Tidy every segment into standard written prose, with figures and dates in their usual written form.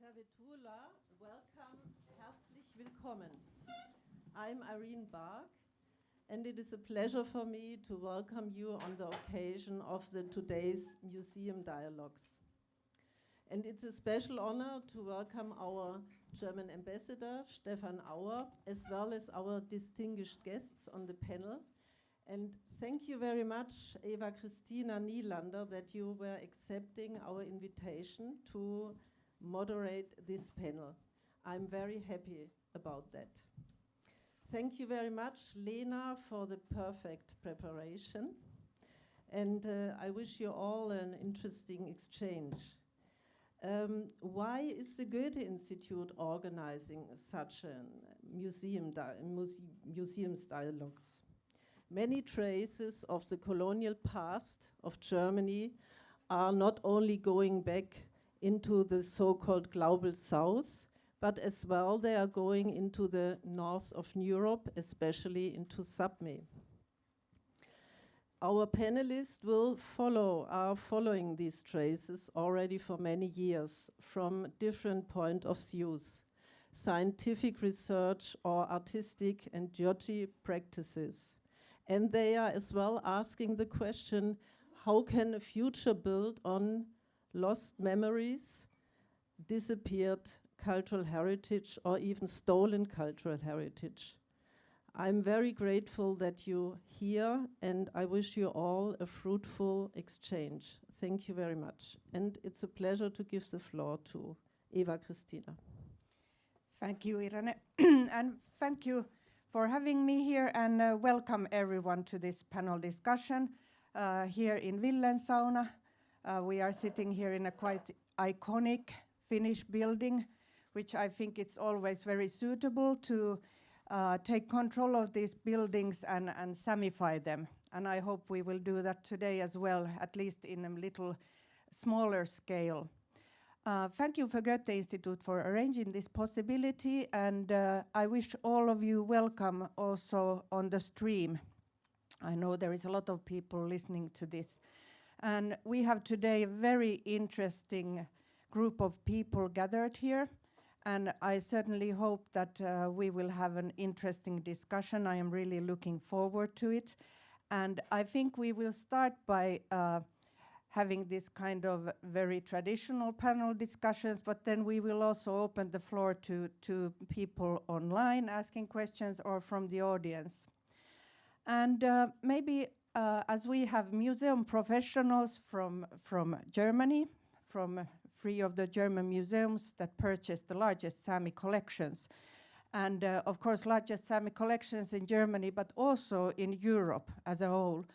Tervetuloa, welcome, herzlich willkommen. I'm Irene Bark, and it is a pleasure for me to welcome you on the occasion of today's Museum Dialogues. And it's a special honor to welcome our German ambassador, Stefan Auer, as well as our distinguished guests on the panel. And thank you very much, Eeva-Kristiina Nylander, that you were accepting our invitation to moderate this panel. I'm very happy about that. Thank you very much, Lena, for the perfect preparation. And I wish you all an interesting exchange. Why is the Goethe Institute organizing such a museums dialogues? Many traces of the colonial past of Germany are not only going back into the so-called Global South, but as well they are going into the north of Europe, especially into Sápmi. Our panelists are following these traces already for many years from different point of views, scientific research or artistic and geology practices. And they are as well asking the question, how can a future build on lost memories, disappeared cultural heritage, or even stolen cultural heritage? I'm very grateful that you're here, and I wish you all a fruitful exchange. Thank you very much. And it's a pleasure to give the floor to Eeva-Kristiina. Thank you, Irene. And thank you for having me here, and welcome everyone to this panel discussion here in Villensauna. We are sitting here in a quite iconic Finnish building, which I think it's always very suitable to take control of these buildings and Samify them. And I hope we will do that today as well, at least in a little smaller scale. Thank you for Goethe Institute for arranging this possibility, and I wish all of you welcome also on the stream. I know there is a lot of people listening to this. And we have today a very interesting group of people gathered here. And I certainly hope that we will have an interesting discussion. I am really looking forward to it. And I think we will start by having this kind of very traditional panel discussions, but then we will also open the floor to people online asking questions or from the audience. And maybe as we have museum professionals from Germany, from 3 of the German museums that purchased the largest Sámi collections. And of course, largest Sámi collections in Germany, but also in Europe as a whole.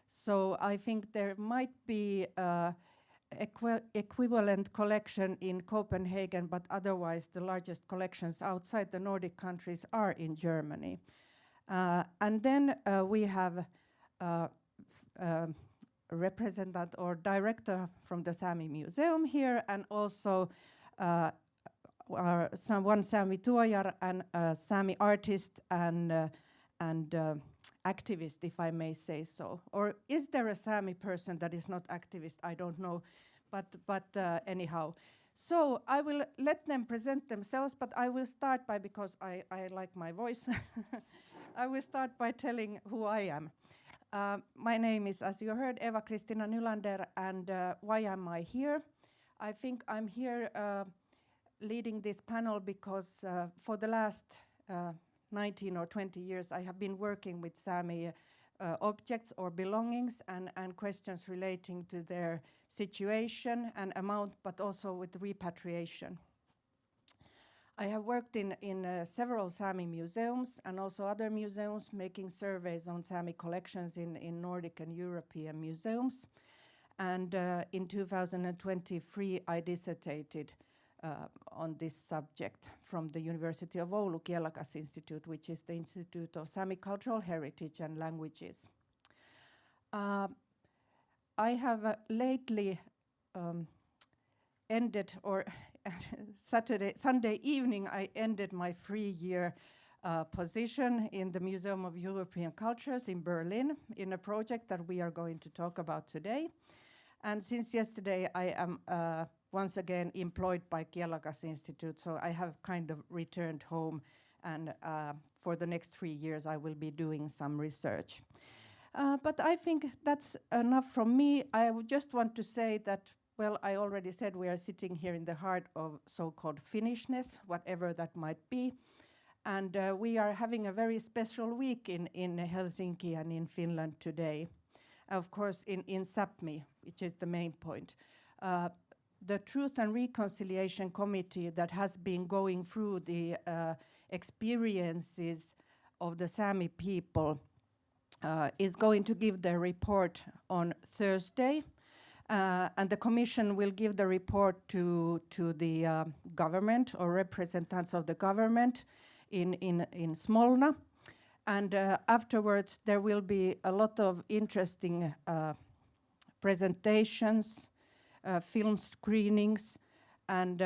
So I think there might be equivalent collection in Copenhagen, but otherwise the largest collections outside the Nordic countries are in Germany. And then we have a representative or director from the Sámi Museum here, and also one Sámi tuojar and Sámi artist and activist, if I may say so. Or is there a Sámi person that is not activist? I don't know, but anyhow. So I will let them present themselves, but I will start by, because I like my voice, I will start by telling who I am. My name is, as you heard, Eeva-Kristiina Nylander, and why am I here? I think I'm here leading this panel because for the last 19 or 20 years I have been working with Sámi objects or belongings and questions relating to their situation and amount, but also with repatriation. I have worked in several Sámi museums and also other museums, making surveys on Sámi collections in Nordic and European museums. And in 2023, I dissertated on this subject from the University of Oulu Kielakas Institute, which is the Institute of Sámi Cultural Heritage and Languages. I have lately ended, or Sunday evening, I ended my 3-year position in the Museum of European Cultures in Berlin in a project that we are going to talk about today. And since yesterday, I am once again employed by Kielakas Institute, so I have kind of returned home, and for the next 3 years I will be doing some research. But I think that's enough from me. I would just want to say that, well, I already said we are sitting here in the heart of so-called Finnishness, whatever that might be. And we are having a very special week in Helsinki and in Finland today. Of course, in Sápmi, which is the main point. The Truth and Reconciliation Committee that has been going through the experiences of the Sámi people is going to give their report on Thursday. And the Commission will give the report to the government or representatives of the government in Smolna. And afterwards there will be a lot of interesting presentations, film screenings, and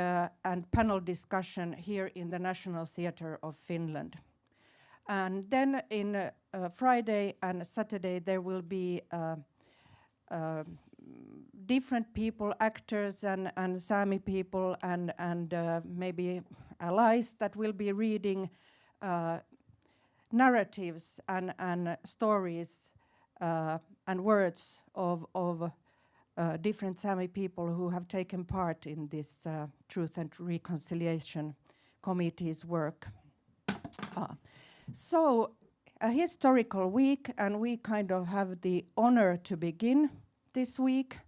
panel discussion here in the National Theatre of Finland. And then in Friday and Saturday there will be different people, actors and Sámi people and maybe allies that will be reading narratives and stories and words of different Sámi people who have taken part in this Truth and Reconciliation Committee's work. So a historical week, and we kind of have the honor to begin this week.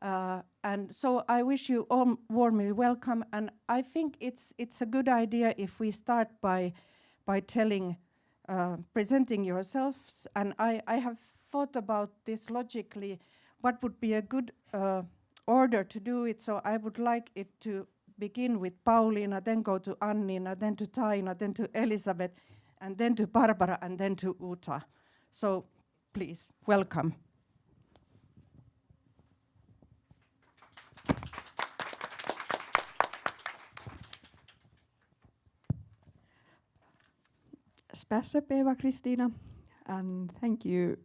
And so I wish you all warmly welcome, and I think it's a good idea if we start by telling, presenting yourselves, and I have thought about this logically, what would be a good order to do it, so I would like it to begin with Pauliina, then go to Anniina, then to Taina, then to Elisabeth, and then to Barbara, and then to Uta. So please, welcome. Spässä Eeva-Kristiina, and thank you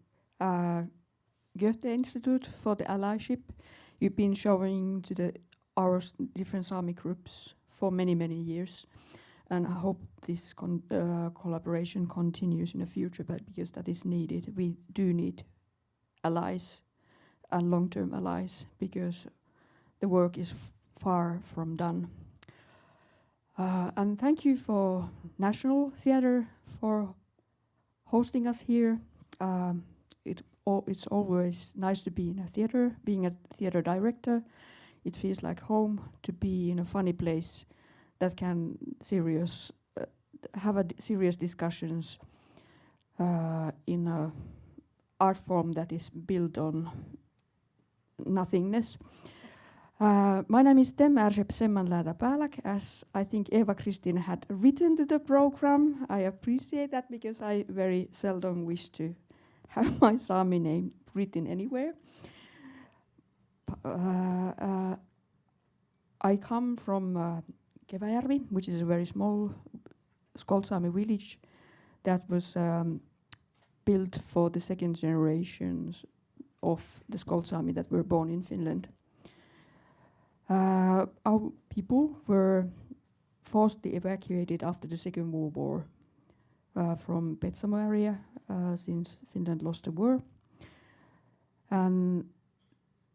Goethe Institute for the allyship you've been showing to our different Sámi groups for many years, and I hope this collaboration continues in the future, but because that is needed. We do need allies and long-term allies because the work is far from done. And thank you for National Theatre for hosting us here. It's always nice to be in a theatre. Being a theatre director, it feels like home to be in a funny place that can have serious discussions in an art form that is built on nothingness. My name is Päälak, as I think Eeva-Kristiina had written to the program. I appreciate that because I very seldom wish to have my Sámi name written anywhere. I come from Keväjärvi, which is a very small Sámi village that was built for the second generations of the Sámi that were born in Finland. Our people were forcibly evacuated after the Second World War from Petsamo area since Finland lost the war. And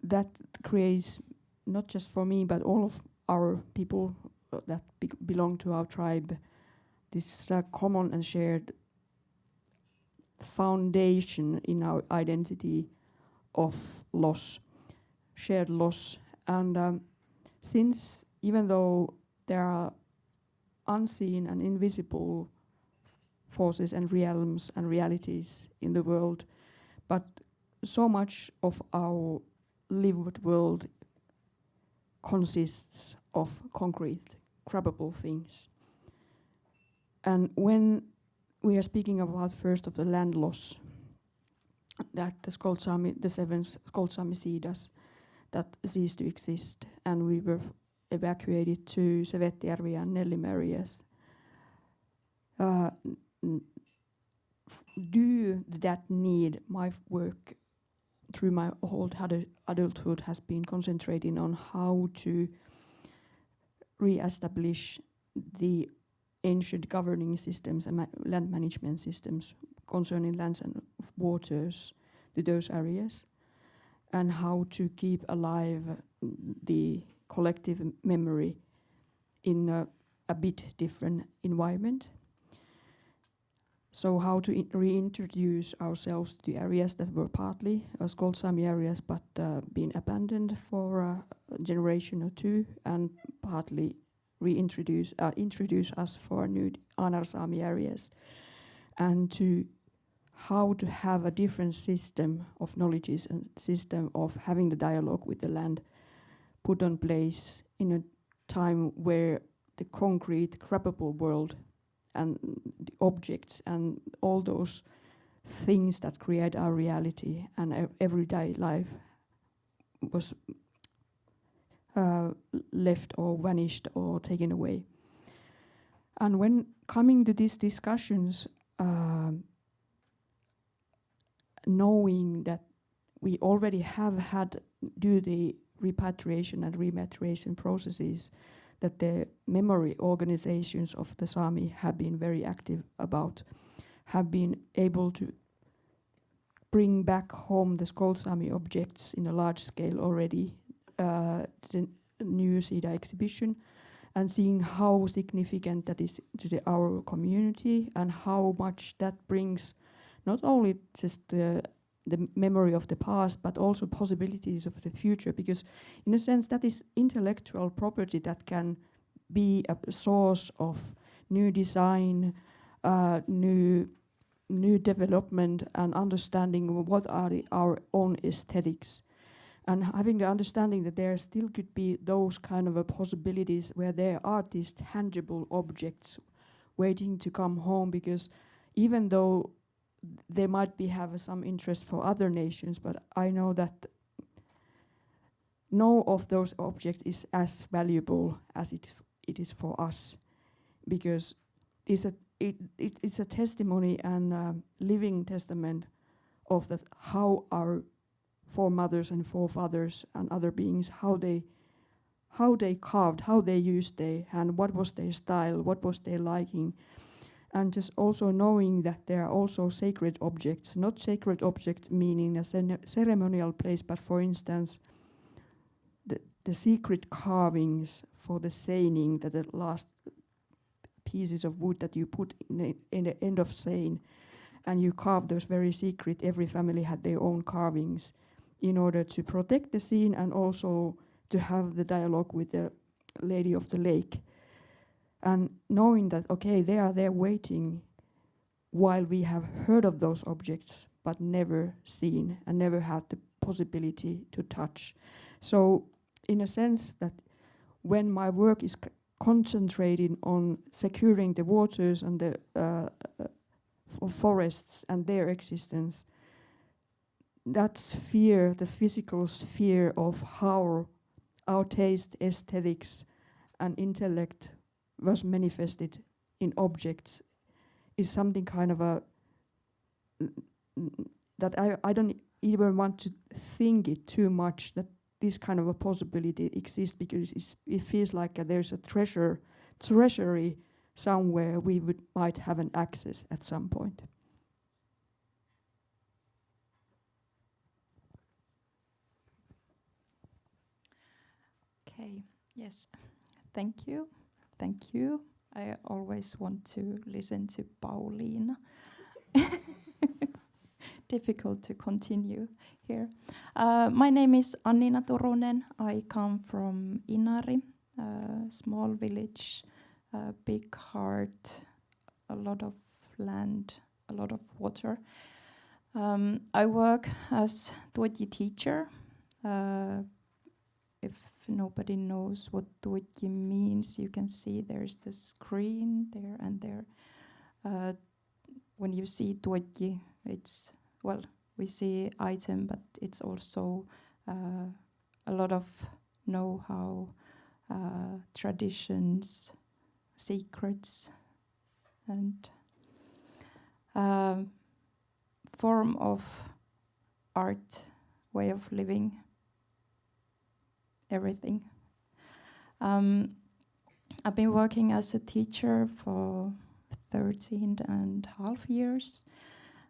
that creates, not just for me, but all of our people that belong to our tribe, this common and shared foundation in our identity of loss, shared loss. And since, even though there are unseen and invisible forces and realms and realities in the world, but so much of our lived world consists of concrete, grabbable things. And when we are speaking about first of the land loss, that the Sámi, the seven Sámi Siidas that ceased to exist, and we were evacuated to Sevettijärvi and Nellimäriäs. Due to that need, my work through my whole adulthood has been concentrating on how to re-establish the ancient governing systems and land management systems concerning lands and waters to those areas, and how to keep alive the collective memory in a bit different environment. So how to reintroduce ourselves to the areas that were partly called Sámi areas, but been abandoned for a generation or two, and partly introduce us for new Anar Sámi areas, and to how to have a different system of knowledges and system of having the dialogue with the land put on place in a time where the concrete, grabbable world and the objects and all those things that create our reality and everyday life was left or vanished or taken away. And when coming to these discussions, knowing that we already have had, due to the repatriation and rematriation processes, that the memory organizations of the Sámi have been very active about, have been able to bring back home the Skold Sámi objects in a large scale already, the new SIDA exhibition, and seeing how significant that is to our community and how much that brings not only just the memory of the past, but also possibilities of the future, because in a sense that is intellectual property that can be a source of new design, new development and understanding of what are our own aesthetics, and having the understanding that there still could be those kind of possibilities where there are these tangible objects waiting to come home, because even though they might have some interest for other nations, but I know that no of those objects is as valuable as it is for us, because it's a testimony and living testament of that, how our foremothers and forefathers and other beings, how they carved, how they used their hand, what was their style, what was their liking. And just also knowing that there are also sacred objects, not sacred objects meaning a ceremonial place, but for instance, the secret carvings for the seining, that the last pieces of wood that you put in the end of seine, and you carve those very secret. Every family had their own carvings in order to protect the scene and also to have the dialogue with the lady of the lake. And knowing that, okay, they are there waiting while we have heard of those objects, but never seen and never had the possibility to touch. So in a sense that when my work is concentrating on securing the waters and the forests and their existence, that sphere, the physical sphere of how our taste, aesthetics and intellect was manifested in objects, is something kind of that I don't even want to think it too much, that this kind of a possibility exists, because it feels like there's a treasury somewhere we might have an access at some point. Okay, yes, thank you. Thank you. I always want to listen to Pauliina. Difficult to continue here. My name is Anniina Turunen. I come from Inari, a small village, big heart, a lot of land, a lot of water. I work as Tuoji teacher. If nobody knows what Tuoji means, you can see there's the screen there and there. When you see Tuoji, it's, well, we see item, but it's also a lot of know-how, traditions, secrets, and form of art, way of living, everything. I've been working as a teacher for 13.5 years.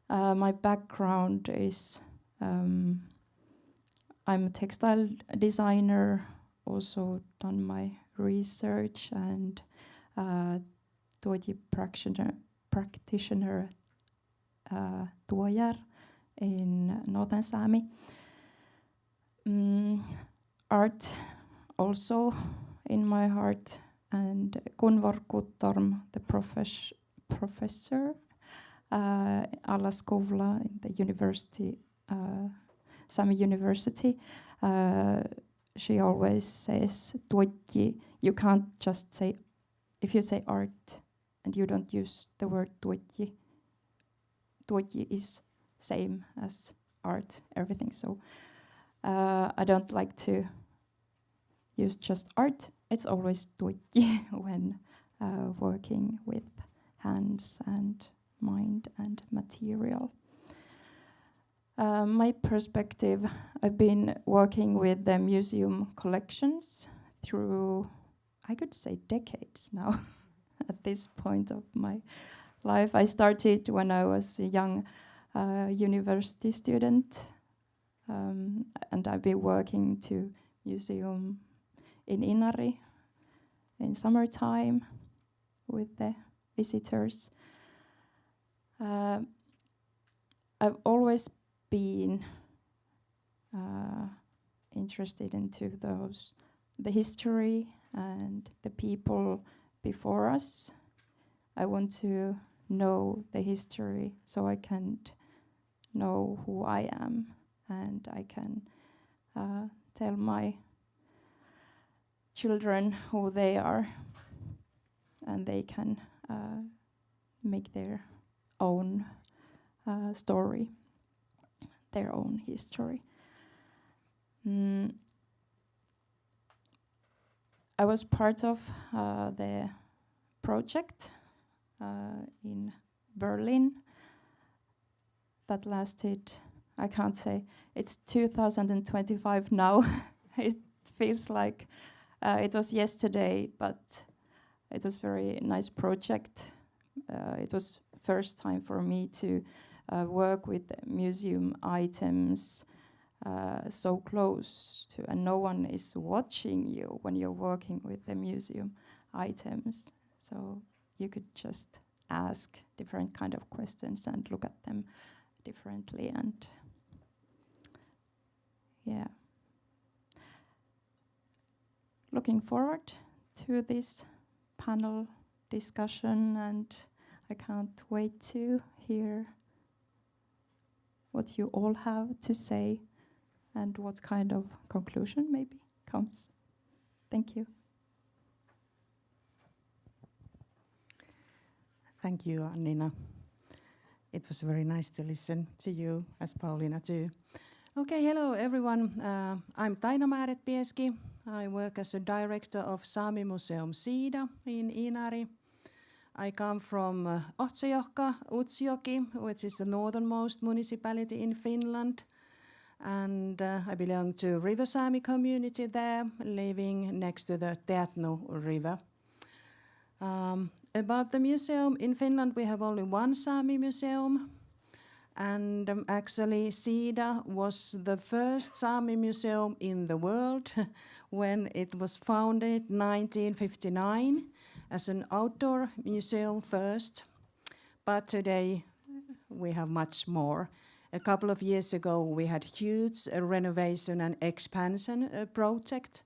My background is I'm a textile designer, also done my research and practitioner tuojar in northern Sámi. Art also in my heart, and Gunvor Guttorm, the professor Alaskovla in the university, Sámi University, she always says tuoji. You can't just say, if you say art and you don't use the word tuoji, tuoji is same as art, everything. So I don't like to use just art. It's always tuoji when working with hands and mind and material. My perspective, I've been working with the museum collections through, I could say, decades now. At this point of my life, I started when I was a young university student, and I've been working to museum in Inari in summertime with the visitors. I've always been interested into the history and the people before us. I want to know the history so I can know who I am, and I can tell my children who they are, and they can make their own story, their own history. I was part of the project in Berlin that lasted, I can't say, it's 2025 now. It feels like it was yesterday, but it was a very nice project. It was first time for me to work with museum items so close to, and no one is watching you when you're working with the museum items. So you could just ask different kind of questions and look at them differently, and yeah. Looking forward to this panel discussion, and I can't wait to hear what you all have to say and what kind of conclusion maybe comes. Thank you. Thank you, Anniina. It was very nice to listen to you, as Pauliina too. Okay, hello everyone. I'm Taina Máret Pieski. I work as a director of Sámi Museum Sida in Inari. I come from Otsiohka, Utsjoki, which is the northernmost municipality in Finland. And I belong to River Sámi community there, living next to the Teatnu river. About the museum, in Finland we have only one Sámi museum. And actually Sida was the first Sámi museum in the world when it was founded in 1959 as an outdoor museum first. But today we have much more. A couple of years ago we had huge renovation and expansion project,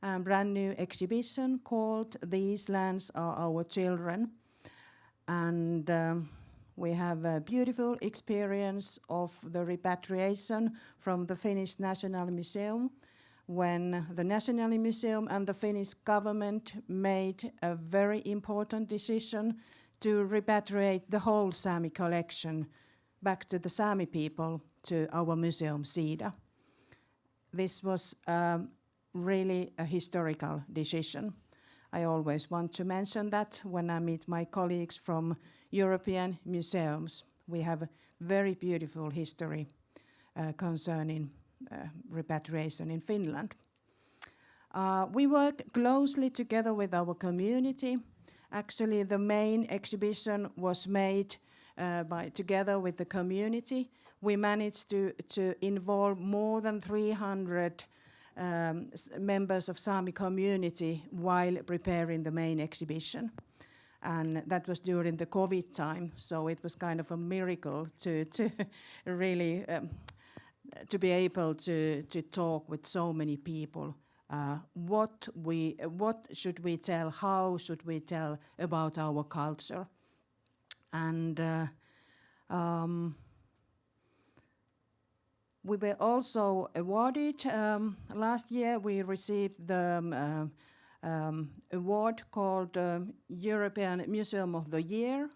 a brand new exhibition called These Lands Are Our Children. And we have a beautiful experience of the repatriation from the Finnish National Museum, when the National Museum and the Finnish government made a very important decision to repatriate the whole Sámi collection back to the Sámi people, to our museum Sida. This was really a historical decision. I always want to mention that when I meet my colleagues from European museums. We have very beautiful history concerning repatriation in Finland. We work closely together with our community. Actually, the main exhibition was made together with the community. We managed to involve more than 300 members of Sámi community while preparing the main exhibition. And that was during the COVID time, so it was kind of a miracle to really to be able to talk with so many people. What should we tell? How should we tell about our culture? And we were also awarded. Last year we received the award called European Museum of the Year.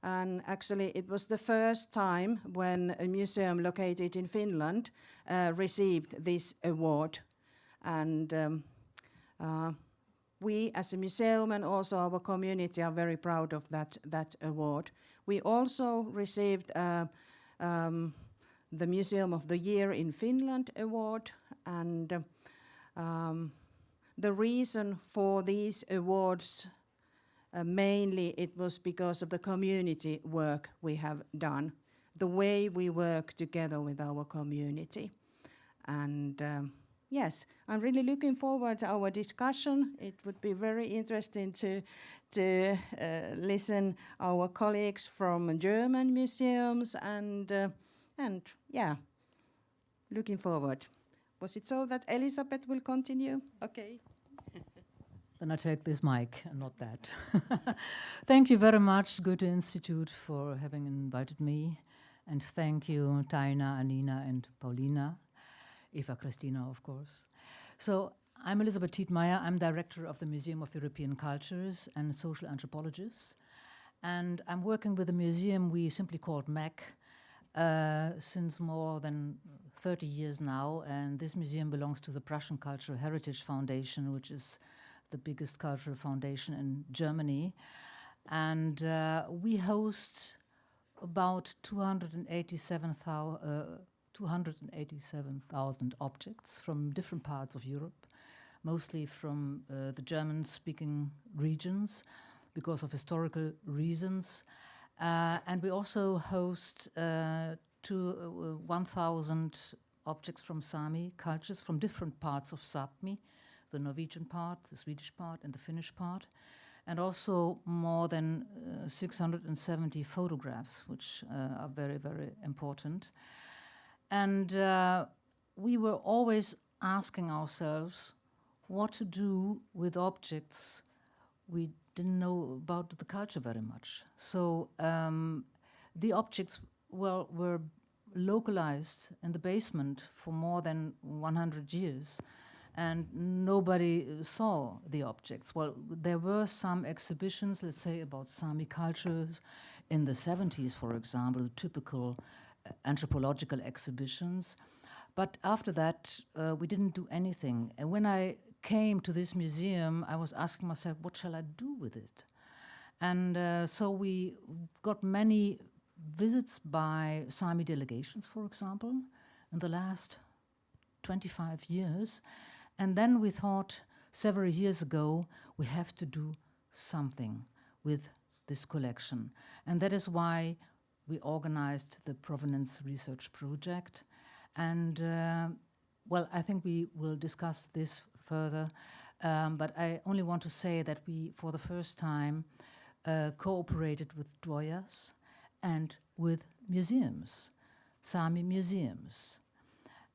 And actually it was the first time when a museum located in Finland received this award. And we as a museum and also our community are very proud of that award. We also received the Museum of the Year in Finland award, and the reason for these awards mainly it was because of the community work we have done, the way we work together with our community. And yes, I'm really looking forward to our discussion. It would be very interesting to listen our colleagues from German museums and yeah, looking forward. Was it so that Elisabeth will continue? Okay. Then I take this mic and not that. Thank you very much, Goethe Institute, for having invited me. And thank you, Taina, Anniina, and Pauliina. Eeva-Kristiina, of course. So I'm Elisabeth Tietmeyer. I'm director of the Museum of European Cultures and social anthropologist. And I'm working with a museum we simply called MEC since more than 30 years now. And this museum belongs to the Prussian Cultural Heritage Foundation, which is the biggest cultural foundation in Germany. And we host about 287,000 objects from different parts of Europe, mostly from the German-speaking regions because of historical reasons. And we also host 1,000 objects from Sámi cultures from different parts of Sápmi, the Norwegian part, the Swedish part, and the Finnish part, and also more than 670 photographs, which are very, very important. And we were always asking ourselves what to do with objects we didn't know about the culture very much. So the objects were localized in the basement for more than 100 years, and nobody saw the objects. Well, there were some exhibitions, let's say, about Sámi cultures in the 70s, for example, typical anthropological exhibitions. But after that, we didn't do anything. And when I came to this museum, I was asking myself, what shall I do with it? And so we got many visits by Sámi delegations, for example, in the last 25 years. And then we thought several years ago, we have to do something with this collection. And that is why we organized the Provenance Research Project. And well, I think we will discuss this further. But I only want to say that we, for the first time, cooperated with Dwojas and with museums, Sámi museums.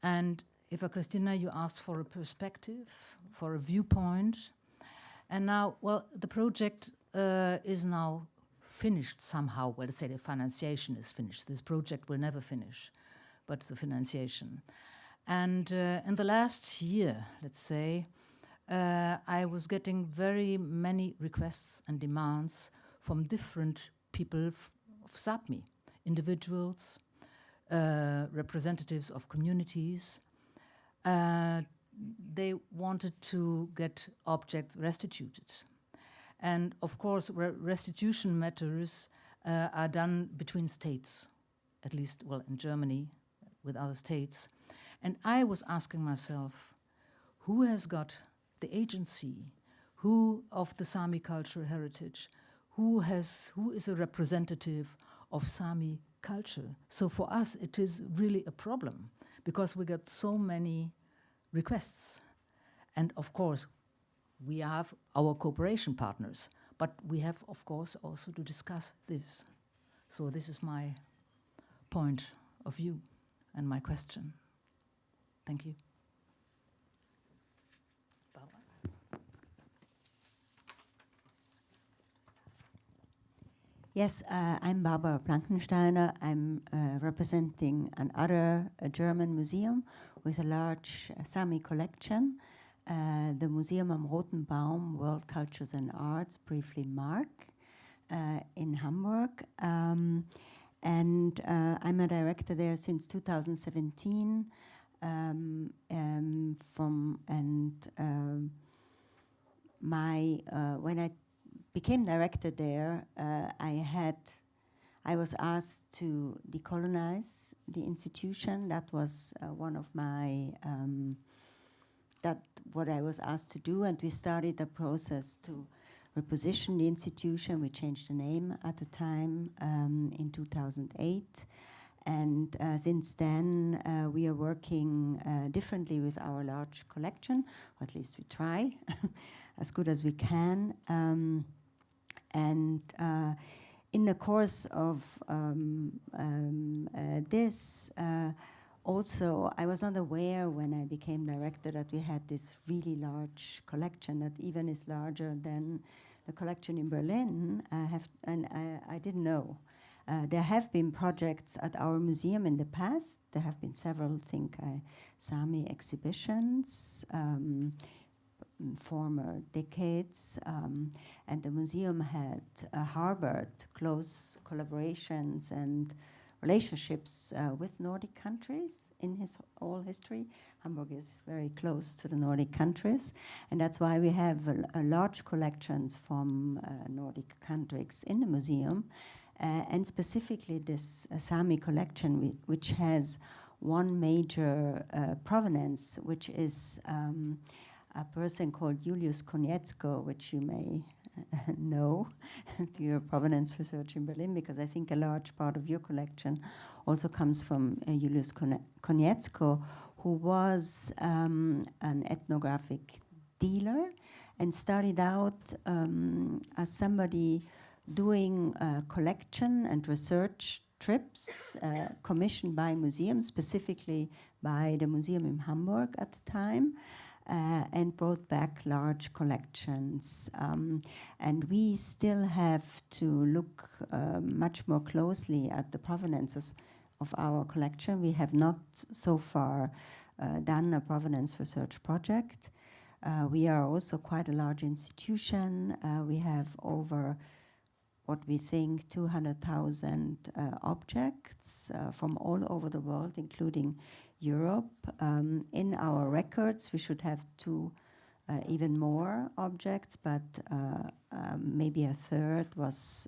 And Eeva-Kristiina, you asked for a perspective, for a viewpoint. And now, well, the project is now finished somehow. Well, let's say the financiation is finished. This project will never finish, but the financiation. And in the last year, let's say, I was getting very many requests and demands from different people of Sápmi, individuals, representatives of communities. They wanted to get objects restituted. And of course, restitution matters are done between states, at least, well, in Germany, with other states. And I was asking myself, who has got the agency, who of the Sámi cultural heritage, who is a representative of Sámi culture. So for us, it is really a problem because we get so many requests. And of course, we have our cooperation partners, but we have, of course, also to discuss this. So this is my point of view and my question. Thank you. Yes, I'm Barbara Plankensteiner. I'm representing another German museum with a large Sámi collection, the Museum am Roten Baum, World Cultures and Arts, briefly MARC, in Hamburg. And I'm a director there since 2017. When I became director there, I was asked to decolonize the institution. That was one of my what I was asked to do, and we started a process to reposition the institution. We changed the name at the time in 2008, and since then we are working differently with our large collection, or at least we try as good as we can. And in the course of this, also, I was not aware when I became director that we had this really large collection that even is larger than the collection in Berlin. I didn't know. There have been projects at our museum in the past. There have been several, Sámi exhibitions, former decades, and the museum had harbored close collaborations and relationships with Nordic countries in his whole history. Hamburg is very close to the Nordic countries, and that's why we have large collections from Nordic countries in the museum, and specifically this Sámi collection, which has one major provenance, which is a person called Julius Konietzko, which you may know to your provenance research in Berlin, because I think a large part of your collection also comes from Julius Konietzko, who was an ethnographic dealer and started out as somebody doing collection and research trips commissioned by museums, specifically by the museum in Hamburg at the time, and brought back large collections. And we still have to look much more closely at the provenances of our collection. We have not so far done a provenance research project. We are also quite a large institution. We have over what we think 200,000 objects from all over the world, including Europe. In our records, we should have even more objects, but maybe a third was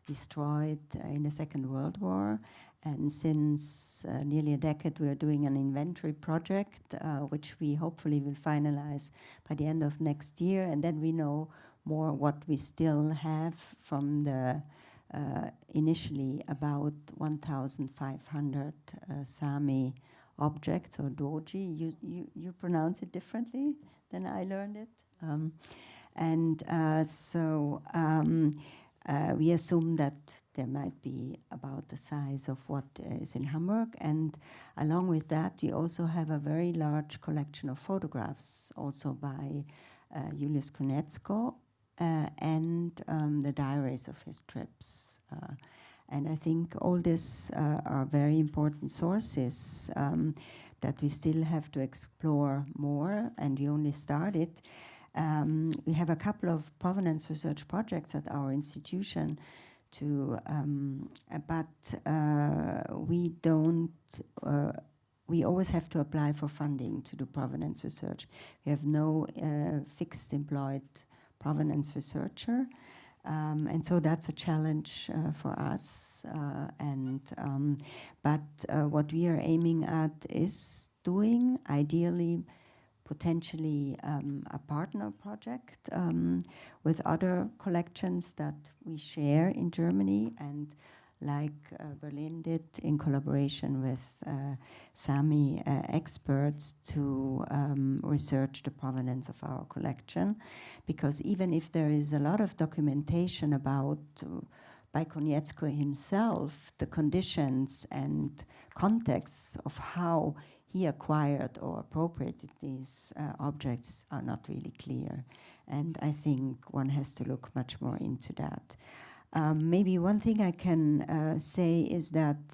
destroyed in the Second World War. And since nearly a decade, we are doing an inventory project, which we hopefully will finalize by the end of next year. And then we know more what we still have from the initially about 1,500 Sámi objects, or doji. You pronounce it differently than I learned it. We assume that there might be about the size of what is in Hamburg. And along with that, we also have a very large collection of photographs, also by Julius Konietzko, and the diaries of his trips. And I think all this are very important sources that we still have to explore more, and we only started. We have a couple of provenance research projects at our institution, but we don't. We always have to apply for funding to do provenance research. We have no fixed employed provenance researcher, and so that's a challenge for us. But what we are aiming at is doing, ideally, potentially a partner project with other collections that we share in Germany, and like Berlin did in collaboration with Sámi experts to research the provenance of our collection. Because even if there is a lot of documentation about by Konietzko himself, the conditions and contexts of how he acquired or appropriated these objects are not really clear. And I think one has to look much more into that. Maybe one thing I can say is that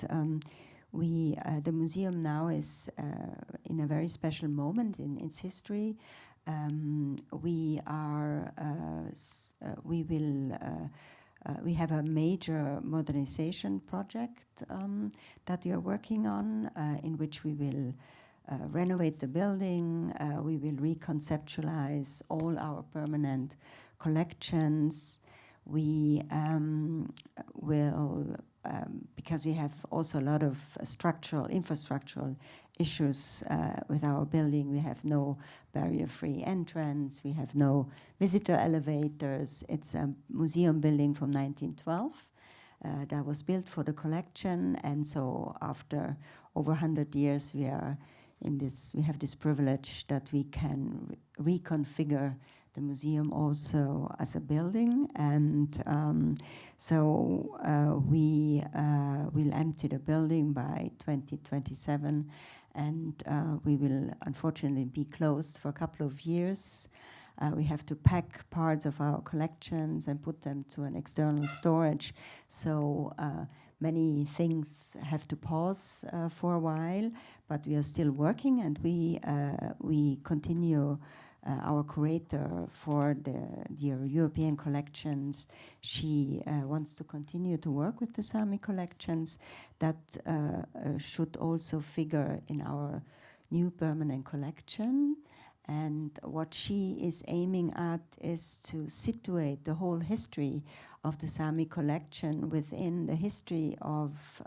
the museum now is in a very special moment in its history. We have a major modernization project that we are working on, in which we will renovate the building. We will reconceptualize all our permanent collections. We will, because we have also a lot of infrastructural issues with our building. We have no barrier-free entrance. We have no visitor elevators. It's a museum building from 1912 that was built for the collection. And so after over 100 years, we have this privilege that we can reconfigure the museum also as a building, and we will empty the building by 2027, and we will unfortunately be closed for a couple of years. We have to pack parts of our collections and put them to an external storage, so many things have to pause for a while, but we are still working, and we continue. Our curator for the European collections, she wants to continue to work with the Sámi collections that should also figure in our new permanent collection. And what she is aiming at is to situate the whole history of the Sámi collection within the history of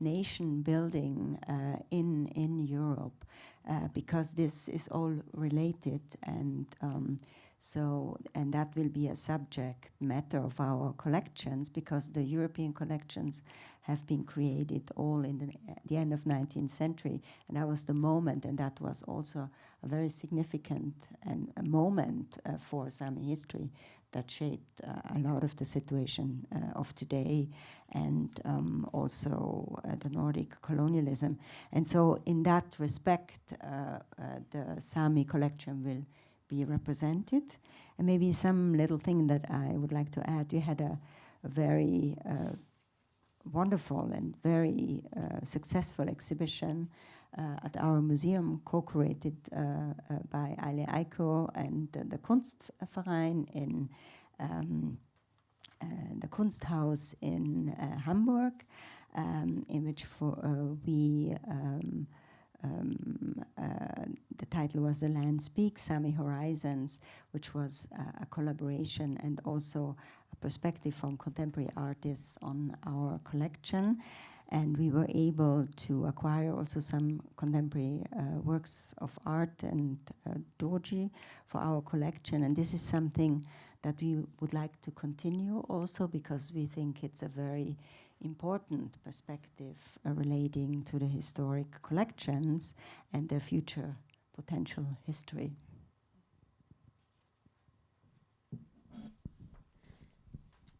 nation building in Europe. Because this is all related, and that will be a subject matter of our collections, because the European collections have been created all in the end of 19th century, and that was the moment, and that was also a very significant a moment for Sámi history that shaped a lot of the situation of today, and also the Nordic colonialism. And so in that respect, the Sámi collection will be represented. And maybe some little thing that I would like to add, we had a very wonderful and very successful exhibition at our museum, co-curated by Ale Aiko and the Kunstverein in the Kunsthaus in Hamburg, in which the title was The Land Speaks, Sámi Horizons, which was a collaboration and also a perspective from contemporary artists on our collection. And we were able to acquire also some contemporary works of art and doji for our collection. And this is something that we would like to continue also, because we think it's a very important perspective relating to the historic collections and their future potential history.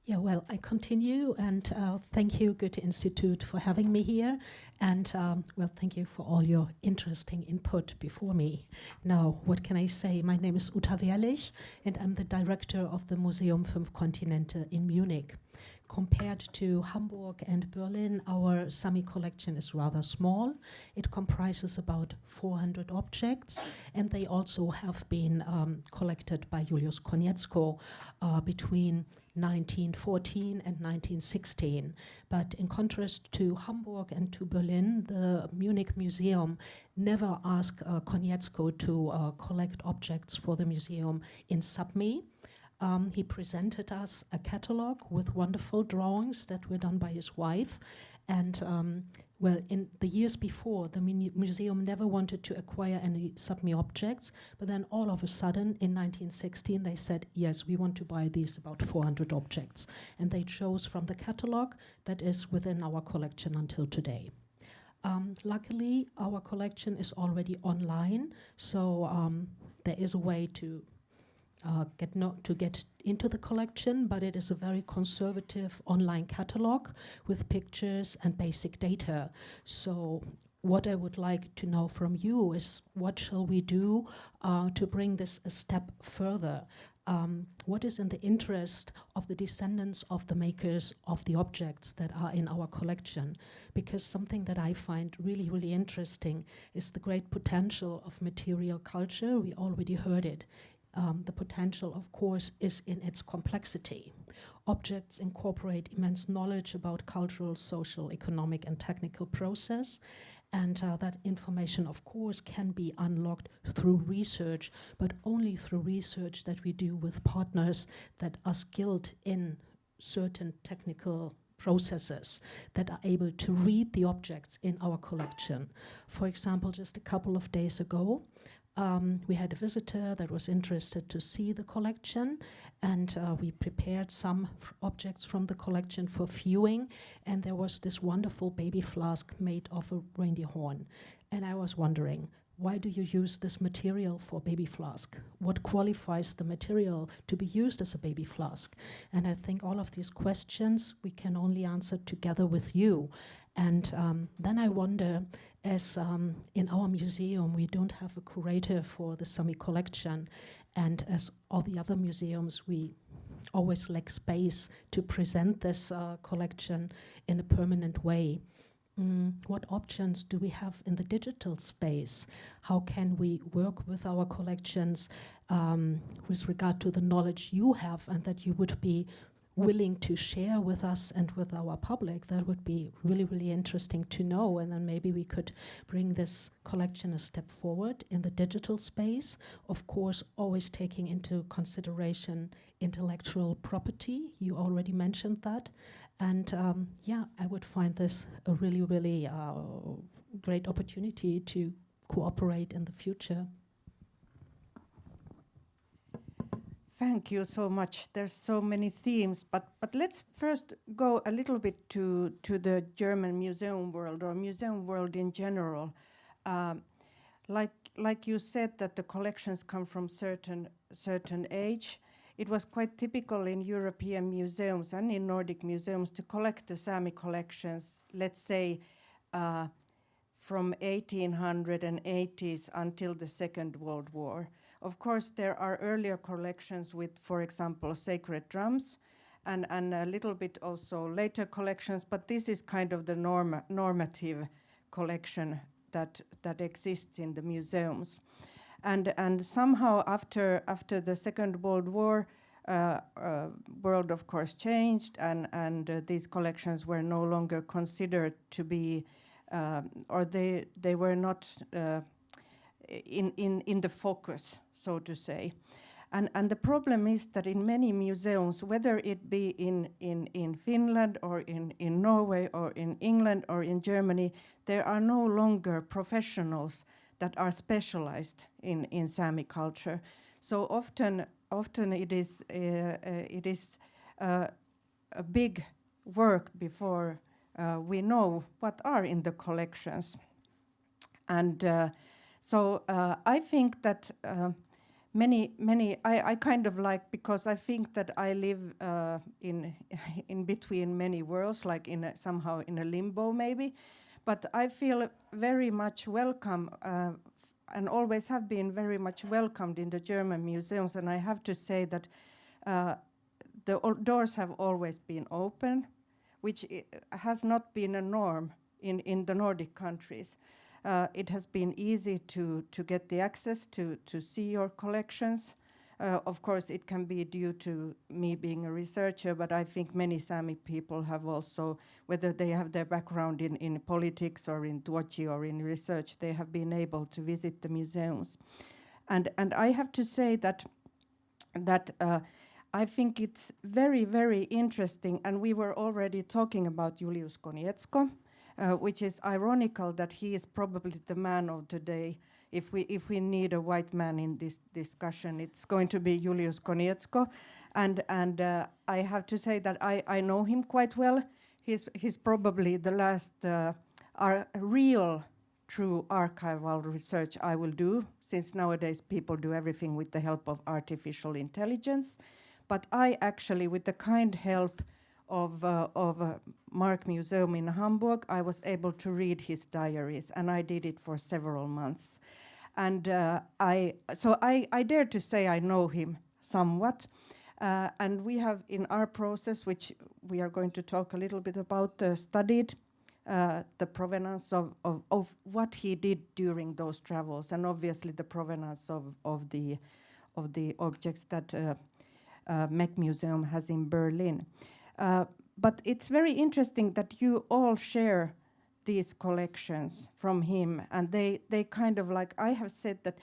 Yeah, well, I continue, and thank you, Goethe Institute, for having me here, and well, thank you for all your interesting input before me. Now, what can I say? My name is Uta Werlich, and I'm the director of the Museum Fünf Kontinente in Munich. Compared to Hamburg and Berlin, our Sámi collection is rather small. It comprises about 400 objects, and they also have been collected by Julius Konietzko between 1914 and 1916. But in contrast to Hamburg and to Berlin, the Munich Museum never asked Konietzko to collect objects for the museum in Sápmi. He presented us a catalog with wonderful drawings that were done by his wife, and well, in the years before, the museum never wanted to acquire any Sápmi objects, but then all of a sudden, in 1916, they said, yes, we want to buy these about 400 objects. And they chose from the catalog that is within our collection until today. Luckily, our collection is already online, so there is a way to get into the collection, but it is a very conservative online catalog with pictures and basic data. So what I would like to know from you is, what shall we do to bring this a step further? What is in the interest of the descendants of the makers of the objects that are in our collection? Because something that I find really, really interesting is the great potential of material culture. We already heard it. The potential, of course, is in its complexity. Objects incorporate immense knowledge about cultural, social, economic, and technical process. And that information, of course, can be unlocked through research, but only through research that we do with partners that are skilled in certain technical processes, that are able to read the objects in our collection. For example, just a couple of days ago, we had a visitor that was interested to see the collection, and we prepared some objects from the collection for viewing, and there was this wonderful baby flask made of a reindeer horn. And I was wondering, why do you use this material for baby flask? What qualifies the material to be used as a baby flask? And I think all of these questions we can only answer together with you. And then I wonder, as in our museum we don't have a curator for the Sámi collection, and as all the other museums we always lack space to present this collection in a permanent way. What options do we have in the digital space? How can we work with our collections with regard to the knowledge you have and that you would be willing to share with us and with our public? That would be really, really interesting to know. And then maybe we could bring this collection a step forward in the digital space. Of course, always taking into consideration intellectual property. You already mentioned that. And I would find this a really, really great opportunity to cooperate in the future. Thank you so much. There's so many themes, but let's first go a little bit to the German museum world, or museum world in general. Like you said, that the collections come from certain age. It was quite typical in European museums and in Nordic museums to collect the Sámi collections, let's say, from 1880s until the Second World War. Of course, there are earlier collections with, for example, sacred drums, and a little bit also later collections, but this is kind of the normative collection that exists in the museums. And somehow after the Second World War, world of course changed, and these collections were no longer considered to be, or they were not in the focus, so to say. And the problem is that in many museums, whether it be in Finland or in Norway or in England or in Germany, there are no longer professionals that are specialized in Sámi culture. So often it is a big work before we know what are in the collections. And so I think that I kind of like, because I think that I live in between many worlds, like somehow in a limbo maybe, but I feel very much welcome and always have been very much welcomed in the German museums. And I have to say that the doors have always been open, which has not been a norm in the Nordic countries. It has been easy to get the access to see your collections. Of course, it can be due to me being a researcher, but I think many Sámi people have also, whether they have their background in politics or in Tuochi or in research, they have been able to visit the museums. And I have to say that I think it's very, very interesting, and we were already talking about Julius Konietzko, which is ironical that he is probably the man of today. If we need a white man in this discussion, it's going to be Julius Konietzko, and I have to say that I know him quite well. He's probably the last real, true archival research I will do, since nowadays people do everything with the help of artificial intelligence. But I actually, with the kind help of Mark Museum in Hamburg, I was able to read his diaries, and I did it for several months. And I dare to say I know him somewhat. And we have in our process, which we are going to talk a little bit about, studied the provenance of what he did during those travels, and obviously the provenance of the objects that Meck Museum has in Berlin. But it's very interesting that you all share these collections from him, and they kind of, like I have said, that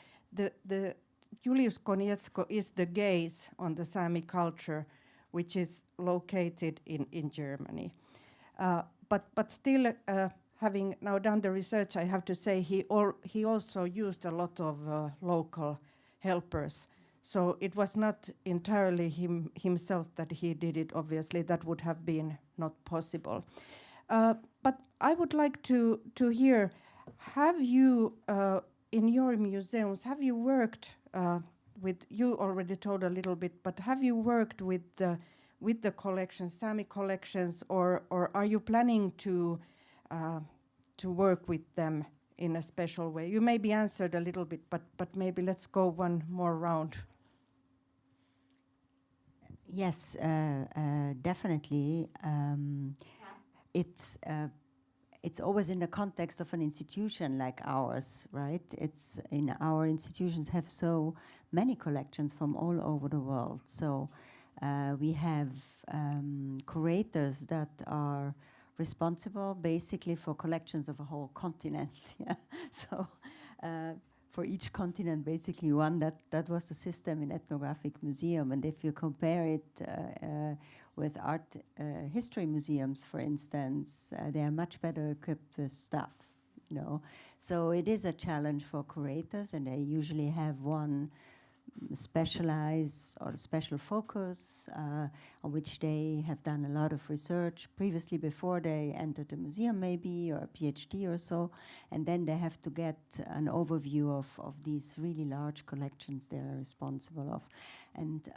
the Julius Konietzko is the gaze on the Sami culture, which is located in Germany. But still, having now done the research, I have to say he also used a lot of local helpers. So it was not entirely himself that he did it, obviously. That would have been not possible. But I would like to hear, have you, in your museums, have you worked with, you already told a little bit, but have you worked with the collections, Sami collections, or are you planning to work with them in a special way? You maybe answered a little bit, but maybe let's go one more round. Yes, definitely. It's always in the context of an institution like ours, right? It's in our institutions have so many collections from all over the world. So we have curators that are responsible basically for collections of a whole continent. Yeah. So for each continent, basically one. That was the system in Ethnographic Museum. And if you compare it with art history museums, for instance, they are much better equipped with stuff, you know. So it is a challenge for curators, and they usually have one specialized or special focus on which they have done a lot of research previously before they entered the museum, maybe, or a PhD or so, and then they have to get an overview of these really large collections they are responsible of. And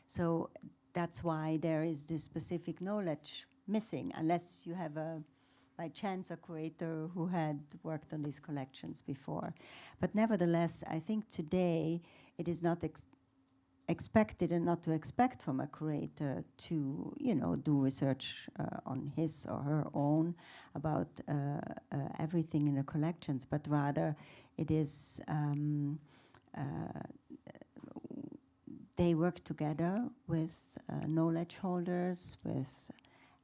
so that's why there is this specific knowledge missing, unless you have by chance a curator who had worked on these collections before. But nevertheless, I think today it is not expected and not to expect from a curator to, you know, do research on his or her own about everything in the collections, but rather it is they work together with knowledge holders, with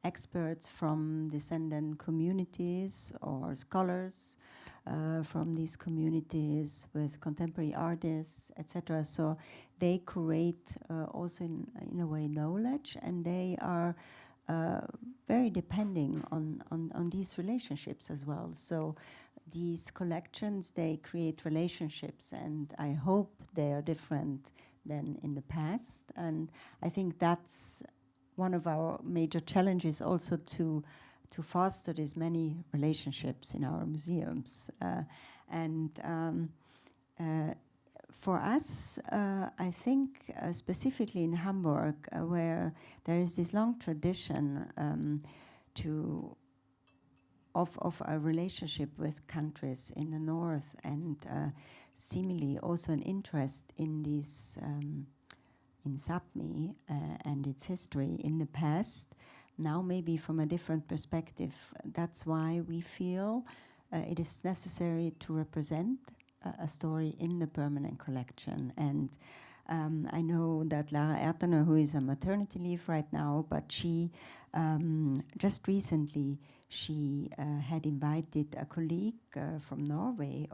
experts from descendant communities or scholars from these communities, with contemporary artists, etc. So they create also in a way knowledge, and they are very depending on these relationships as well. So these collections, they create relationships, and I hope they are different than in the past. And I think that's one of our major challenges also to foster these many relationships in our museums. For us, I think specifically in Hamburg, where there is this long tradition of a relationship with countries in the north, and seemingly also an interest in these in Sápmi and its history in the past, now maybe from a different perspective. That's why we feel it is necessary to represent a story in the permanent collection. And I know that Lara Ertener, who is on maternity leave right now, but she just recently, she had invited a colleague from Norway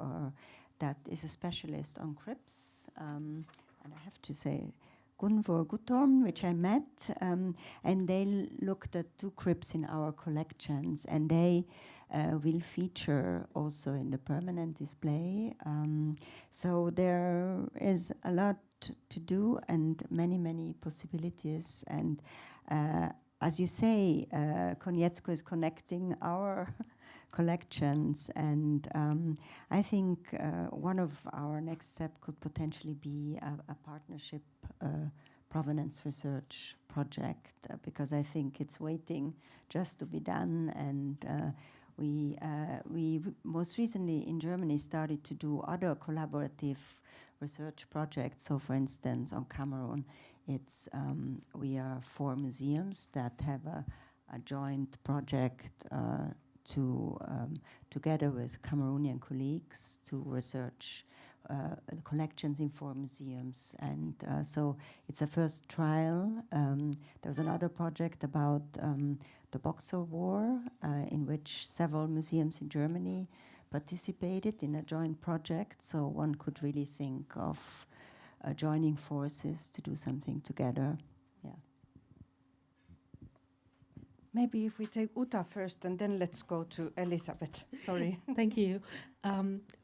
that is a specialist on crypts. And I have to say, Gunvor Guttorm, which I met, and they looked at 2 crypts in our collections, and they will feature also in the permanent display. So there is a lot to do and many possibilities. And as you say, Konietzko is connecting our collections, and I think one of our next step could potentially be a partnership provenance research project, because I think it's waiting just to be done. And we most recently in Germany started to do other collaborative research projects. So for instance, on Cameroon, it's we are 4 museums that have a joint project together with Cameroonian colleagues to research collections in 4 museums. And so it's a first trial. There was another project about the Boxer War, in which several museums in Germany participated in a joint project. So one could really think of joining forces to do something together. Yeah. Maybe if we take Uta first, and then let's go to Elisabeth. Sorry. Thank you.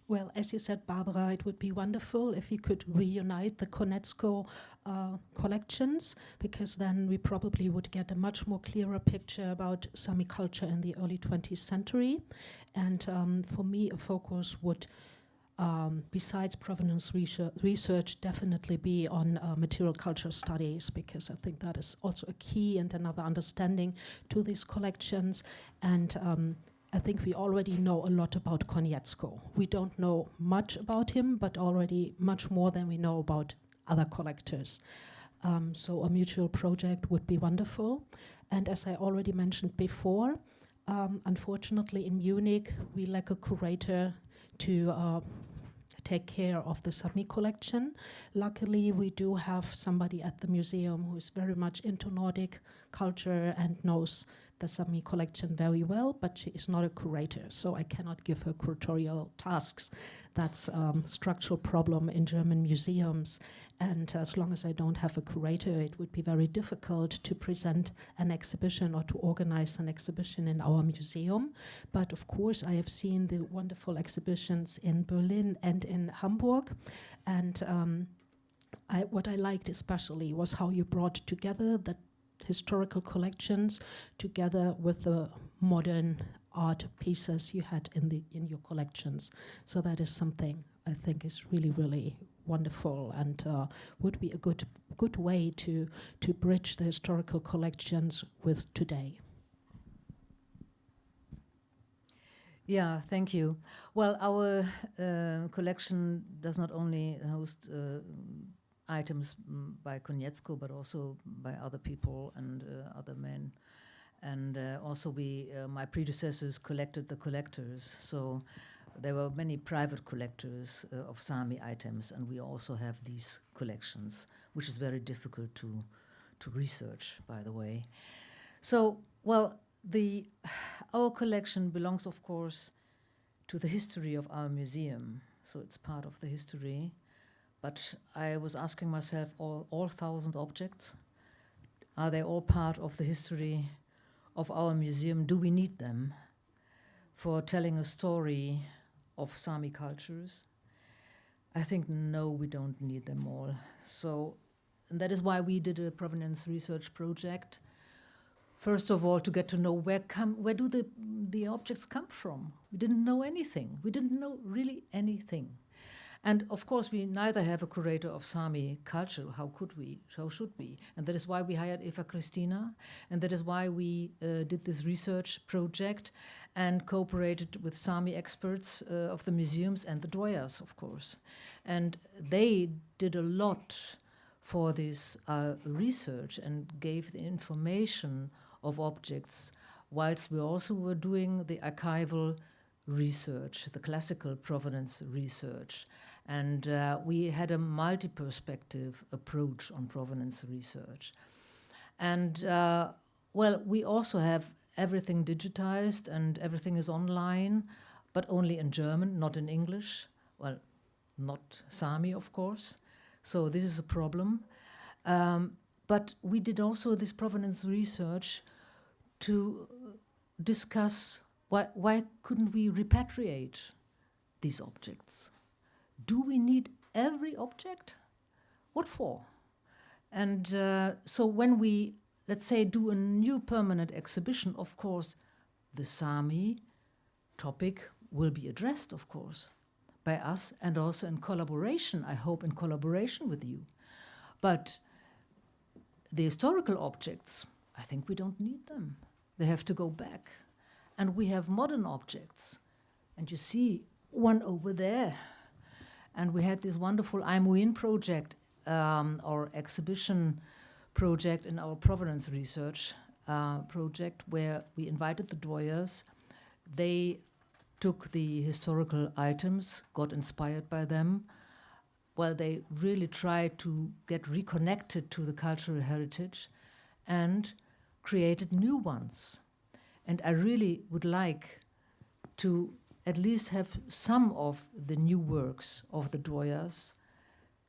Well, as you said, Barbara, it would be wonderful if you could reunite the Konietzko collections, because then we probably would get a much more clearer picture about Sami culture in the early 20th century. And for me, a focus would, besides provenance research, definitely be on material culture studies, because I think that is also a key and another understanding to these collections. And I think we already know a lot about Konietzko. We don't know much about him, but already much more than we know about other collectors. So a mutual project would be wonderful. And as I already mentioned before, unfortunately in Munich, we lack a curator to take care of the Sámi collection. Luckily, we do have somebody at the museum who is very much into Nordic culture and knows the Sámi collection very well, but she is not a curator, so I cannot give her curatorial tasks. That's a structural problem in German museums. And as long as I don't have a curator, it would be very difficult to present an exhibition or to organize an exhibition in our museum. But of course, I have seen the wonderful exhibitions in Berlin and in Hamburg. And what I liked especially was how you brought together the historical collections together with the modern art pieces you had in your collections. So that is something I think is really wonderful, and would be a good way to bridge the historical collections with today. Yeah, thank you. Well, our collection does not only host items by Konietzko, but also by other people and other men. And also my predecessors collected the collectors. So there were many private collectors of Sámi items, and we also have these collections, which is very difficult to research, by the way. So, well, our collection belongs, of course, to the history of our museum. So it's part of the history. But I was asking myself, all 1,000 objects, are they all part of the history of our museum? Do we need them for telling a story of Sámi cultures? I think no, we don't need them all. So, and that is why we did a provenance research project. First of all, to get to know where do the objects come from? We didn't know anything. We didn't know really anything. And of course, we neither have a curator of Sámi culture. How could we? How should we? And that is why we hired Eeva-Kristiina, and that is why we did this research project and cooperated with Sámi experts of the museums and the Doyers, of course. And they did a lot for this research and gave the information of objects, whilst we also were doing the archival research, the classical provenance research. And we had a multi-perspective approach on provenance research. And, well, we also have everything digitized and everything is online, but only in German, not in English. Well, not Sámi, of course. So this is a problem. But we did also this provenance research to discuss why couldn't we repatriate these objects? Do we need every object? What for? And so when we, let's say, do a new permanent exhibition, of course, the Sámi topic will be addressed, of course, by us and also in collaboration, I hope in collaboration with you. But the historical objects, I think we don't need them. They have to go back. And we have modern objects. And you see one over there. And we had this wonderful Imuin project, or exhibition project in our provenance research project, where we invited the Dwoyers. They took the historical items, got inspired by them, while they really tried to get reconnected to the cultural heritage and created new ones. And I really would like to at least have some of the new works of the Dwoyers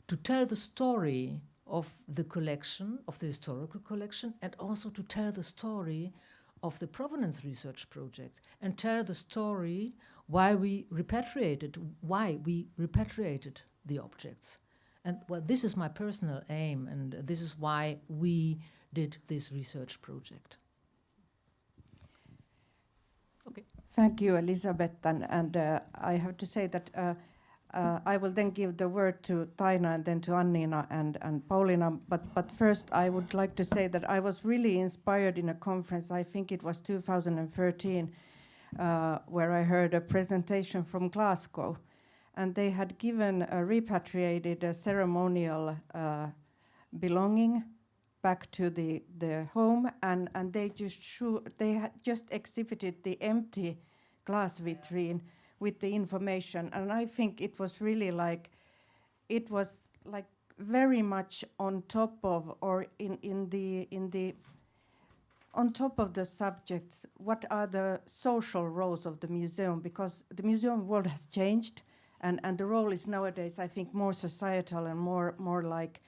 to tell the story of the collection, of the historical collection, and also to tell the story of the provenance research project and tell the story why we repatriated the objects. And well, this is my personal aim, and this is why we did this research project. Okay. Thank you, Elisabeth. And I have to say that I will then give the word to Taina and then to Anniina and Pauliina. But first, I would like to say that I was really inspired in a conference, I think it was 2013, where I heard a presentation from Glasgow. And they had given a repatriated ceremonial belonging back to the home, and they had just exhibited the empty glass vitrine with the information, and I think it was really like very much on top of, or on top of the subjects. What are the social roles of the museum? Because the museum world has changed, and the role is nowadays, I think, more societal and more like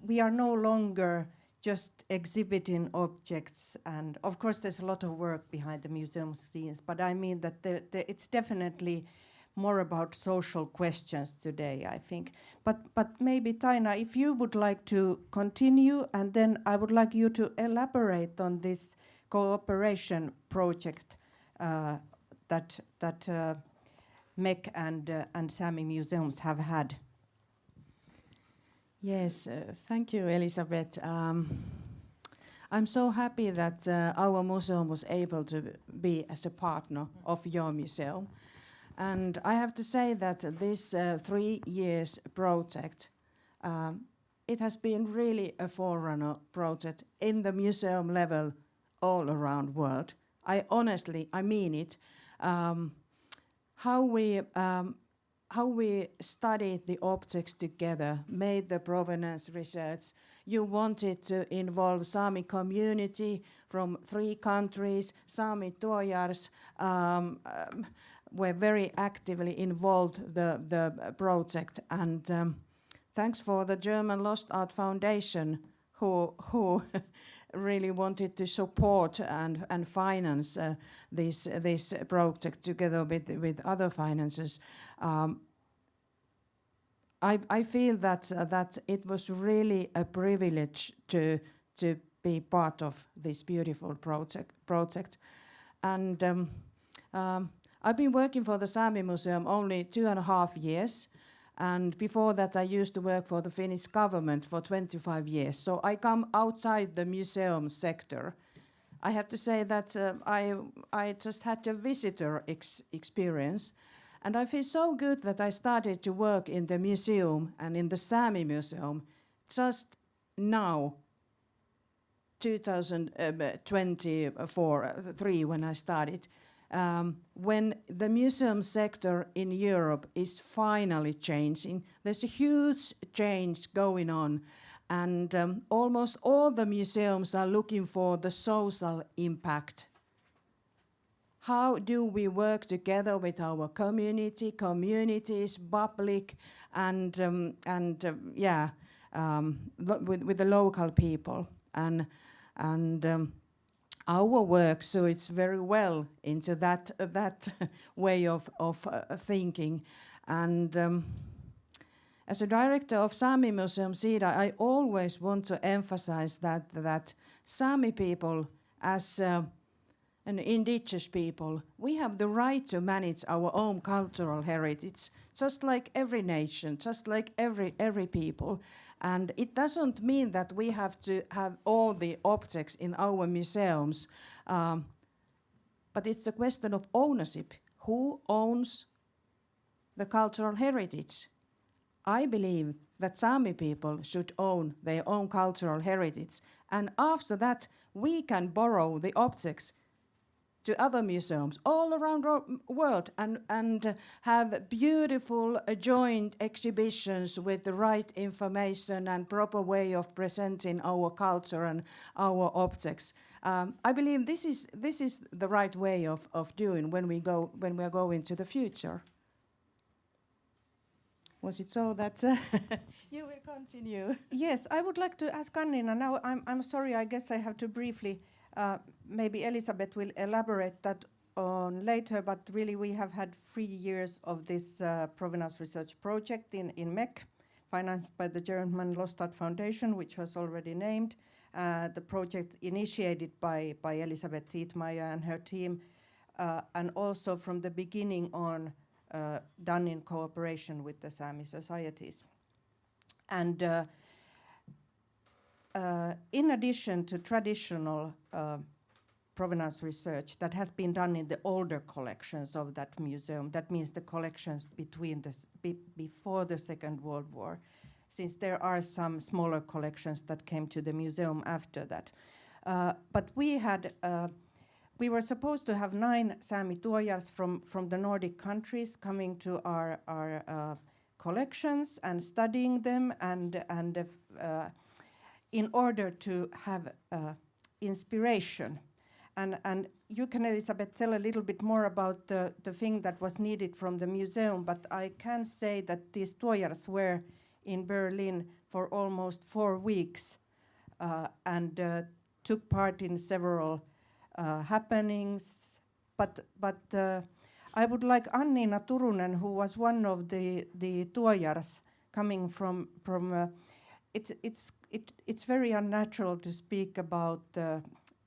we are no longer just exhibiting objects, and of course there's a lot of work behind the museum scenes, but I mean that it's definitely more about social questions today, I think. But maybe, Taina, if you would like to continue, and then I would like you to elaborate on this cooperation project that MEC and Sámi museums have had. Yes, thank you, Elisabeth. I'm so happy that our museum was able to be as a partner of your museum. And I have to say that this 3 years project, it has been really a forerunner project in the museum level all around world. I mean it. How we studied the objects together, made the provenance research. You wanted to involve Sámi community from 3 countries. Sámi Dwoyers were very actively involved the project, and thanks for the German Lost Art Foundation who really wanted to support and finance this project together with other financiers. I feel that it was really a privilege to be part of this beautiful project. And I've been working for the Sámi Museum only 2.5 years. And before that, I used to work for the Finnish government for 25 years. So I come outside the museum sector. I have to say that I just had a visitor experience. And I feel so good that I started to work in the museum and in the Sámi Museum just now, 2024-3, when I started. When the museum sector in Europe is finally changing, there's a huge change going on, and almost all the museums are looking for the social impact. How do we work together with our communities, public, and with the local people, and our work suits very well into that way of thinking. And as a director of Sámi Museum Sida, I always want to emphasize that Sámi people, as an indigenous people, we have the right to manage our own cultural heritage, just like every nation, just like every people. And it doesn't mean that we have to have all the objects in our museums, but it's a question of ownership. Who owns the cultural heritage? I believe that Sámi people should own their own cultural heritage, and after that we can borrow the objects to other museums all around the world and have beautiful joint exhibitions with the right information and proper way of presenting our culture and our objects. I believe this is the right way of doing when we are going to the future. Was it so that you will continue? Yes, I would like to ask Anniina. Now, I'm sorry, I guess I have to briefly, maybe Elisabeth will elaborate that on later, but really we have had 3 years of this provenance research project in MEC, financed by the German Lost Art Foundation, which was already named. The project initiated by Elisabeth Tietmeyer and her team, and also from the beginning on done in cooperation with the Sámi societies. And in addition to traditional provenance research that has been done in the older collections of that museum, that means the collections before the Second World War, since there are some smaller collections that came to the museum after that. But we were supposed to have 9 Sámi tuojars from the Nordic countries coming to our collections and studying them, and in order to have inspiration. And you can, Elisabeth, tell a little bit more about the thing that was needed from the museum, but I can say that these tuojars were in Berlin for almost 4 weeks and took part in several happenings, but I would like Anniina Turunen, who was one of the tuojars coming from it's very unnatural to speak about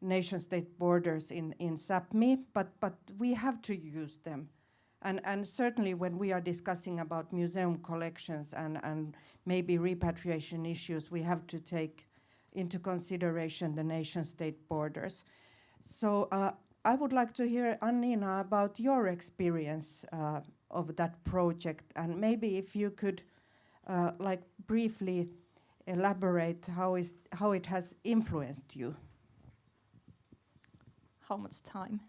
nation-state borders in Sápmi, but we have to use them, and certainly when we are discussing about museum collections and maybe repatriation issues, we have to take into consideration the nation-state borders. So I would like to hear, Anniina, about your experience of that project, and maybe if you could like briefly elaborate how it has influenced you. How much time?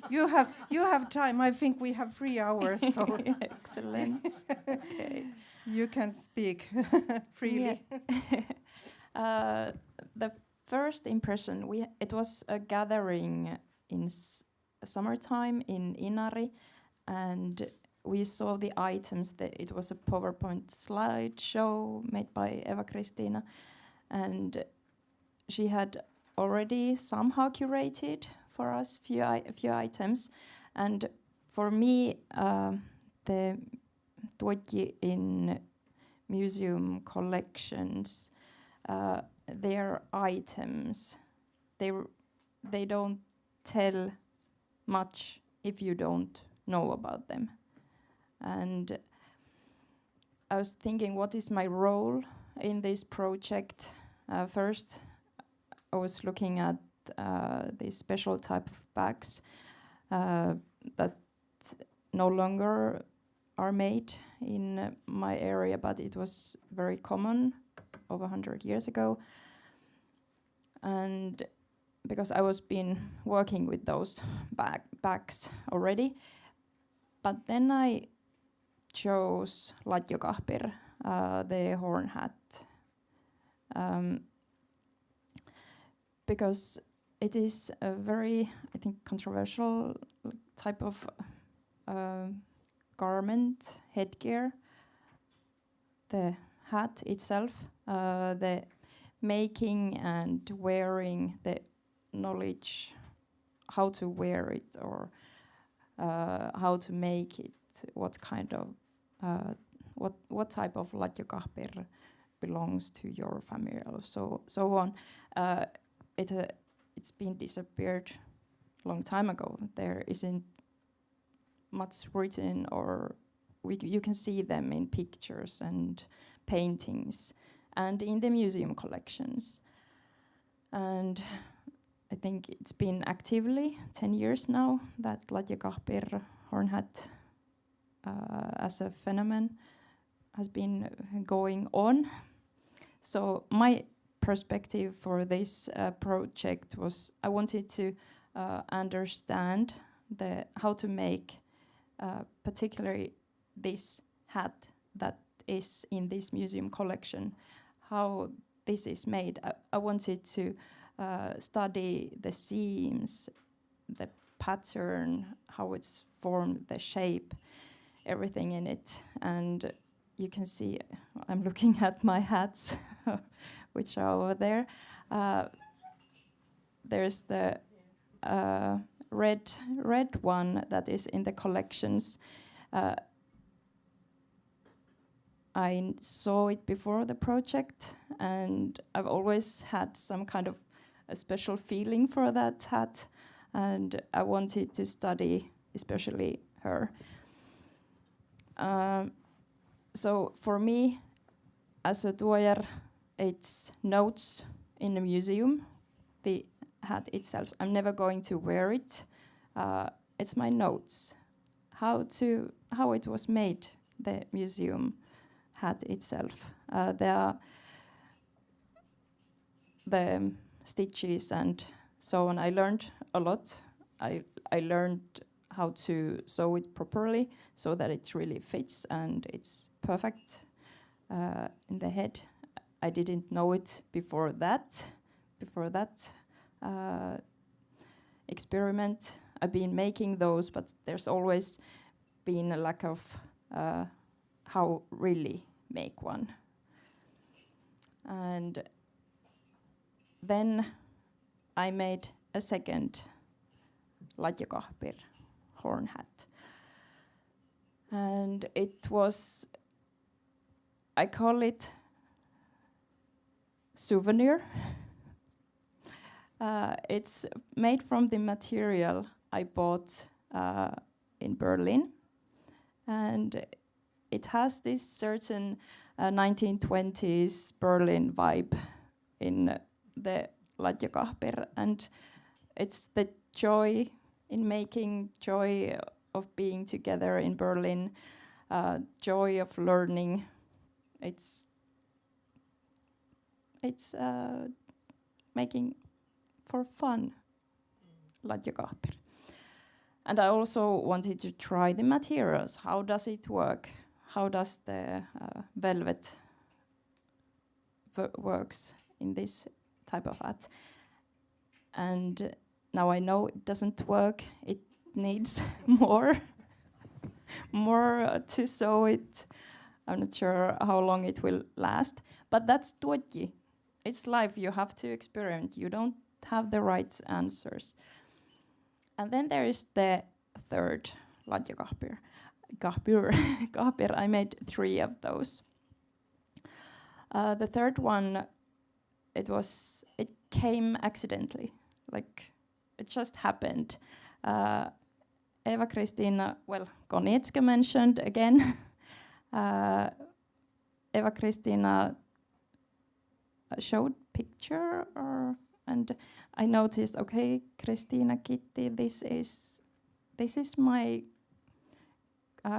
You have time. I think we have 3 hours. So excellent. Okay. You can speak freely. Yeah. The first impression, it was a gathering in summertime in Inari, and we saw the items. It was a PowerPoint slideshow made by Eeva-Kristiina, and she had already somehow curated for us a few items. And for me, the tuoji in museum collections, their items, they don't tell much if you don't know about them. And I was thinking, what is my role in this project? First, I was looking at these special type of bags that no longer are made in my area, but it was very common over 100 years ago. And because I was been working with those bags already, but then I chose latjokahpir, the horn hat, because it is a very, I think, controversial type of garment, headgear, the hat itself, the making and wearing, the knowledge how to wear it or how to make it, what kind of what type of latjakahper belongs to your family, or so on. It's been disappeared a long time ago. There isn't much written, or you can see them in pictures and paintings and in the museum collections. And I think it's been actively 10 years now that latjakahper, horn hat, as a phenomenon has been going on. So my perspective for this project was I wanted to understand how to make particularly this hat that is in this museum collection, how this is made. I wanted to study the seams, the pattern, how it's formed, the shape, everything in it. And you can see I'm looking at my hats, which are over there. There's the red one that is in the collections. I saw it before the project, and I've always had some kind of a special feeling for that hat, and I wanted to study especially her. So for me, as a tuojar, it's notes in the museum, the hat itself. I'm never going to wear it. It's my notes, how it was made, the museum hat itself. There are the stitches and so on. I learned a lot. I learned how to sew it properly so that it really fits and it's perfect in the head. I didn't know it before that experiment. I've been making those, but there's always been a lack of how really make one. And then I made a second latjakahper horn hat. And it was, I call it souvenir. It's made from the material I bought in Berlin. And it has this certain 1920s Berlin vibe in the latjakahper, and it's the joy in making, joy of being together in Berlin, joy of learning. It's making for fun latjakahper. And I also wanted to try the materials. How does it work? How does the velvet works in this type of hat? And now I know it doesn't work. It needs more to sew it. I'm not sure how long it will last. But that's tuoji. It's life. You have to experiment. You don't have the right answers. And then there is the third latjakahper. I made 3 of those. The third one, it came accidentally, like it just happened. Eeva-Kristiina, Konietzka mentioned again. Eeva-Kristiina showed picture, and I noticed, okay, Kristiina Kitty, this is my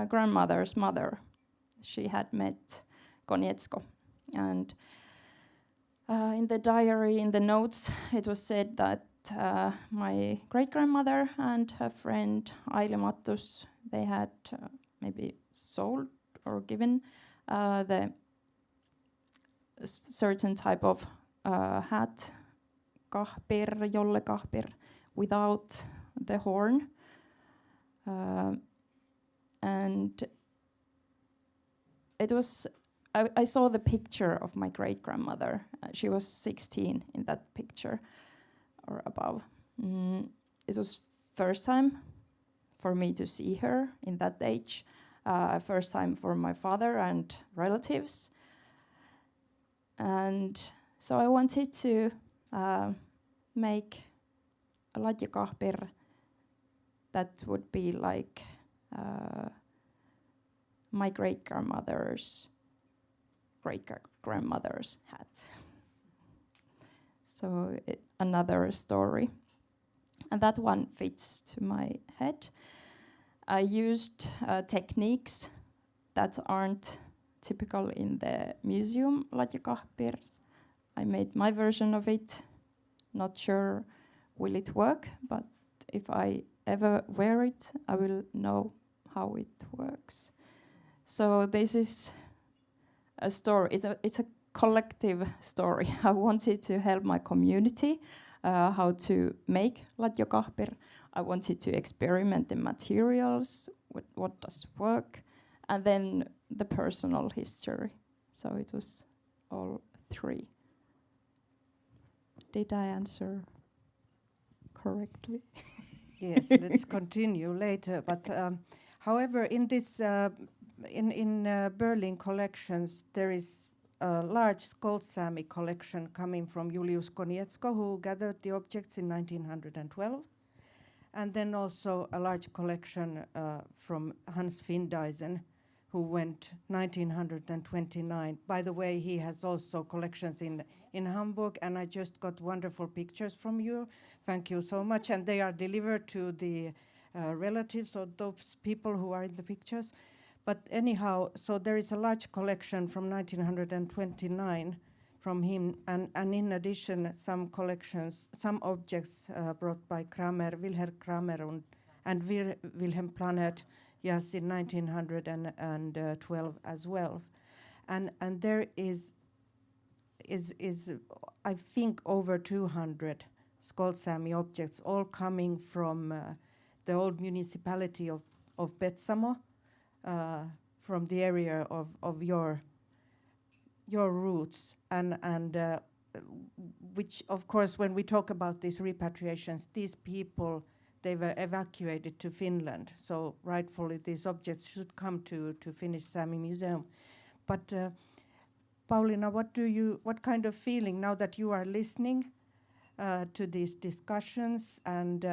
grandmother's mother. She had met Konietzko, and in the diary, in the notes, it was said that my great-grandmother and her friend Aile Mattus, they had maybe sold or given the certain type of hat, kahpir, jolle kahpir, without the horn. And it was I saw the picture of my great-grandmother. She was 16 in that picture, or above. It was first time for me to see her in that age. First time for my father and relatives. And so I wanted to make a ladjakahpir that would be like my great-grandmother's great-grandmother's hat. So another story. And that one fits to my head. I used techniques that aren't typical in the museum ladjakahpirs. I made my version of it. Not sure will it work, but if I ever wear it, I will know how it works. So this is a story. It's a collective story. I wanted to help my community how to make ladjakahpir. I wanted to experiment the materials, what does work, and then the personal history. So it was all three. Did I answer correctly? Yes, let's continue later. But however, in this in Berlin collections, there is a large Skolt-Sámi collection coming from Julius Konietzko, who gathered the objects in 1912. And then also a large collection from Hans Findeisen, who went 1929. By the way, he has also collections in Hamburg, and I just got wonderful pictures from you. Thank you so much. And they are delivered to the relatives of those people who are in the pictures. But anyhow, so there is a large collection from 1929 from him, and in addition, some collections, some objects brought by Kramer, Wilhelm Kramer and Wilhelm Planet, yes, in 1912 as well. And there is I think over 200 Skolt-Sámi objects, all coming from the old municipality of Petsamo, from the area of your roots, and which, of course, when we talk about these repatriations, these people, they were evacuated to Finland, so rightfully these objects should come to Finnish Sámi Museum. But Pauliina, what kind of feeling now that you are listening to these discussions and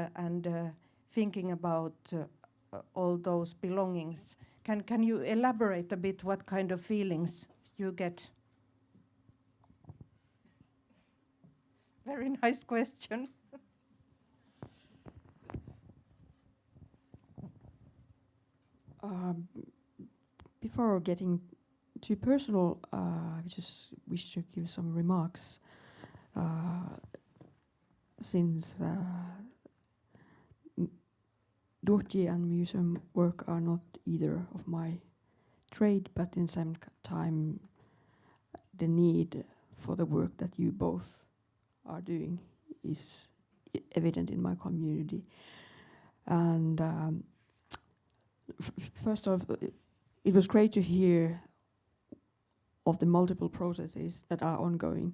thinking about all those belongings? Can you elaborate a bit what kind of feelings you get? Very nice question. Before getting too personal, I just wish to give some remarks. Since Dorje and museum work are not either of my trade, but in some time the need for the work that you both are doing is evident in my community. And first off, it was great to hear of the multiple processes that are ongoing.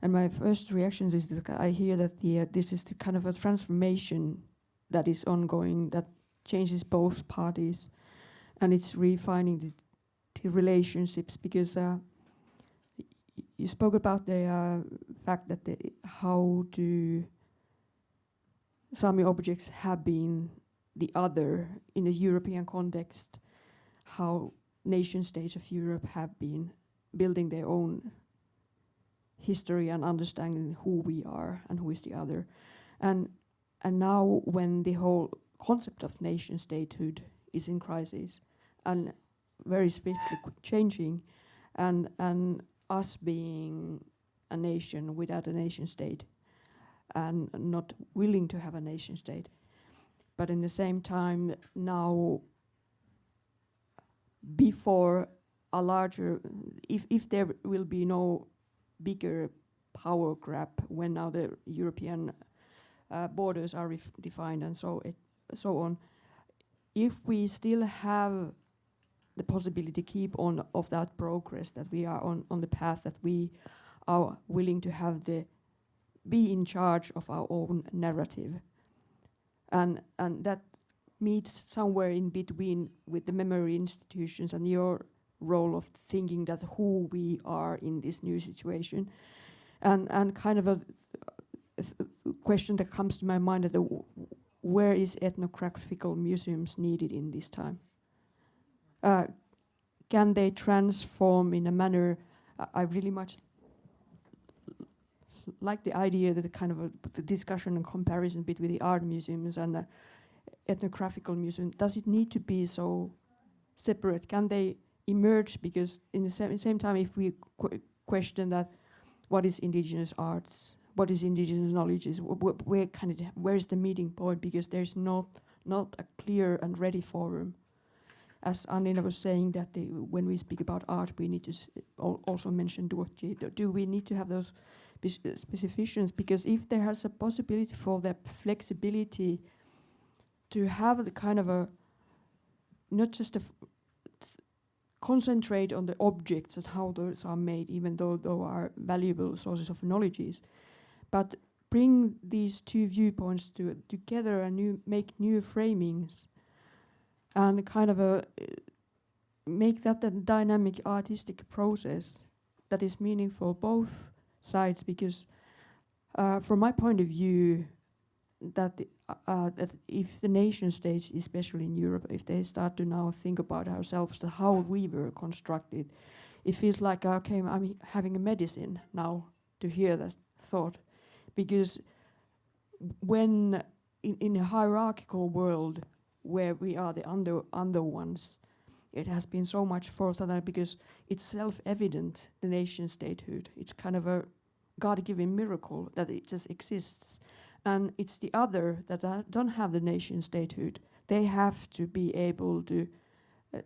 And my first reaction is that I hear that this is the kind of a transformation that is ongoing, that changes both parties, and it's refining the relationships, because you spoke about the fact that how do Sámi objects have been the other in a European context, how nation states of Europe have been building their own history and understanding who we are and who is the other. And now when the whole concept of nation statehood is in crisis and very swiftly changing, and us being a nation without a nation state and not willing to have a nation state, but in the same time now, before a larger, if there will be no bigger power grab when now the European borders are defined and so on, if we still have the possibility to keep on of that progress, that we are on the path, that we are willing to have be in charge of our own narrative, and that meets somewhere in between with the memory institutions and your role of thinking that who we are in this new situation, and kind of a question that comes to my mind that where is ethnographical museums needed in this time? Can they transform in a manner? I really much like the idea that the kind of the discussion and comparison between the art museums and the ethnographical museum. Does it need to be so separate? Can they emerge? Because in the same time, if we question that, what is indigenous arts? What is indigenous knowledge? Where is the meeting point? Because there's not a clear and ready forum. As Anniina was saying, that when we speak about art, we need to also mention duochi. Do we need to have those specifications? Because if there has a possibility for that flexibility to have the kind of a, not just concentrate on the objects and how those are made, even though those are valuable sources of knowledge, but bring these two viewpoints together and make new framings, and kind of make that a dynamic artistic process that is meaningful both sides. Because from my point of view, that if the nation states, especially in Europe, if they start to now think about ourselves, how we were constructed, it feels like, okay, I'm having a medicine now to hear that thought. Because when in a hierarchical world where we are the under ones, it has been so much forced on that, because it's self-evident, the nation statehood. It's kind of a God-given miracle that it just exists. And it's the other that don't have the nation statehood. They have to be able to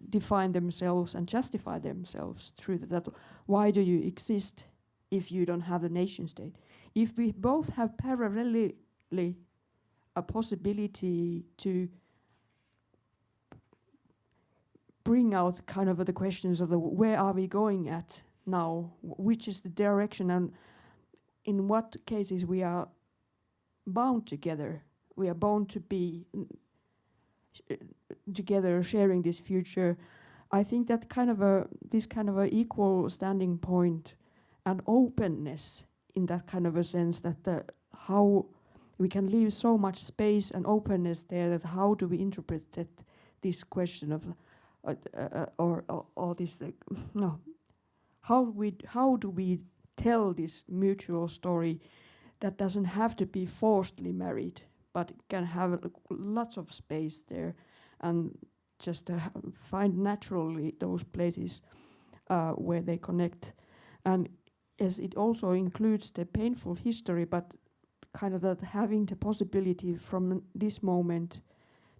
define themselves and justify themselves through that. Why do you exist if you don't have the nation state? If we both have parallelly a possibility to bring out kind of the questions of where are we going at now, which is the direction, and in what cases we are bound together. We are bound to be together, sharing this future. I think that kind of this kind of a equal standing point and openness in that kind of a sense, that how we can leave so much space and openness there, that how do we interpret that this question of or this no, how do we tell this mutual story that doesn't have to be forcibly married, but can have lots of space there, and just find naturally those places where they connect. And as it also includes the painful history, but kind of that having the possibility from this moment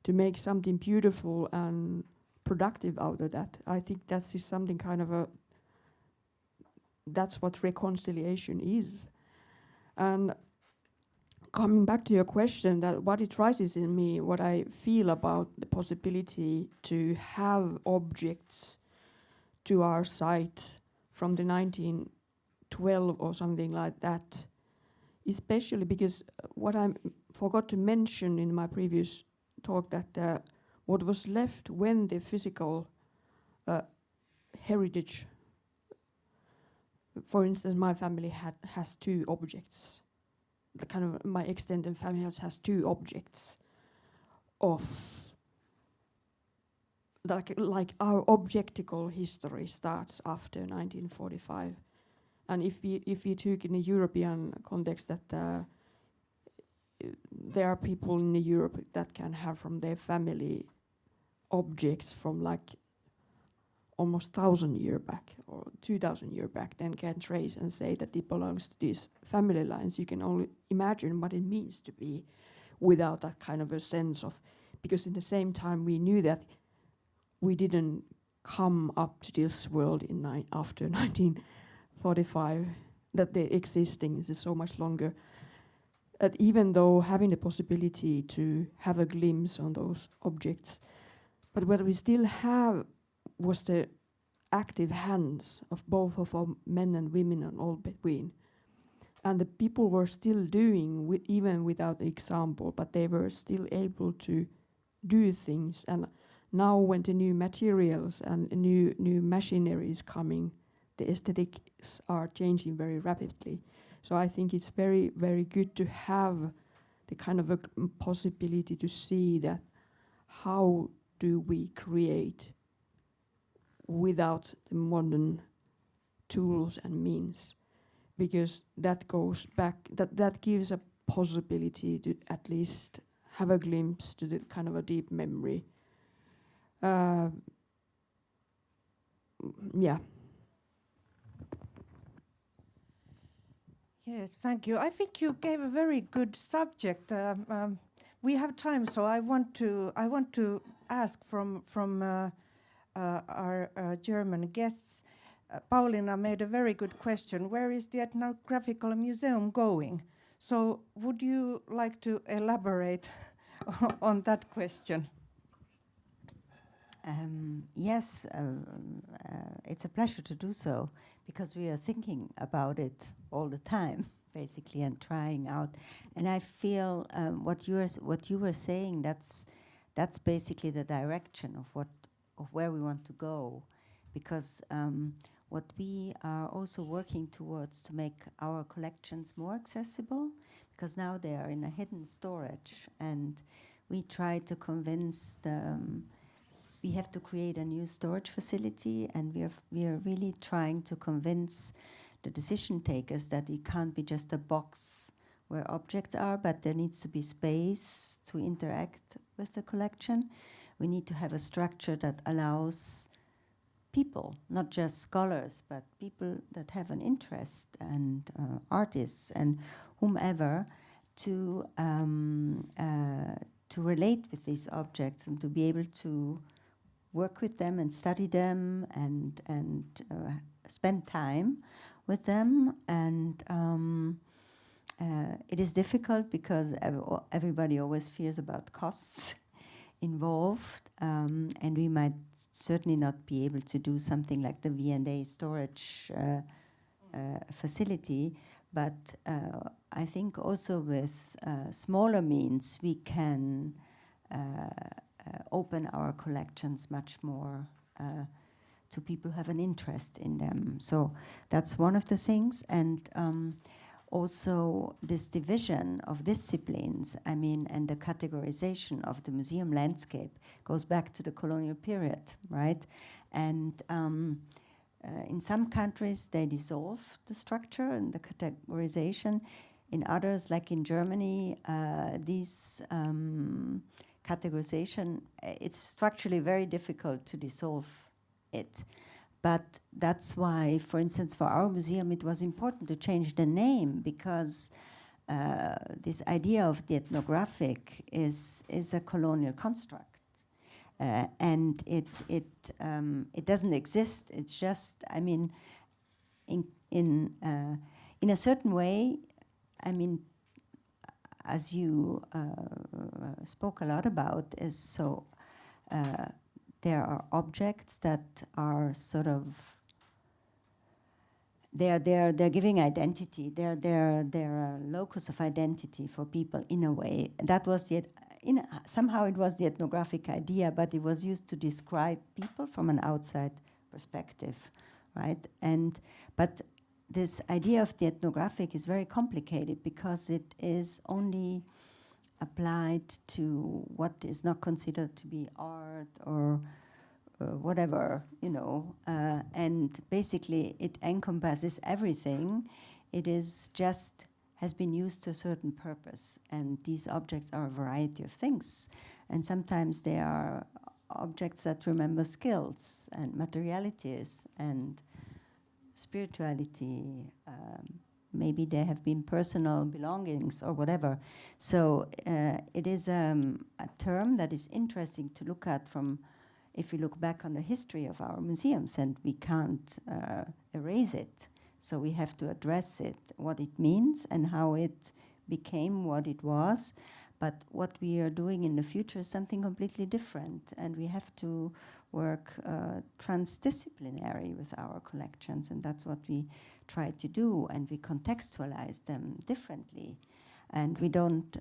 to make something beautiful and productive out of that. I think that is something kind of that's what reconciliation is. And coming back to your question, that what it rises in me, what I feel about the possibility to have objects to our site from the 1912 or something like that, especially because what I forgot to mention in my previous talk, that what was left when the physical heritage, for instance, my family has two objects. The kind of my extended family has two objects of like our objectical history starts after 1945. And if we took in a European context that there are people in Europe that can have from their family objects from like almost 1,000 years back or 2,000 years back, then can trace and say that it belongs to these family lines. You can only imagine what it means to be without that kind of a sense of, because in the same time we knew that we didn't come up to this world after 1945, that the existing is so much longer. Even though having the possibility to have a glimpse on those objects, but whether we still have was the active hands of both of our men and women and all between. And the people were still doing, even without example, but they were still able to do things. And now when the new materials and new machinery is coming, the aesthetics are changing very rapidly. So I think it's very, very good to have the kind of a possibility to see that how do we create without the modern tools and means, because that goes back, that gives a possibility to at least have a glimpse to the kind of a deep memory. Yeah. Yes, thank you. I think you gave a very good subject. We have time, so I want to ask from our German guests. Pauliina made a very good question. Where is the ethnographical museum going? So would you like to elaborate on that question? Yes, it's a pleasure to do so, because we are thinking about it all the time, basically, and trying out. And I feel what you were saying, that's basically the direction of where we want to go, because what we are also working towards to make our collections more accessible, because now they are in a hidden storage, and we try to convince we have to create a new storage facility, and we are really trying to convince the decision takers that it can't be just a box where objects are, but there needs to be space to interact with the collection. We need to have a structure that allows people, not just scholars, but people that have an interest, and artists and whomever, to relate with these objects and to be able to work with them and study them and spend time with them. And it is difficult because everybody always fears about costs involved, and we might certainly not be able to do something like the V&A storage facility, but I think also with smaller means we can open our collections much more to people who have an interest in them. So that's one of the things. And also this division of disciplines, and the categorization of the museum landscape goes back to the colonial period, right? And in some countries they dissolve the structure and the categorization. In others, like in Germany, these categorization, it's structurally very difficult to dissolve it. But that's why, for instance, for our museum, it was important to change the name, because this idea of the ethnographic is a colonial construct, and it doesn't exist. It's just, in a certain way, as you spoke a lot about, is so. There are objects that are sort of, they're giving identity. They're a locus of identity for people in a way. That was somehow it was the ethnographic idea, but it was used to describe people from an outside perspective, right? But this idea of the ethnographic is very complicated because it is only applied to what is not considered to be art or whatever, and basically it encompasses everything. It is just has been used to a certain purpose, and these objects are a variety of things, and sometimes they are objects that remember skills and materialities and spirituality. Maybe there have been personal belongings or whatever. So it is a term that is interesting to look at if we look back on the history of our museums, and we can't erase it. So we have to address it, what it means and how it became what it was. But what we are doing in the future is something completely different, and we have to work transdisciplinary with our collections, and that's what we try to do, and we contextualize them differently. And we don't,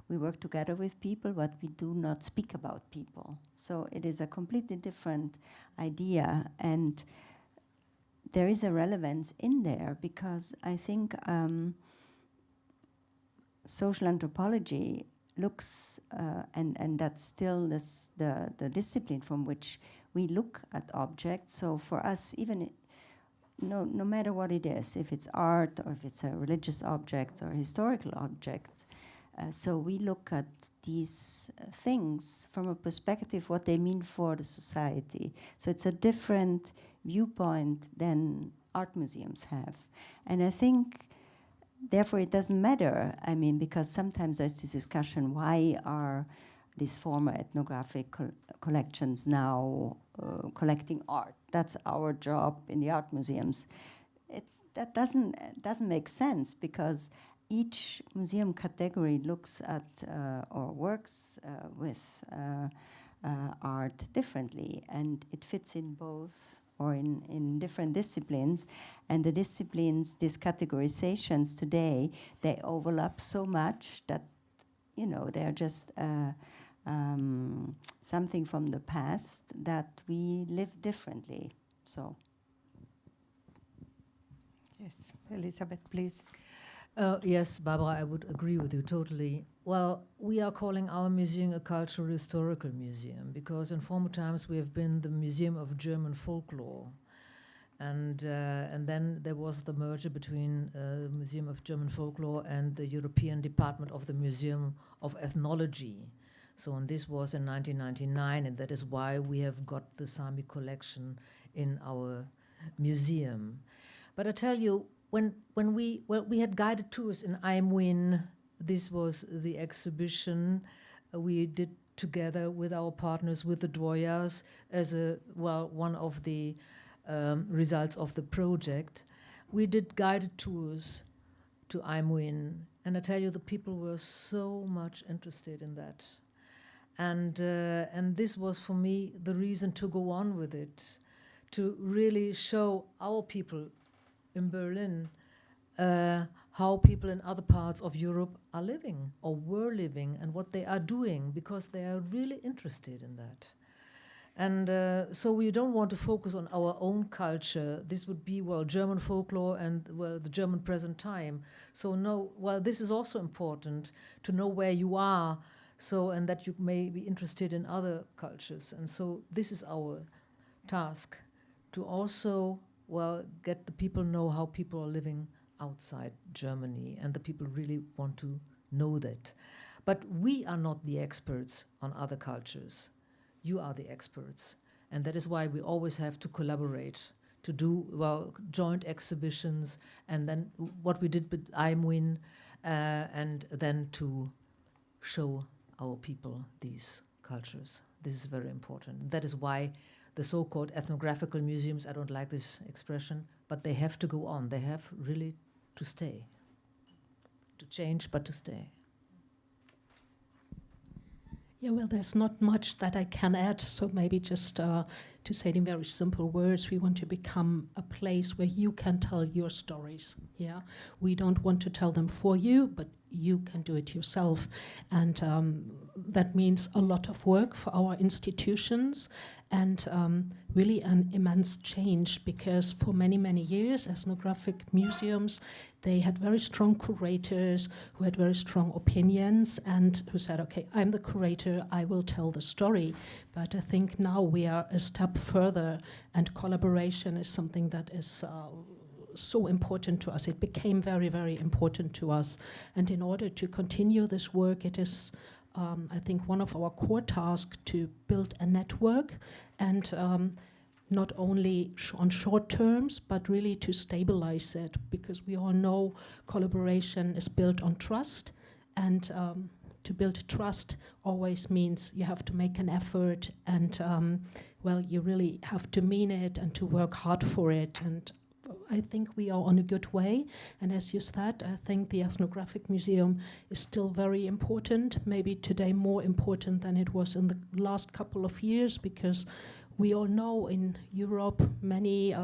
we work together with people, but we do not speak about people. So it is a completely different idea, and there is a relevance in there, because I think social anthropology looks, and that's still the discipline from which we look at objects. So for us, even no matter what it is, if it's art or if it's a religious object or historical object, so we look at these things from a perspective what they mean for the society. So it's a different viewpoint than art museums have. And I think therefore it doesn't matter, because sometimes there's this discussion, why are these former ethnographic collections now collecting art? That's our job in the art museums. That doesn't make sense, because each museum category looks at or works with art differently, and it fits in both or in different disciplines. And the disciplines, these categorizations today, they overlap so much that, they're just something from the past that we live differently. So. Yes, Elisabeth, please. Yes, Barbara, I would agree with you totally. Well, we are calling our museum a cultural historical museum, because in former times we have been the Museum of German Folklore. And then there was the merger between the Museum of German Folklore and the European Department of the Museum of Ethnology. So, and this was in 1999, and that is why we have got the Sámi collection in our museum. But I tell you, when we had guided tours in Aimwin, this was the exhibition we did together with our partners, with the Dwoyas, as one of the results of the project. We did guided tours to Aimwin, and I tell you, the people were so much interested in that. And this was for me the reason to go on with it, to really show our people in Berlin how people in other parts of Europe are living or were living and what they are doing, because they are really interested in that. And so we don't want to focus on our own culture. This would be, German folklore and, the German present time. So this is also important to know where you are, and that you may be interested in other cultures. And so this is our task, to also, get the people know how people are living outside Germany, and the people really want to know that. But we are not the experts on other cultures. You are the experts, and that is why we always have to collaborate, to do, joint exhibitions, and then what we did with Aimwin, and then to show our people these cultures. This is very important. That is why the so-called ethnographical museums, I don't like this expression, but they have to go on. They have really to stay, to change, but to stay. Yeah, there's not much that I can add, so maybe just to say it in very simple words, we want to become a place where you can tell your stories. Yeah, we don't want to tell them for you, but you can do it yourself, and that means a lot of work for our institutions, and really an immense change, because for many years, ethnographic museums, they had very strong curators who had very strong opinions and who said, okay, I'm the curator, I will tell the story. But I think now we are a step further, and collaboration is something that is so important to us. It became very important to us. And in order to continue this work, it is, I think, one of our core tasks to build a network, and not only on short terms, but really to stabilize it, because we all know collaboration is built on trust, and to build trust always means you have to make an effort, and you really have to mean it and to work hard for it. And I think we are on a good way. And as you said, I think the Ethnographic Museum is still very important, maybe today more important than it was in the last couple of years, because we all know in Europe many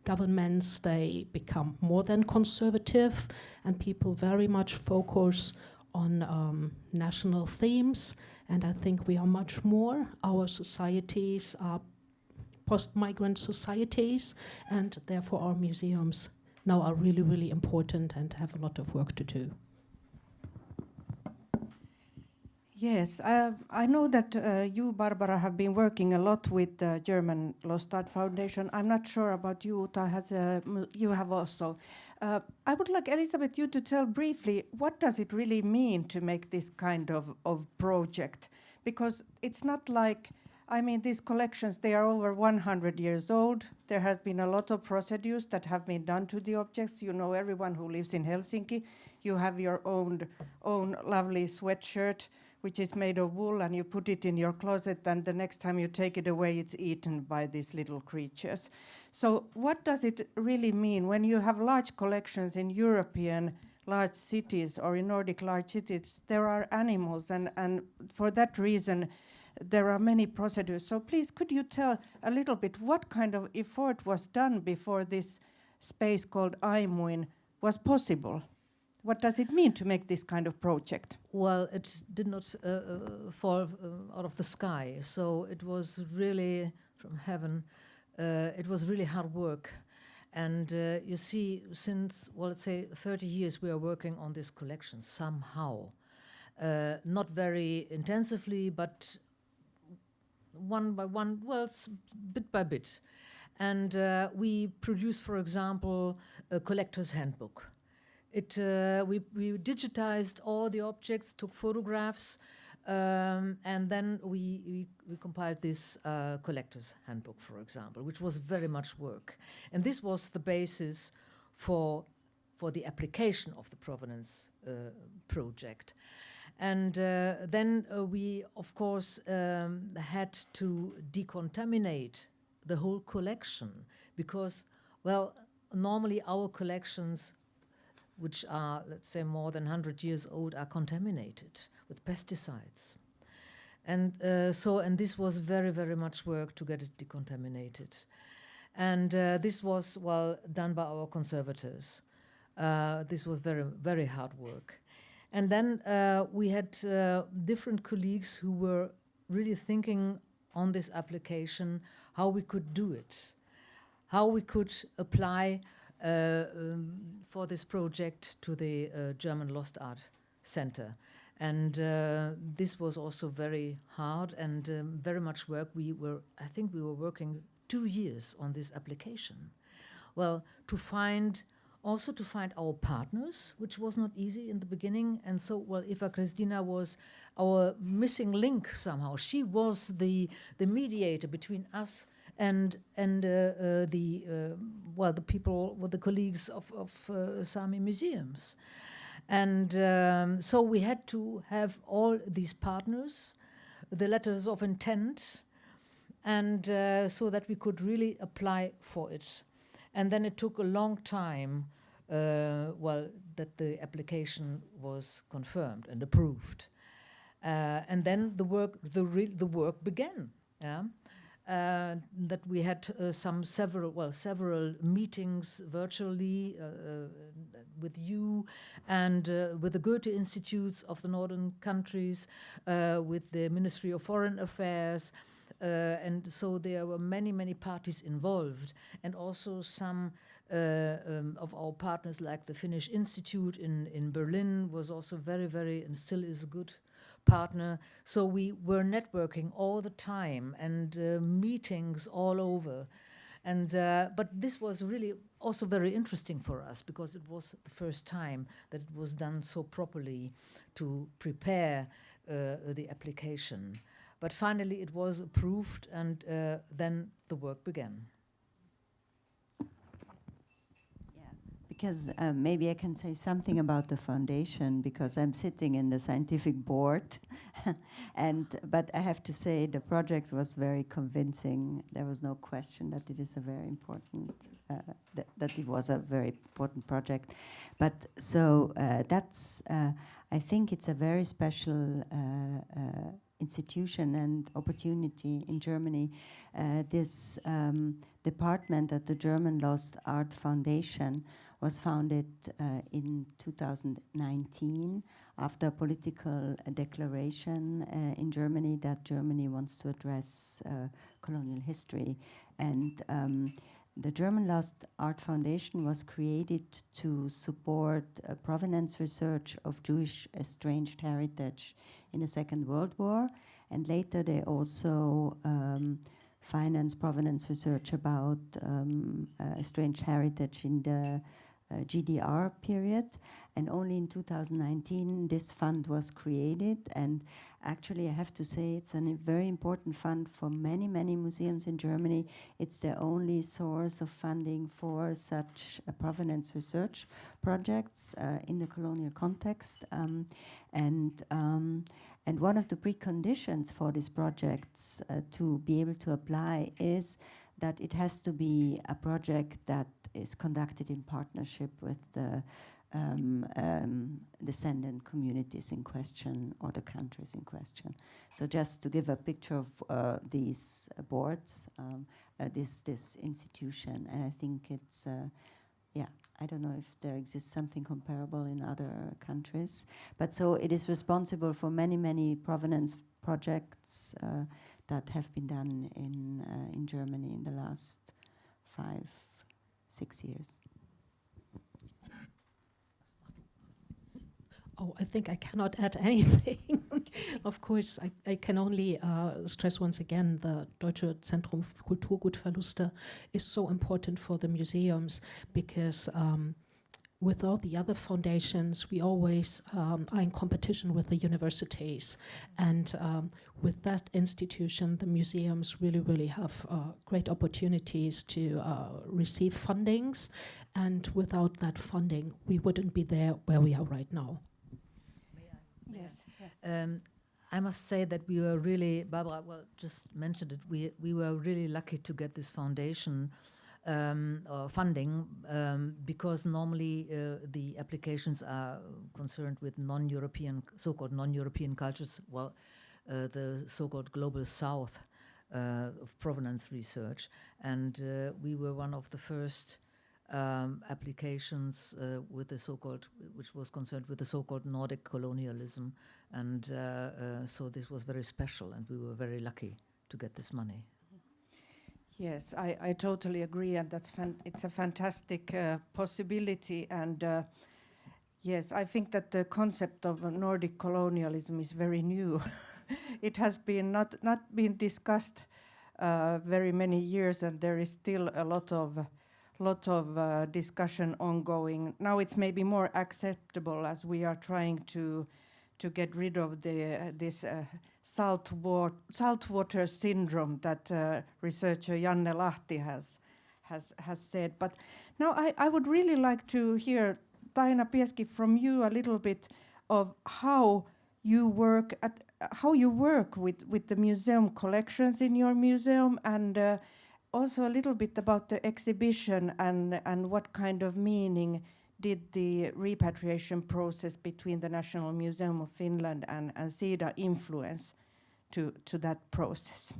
governments, they become more than conservative, and people very much focus on national themes. And I think we are much more. Our societies are post-migrant societies, and therefore our museums now are really, really important and have a lot of work to do. Yes, I know that you, Barbara, have been working a lot with the German Lost Art Foundation. I'm not sure about you, Uta, you have also. I would like, Elisabeth, you to tell briefly, what does it really mean to make this kind of project? Because it's not like, I mean, these collections, they are over 100 years old. There have been a lot of procedures that have been done to the objects. You know, everyone who lives in Helsinki, you have your own lovely sweatshirt, which is made of wool, and you put it in your closet, and the next time you take it away, it's eaten by these little creatures. So what does it really mean when you have large collections in European large cities or in Nordic large cities? There are animals, and for that reason, there are many procedures. So please, could you tell a little bit what kind of effort was done before this space called Aimuin was possible? What does it mean to make this kind of project? Well, it did not fall out of the sky, so it was really from heaven. It was really hard work. And you see, since, well, let's say 30 years, we are working on this collection somehow. Not very intensively, but one by one, well, bit by bit. And we produced, for example, a collector's handbook. We digitized all the objects, took photographs, and then we compiled this collector's handbook, for example, which was very much work. And this was the basis for the application of the provenance project. And then we, of course, had to decontaminate the whole collection because, well, normally our collections, which are, let's say, more than 100 years old, are contaminated with pesticides. And and this was very, very much work to get it decontaminated. And this was, well, done by our conservators. This was very, very hard work. And then we had different colleagues who were really thinking on this application, how we could do it, how we could apply for this project to the German Lost Art Center. And this was also very hard and very much work. I think we were working 2 years on this application. Well, to find our partners, which was not easy in the beginning. And so, well, Eeva-Kristiina was our missing link somehow. She was the mediator between us and the people, the colleagues of Sámi museums. And so we had to have all these partners, the letters of intent, and so that we could really apply for it. And then it took a long time, that the application was confirmed and approved. And then the work began. Yeah? That we had several meetings virtually with you and with the Goethe Institutes of the northern countries, with the Ministry of Foreign Affairs, and so there were many, many parties involved, and also some of our partners, like the Finnish Institute in Berlin, was also very, very, and still is a good partner. So we were networking all the time and meetings all over. And but this was really also very interesting for us because it was the first time that it was done so properly to prepare the application. But finally it was approved, and then the work began. because maybe I can say something about the foundation, because I'm sitting in the scientific board, but I have to say the project was very convincing. There was no question that it is a very important, that it was a very important project. But so that's, I think it's a very special institution and opportunity in Germany. This department at the German Lost Art Foundation was founded in 2019 after a political declaration in Germany that Germany wants to address colonial history. And the German Lost Art Foundation was created to support provenance research of Jewish estranged heritage in the Second World War, and later they also financed provenance research about estranged heritage in the GDR period. And only in 2019 this fund was created, and actually I have to say it's a very important fund for many, many museums in Germany. It's the only source of funding for such provenance research projects in the colonial context. And one of the preconditions for these projects to be able to apply is that it has to be a project that is conducted in partnership with the descendant communities in question or the countries in question. So just to give a picture of these boards, this institution, and I think it's, yeah, I don't know if there exists something comparable in other countries, but so it is responsible for many, many provenance projects that have been done in Germany in the last 5-6 years. Oh, I think I cannot add anything. Of course, I can only stress once again the Deutsche Zentrum für Kulturgutverluste is so important for the museums, because with all the other foundations, we always are in competition with the universities. And with that institution, the museums really have great opportunities to receive fundings. And without that funding, we wouldn't be there where we are right now. Yes. I must say that we were really, Barbara just mentioned it, we were really lucky to get this foundation or funding, because normally the applications are concerned with non-European, so-called non-European cultures, the so-called global south of provenance research. And we were one of the first applications with the so-called, which was concerned with the so-called Nordic colonialism, and so this was very special, and we were very lucky to get this money. Yes, I totally agree, and it's a fantastic possibility. And yes, I think that the concept of Nordic colonialism is very new. It has been not been discussed very many years, and there is still a lot of discussion ongoing. Now it's maybe more acceptable as we are trying to get rid of this saltwater syndrome that researcher Janne Lahti has said. But now I would really like to hear, Taina, Pieski, from you a little bit of how you work with the museum collections in your museum, and also a little bit about the exhibition and what kind of meaning did the repatriation process between the National Museum of Finland and SIDA influence to that process?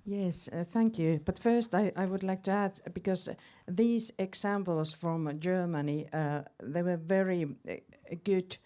Yes, thank you. But first I would like to add, because these examples from Germany, they were very good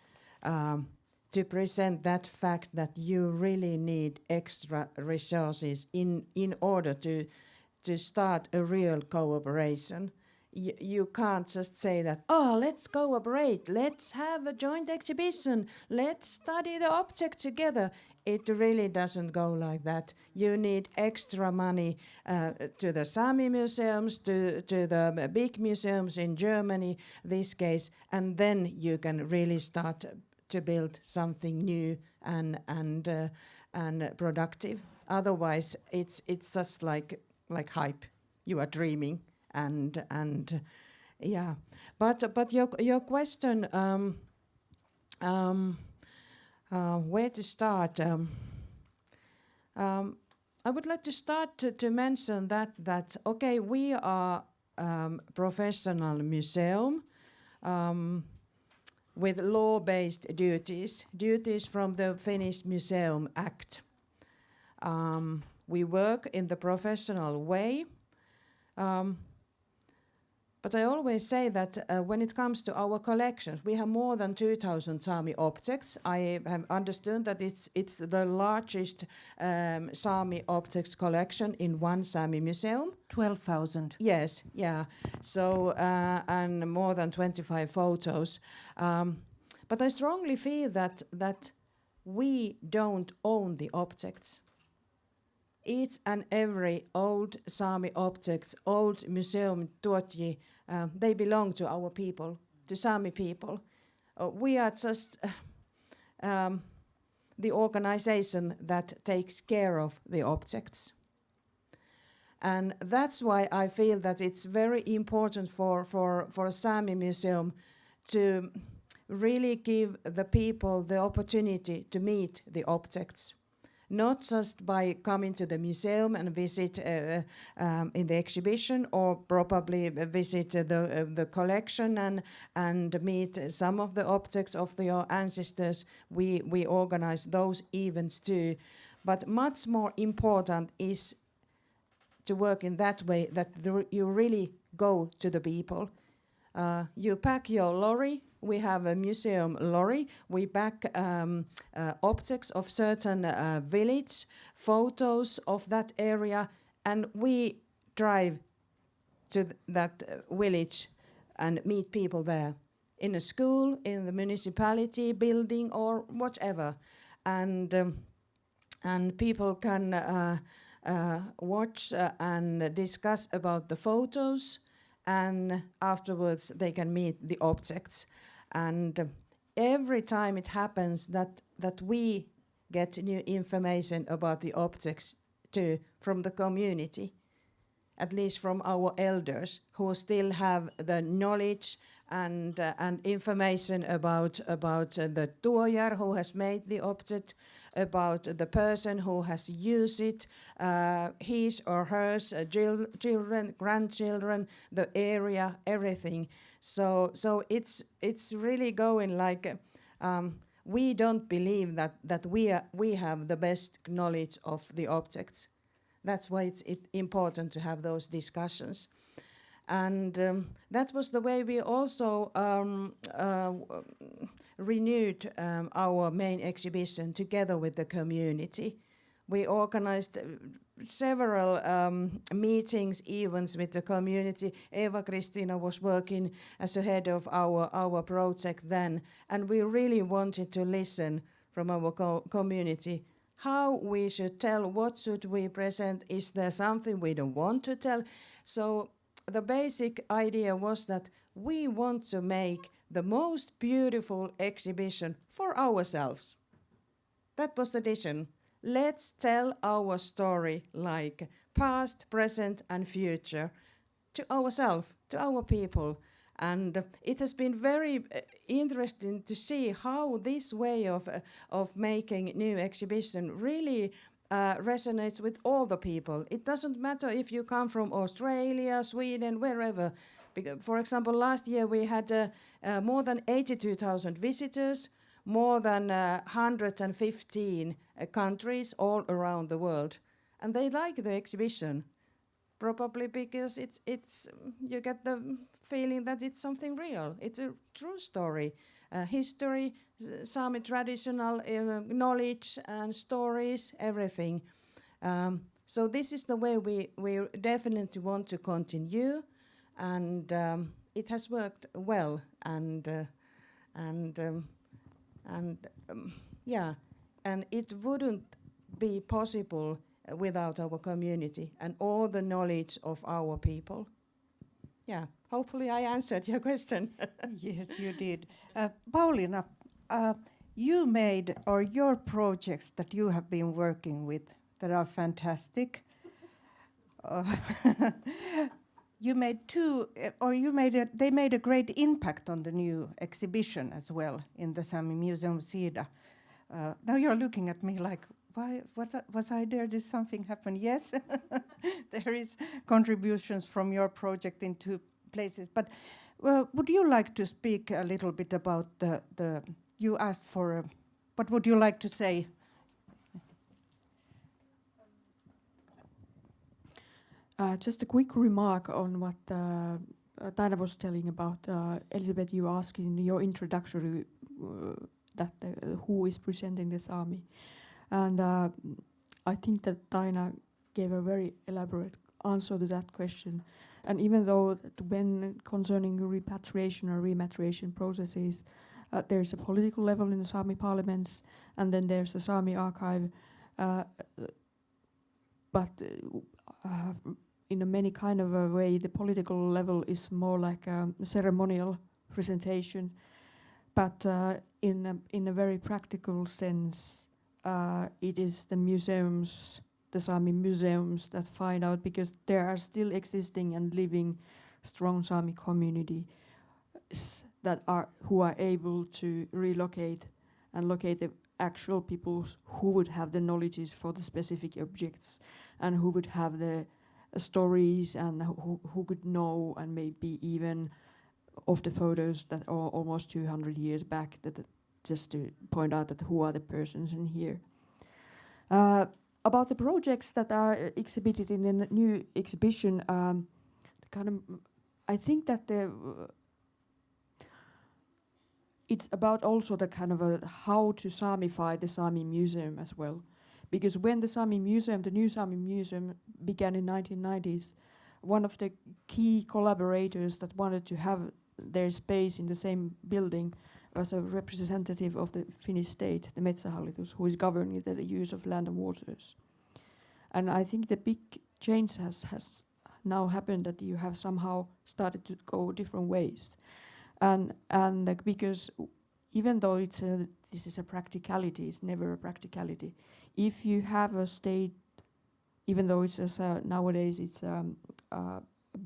to present that fact that you really need extra resources in order to start a real cooperation. You can't just say that, let's cooperate, let's have a joint exhibition, let's study the object together. It really doesn't go like that. You need extra money to the Sámi museums, to the big museums in Germany, this case, and then you can really start to build something new and productive. Otherwise, it's just like hype. you are dreaming, and yeah. But your question, where to start? I would like to start to mention that okay, we are professional museum with law-based duties from the Finnish Museum Act. We work in the professional way, but I always say that when it comes to our collections, we have more than 2,000 Sámi objects. I have understood that it's the largest Sámi objects collection in one Sámi museum. 12,000. Yes, yeah. So and more than 25 photos. But I strongly feel that we don't own the objects. Each and every old Sámi objects, old museum tuotji, they belong to our people, to Sámi people. We are just the organization that takes care of the objects. And that's why I feel that it's very important for a Sámi museum to really give the people the opportunity to meet the objects. Not just by coming to the museum and visit in the exhibition, or probably visit the collection and meet some of the objects of your ancestors. We organize those events too. But much more important is to work in that way, that you really go to the people. You pack your lorry. We have a museum lorry. We pack objects of certain village, photos of that area, and we drive to that village and meet people there, in a school, in the municipality building, or whatever. And people can watch and discuss about the photos, and afterwards they can meet the objects. And every time it happens that we get new information about the objects too from the community, at least from our elders who still have the knowledge and information about the tuojar who has made the object, about the person who has used it, his or hers children, grandchildren, the area, everything. So it's really going like we don't believe that we have the best knowledge of the objects. That's why it's important to have those discussions. And that was the way we also renewed our main exhibition together with the community. We organized several meetings, events with the community. Eeva-Kristiina was working as the head of our project then, and we really wanted to listen from our community how we should tell, what should we present, is there something we don't want to tell. So the basic idea was that we want to make the most beautiful exhibition for ourselves. That was the vision. Let's tell our story like past, present and future to ourselves, to our people. And it has been very interesting to see how this way of making new exhibition really resonates with all the people. It doesn't matter if you come from Australia, Sweden, wherever. For example, last year we had more than 82,000 visitors, more than 115 countries all around the world. And they like the exhibition, probably because it's you get the feeling that it's something real. It's a true story, history, Sámi traditional knowledge and stories, everything. So this is the way we definitely want to continue, and it has worked well. And it wouldn't be possible without our community and all the knowledge of our people. Yeah, hopefully I answered your question. Yes, you did. Pauliina, you made, or your projects that you have been working with that are fantastic. you made they made a great impact on the new exhibition as well in the Sámi Museum Sida. Now you're looking at me like, why? Was I there? Did something happen? Yes, there is contributions from your project in two places. But would you like to speak a little bit about the you asked for? What would you like to say? Just a quick remark on what Taina was telling about. Elisabeth, you asked in your introductory that who is presenting the Sámi. And I think that Taina gave a very elaborate answer to that question. And even though when concerning repatriation or rematriation processes, there's a political level in the Sámi parliaments, and then there's the Sámi archive, but in a many kind of a way, the political level is more like a ceremonial presentation. But in a very practical sense, it is the museums, the Sámi museums, that find out, because there are still existing and living strong Sámi community who are able to relocate and locate the actual people who would have the knowledges for the specific objects and who would have the stories and who could know, and maybe even of the photos that are almost 200 years back, that just to point out that who are the persons in here. About the projects that are exhibited in the new exhibition, I think that it's about also the kind of how to Sámify the Sámi Museum as well. Because when the Sámi Museum, the new Sámi Museum, began in 1990s, one of the key collaborators that wanted to have their space in the same building was a representative of the Finnish state, the Metsähallitus, who is governing the use of land and waters. And I think the big change has now happened, that you have somehow started to go different ways. And because even though this is a practicality, it's never a practicality. If you have a state, even though it's nowadays it's a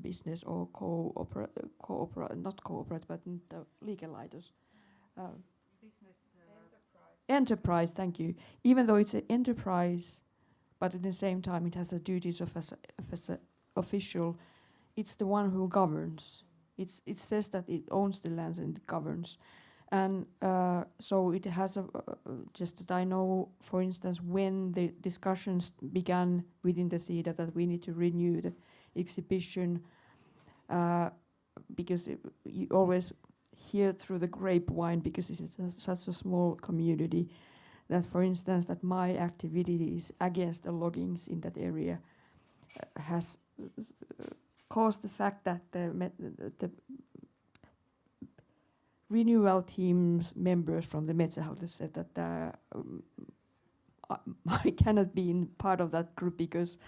business or not cooperate, but liikelaitos. Business enterprise, thank you. Even though it's an enterprise, but at the same time it has the duties of as an official, it's the one who governs. It says that it owns the lands and it governs. And so it has just that I know, for instance, when the discussions began within the Sida that we need to renew the exhibition, because you always hear through the grapevine, because this is such a small community, that, for instance, that my activities against the loggings in that area has caused the fact that the renewal team's members from the Metsähallitus said that I cannot be in part of that group because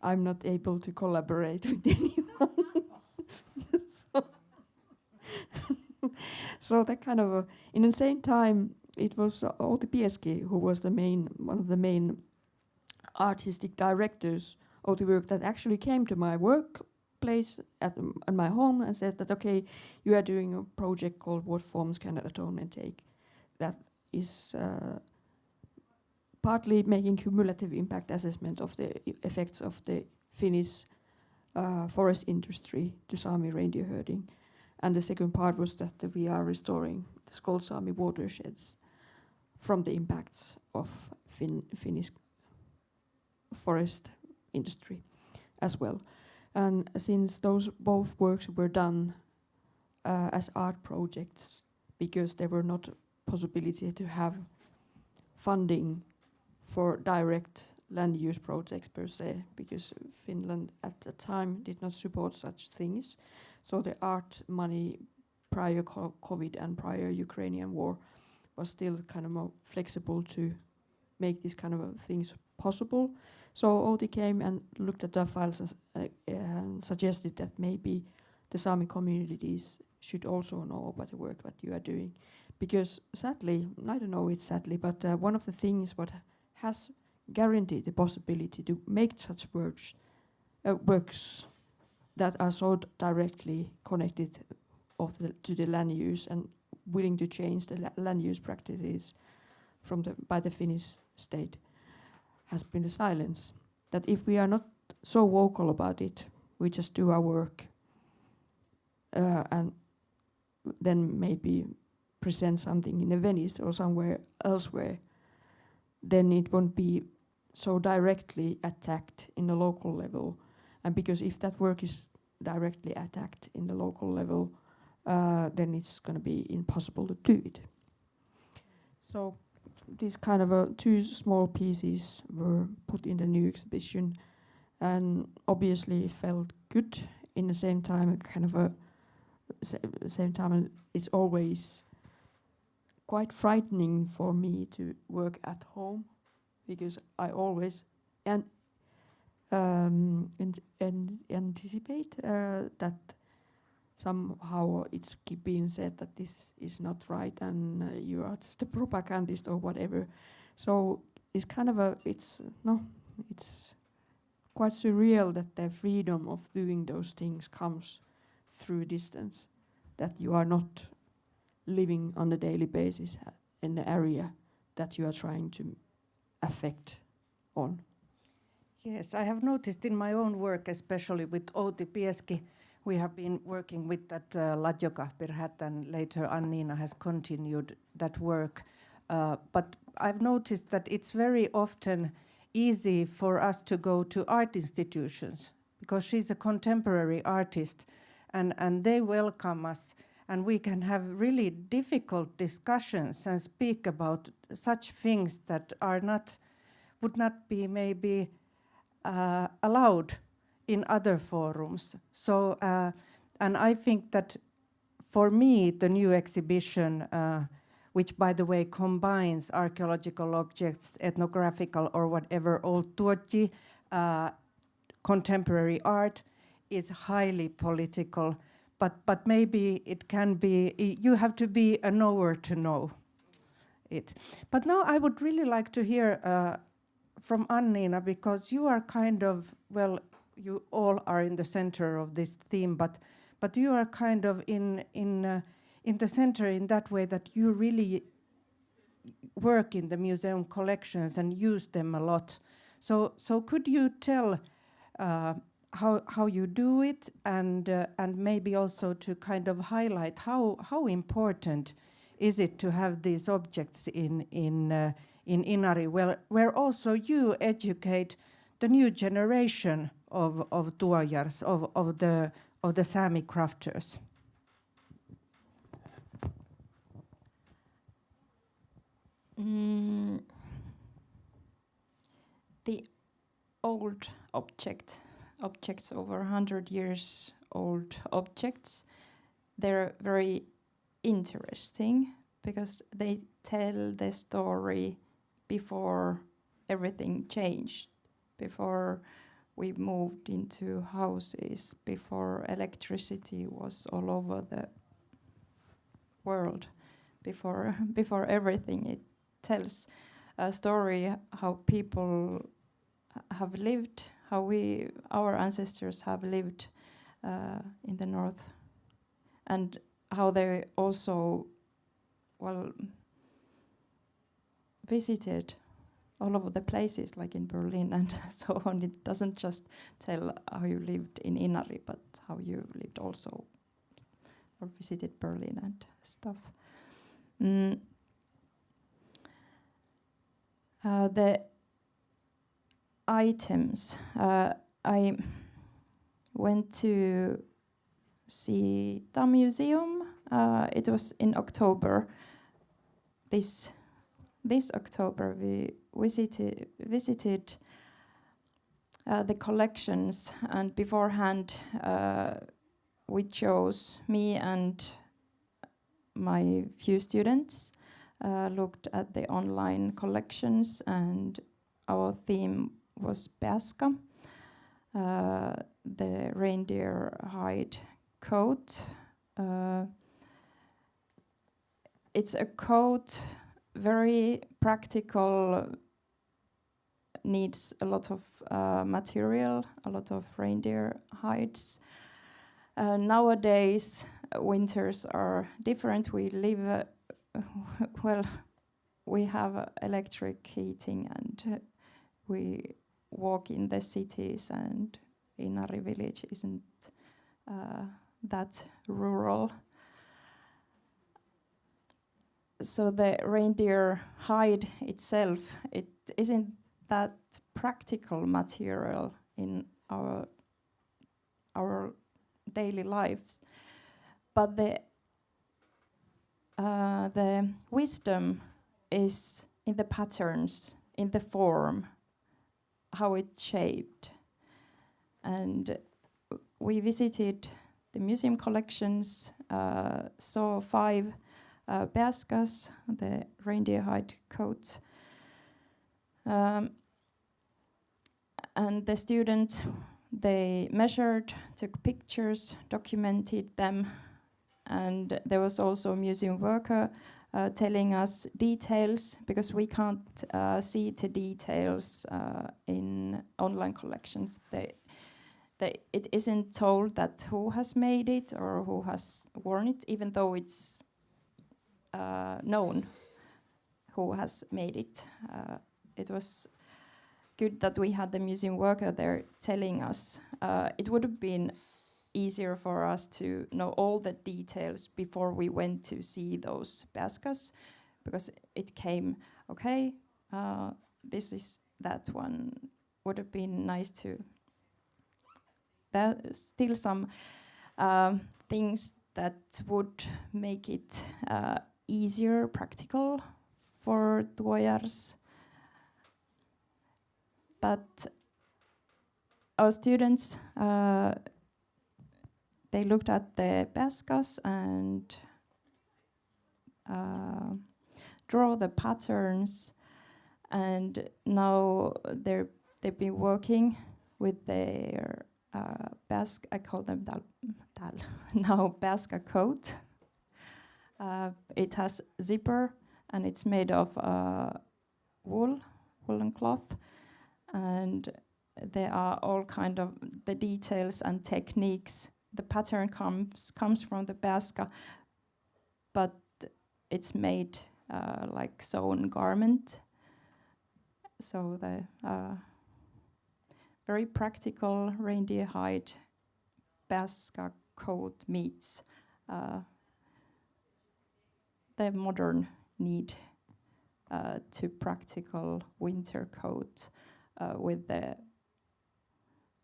I'm not able to collaborate with anyone. So that kind of, in the same time, it was Uta Pieski who was one of the main artistic directors of the work that actually came to my workplace at my home and said that, okay, you are doing a project called What Forms Can Atonement Take? That is partly making cumulative impact assessment of the effects of the Finnish forest industry to Sámi reindeer herding. And the second part was that we are restoring the Sámi watersheds from the impacts of Finnish forest industry as well. And since those both works were done as art projects, because there were not possibility to have funding for direct land use projects per se, because Finland at the time did not support such things. So the art money prior COVID and prior Ukrainian war was still kind of more flexible to make these kind of things possible. So Outi came and looked at the files and suggested that maybe the Sámi communities should also know about the work that you are doing. Because sadly, I don't know it's sadly, but one of the things what has guaranteed the possibility to make such works works that are so directly connected to the land use and willing to change the land use practices by the Finnish state has been the silence. That if we are not so vocal about it, we just do our work and then maybe present something in Venice or somewhere elsewhere, then it won't be so directly attacked in the local level. And because if that work is directly attacked in the local level, then it's going to be impossible to do it. So these kind of two small pieces were put in the new exhibition, and obviously it felt good. In the same time, it's always quite frightening for me to work at home, because I always anticipate that somehow it's being said that this is not right and you are just a propagandist or whatever. So it's kind of it's quite surreal that the freedom of doing those things comes through distance, that you are not living on a daily basis in the area that you are trying to affect on. Yes, I have noticed in my own work, especially with Outi Pieski, we have been working with that Ladjokahpirhat, and later Anniina has continued that work. But I've noticed that it's very often easy for us to go to art institutions, because she's a contemporary artist, and they welcome us, and we can have really difficult discussions and speak about such things that would not be maybe allowed in other forums. So, and I think that for me, the new exhibition, which by the way combines archaeological objects, ethnographical or whatever, old tuoji, contemporary art, is highly political. But maybe it can be, you have to be a knower to know it. But now I would really like to hear from Anniina, because you are kind of, well, you all are in the center of this theme, but you are kind of in the center in that way that you really work in the museum collections and use them a lot. So could you tell how you do it, and maybe also to kind of highlight how important is it to have these objects in Inari, where also you educate the new generation of tuojars, of the Sámi crafters? The old objects over 100 years old objects, they're very interesting because they tell the story before everything changed, before we moved into houses, before electricity was all over the world, before everything. It tells a story how people have lived, how our ancestors have lived in the north, and how they also, well, visited all over the places, like in Berlin and so on. It doesn't just tell how you lived in Inari, but how you lived also, or visited Berlin and stuff. The items, I went to see the museum. It was in October. This October we visited the collections, and beforehand we chose, me and my few students looked at the online collections, and our theme was Pieska, the reindeer hide coat. It's a coat, very practical, needs a lot of material, a lot of reindeer hides. Nowadays, winters are different. We live, we have electric heating and we walk in the cities, and Inari village isn't that rural. So the reindeer hide itself, it isn't that practical material in our daily lives, but the wisdom is in the patterns, in the form, how it's shaped. And we visited the museum collections, saw 5 Pieskas, the reindeer hide coats. And the students, they measured, took pictures, documented them, and there was also a museum worker telling us details, because we can't see the details in online collections. It isn't told that who has made it or who has worn it, even though it's known who has made it. It was good that we had the museum worker there telling us. It would have been easier for us to know all the details before we went to see those Pieskas, because it came, okay, this is that one. Would have been nice to. There's still some things that would make it easier, practical for tuojars. But our students, they looked at the Pieskas and draw the patterns, and now they've been working with their Pieska. I call them now Pieska coat. It has zipper and it's made of woolen cloth, and there are all kind of the details and techniques. The pattern comes from the Pieska, but it's made like sewn garment. So the very practical reindeer hide Pieska coat meets the modern need to practical winter coat with the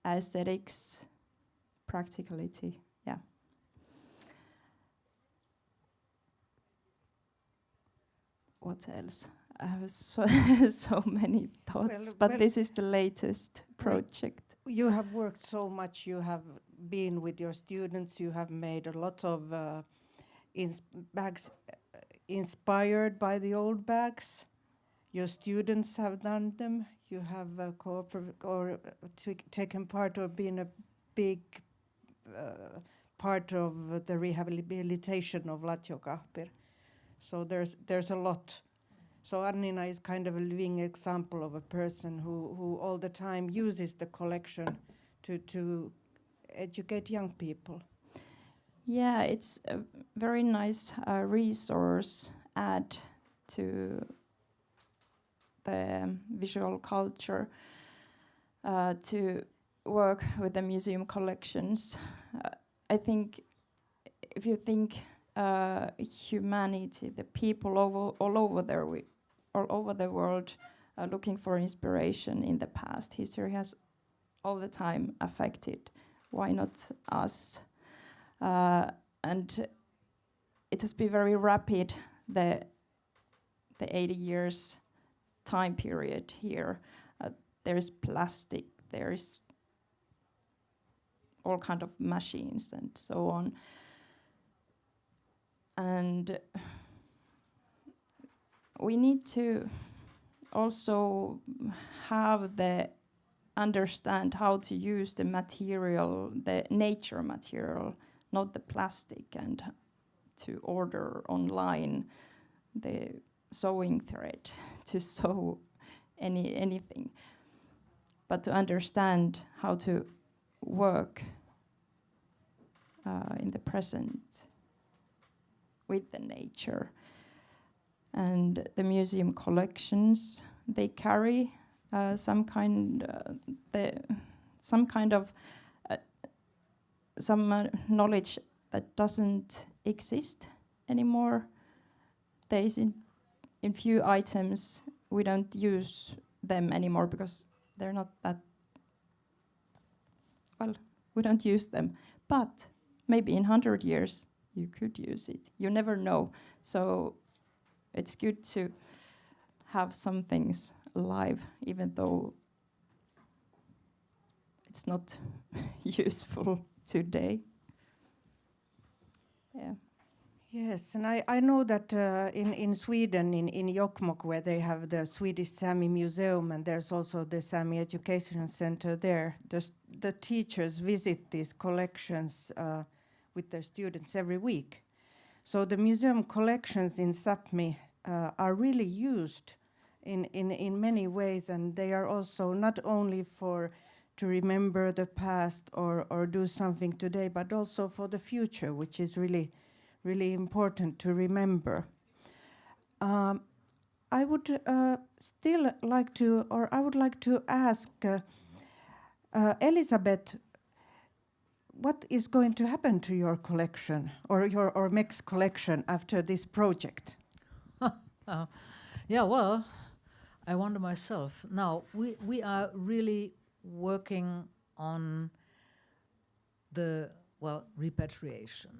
aesthetics, practicality, yeah. What else? I have so many thoughts, but this is the latest project. You have worked so much, you have been with your students, you have made a lot of bags inspired by the old bags. Your students have done them. You have taken part or been a big part of the rehabilitation of Lahtjokahpir. So there's a lot. So Anniina is kind of a living example of a person who all the time uses the collection to educate young people. Yeah, it's a very nice resource add to the visual culture to work with the museum collections. I think if you think humanity, the people all over the world are looking for inspiration in the past. History has all the time affected. Why not us? And it has been very rapid, the 80 years time period here. There is plastic, there is all kind of machines and so on. And we need to also understand how to use the material, the nature material, not the plastic, and to order online the sewing thread to sew anything. but to understand how to work in the present with the nature. And the museum collections, they carry some kind of knowledge that doesn't exist anymore. There is in few items we don't use them anymore because they're not that well. We don't use them, but maybe in 100 years you could use it. You never know. So it's good to have some things alive, even though it's not useful today. Yeah. Yes, and I know that in Sweden, in Jokkmokk, where they have the Swedish Sámi Museum, and there's also the Sámi Education Center there, the teachers visit these collections with their students every week. So the museum collections in Sápmi are really used in many ways, and they are also not only to remember the past or do something today, but also for the future, which is really important to remember. I would still like to, or I would like to ask Elisabeth, what is going to happen to your collection or your MEX collection after this project? Yeah, well, I wonder myself. Now, we are really working on the, repatriation.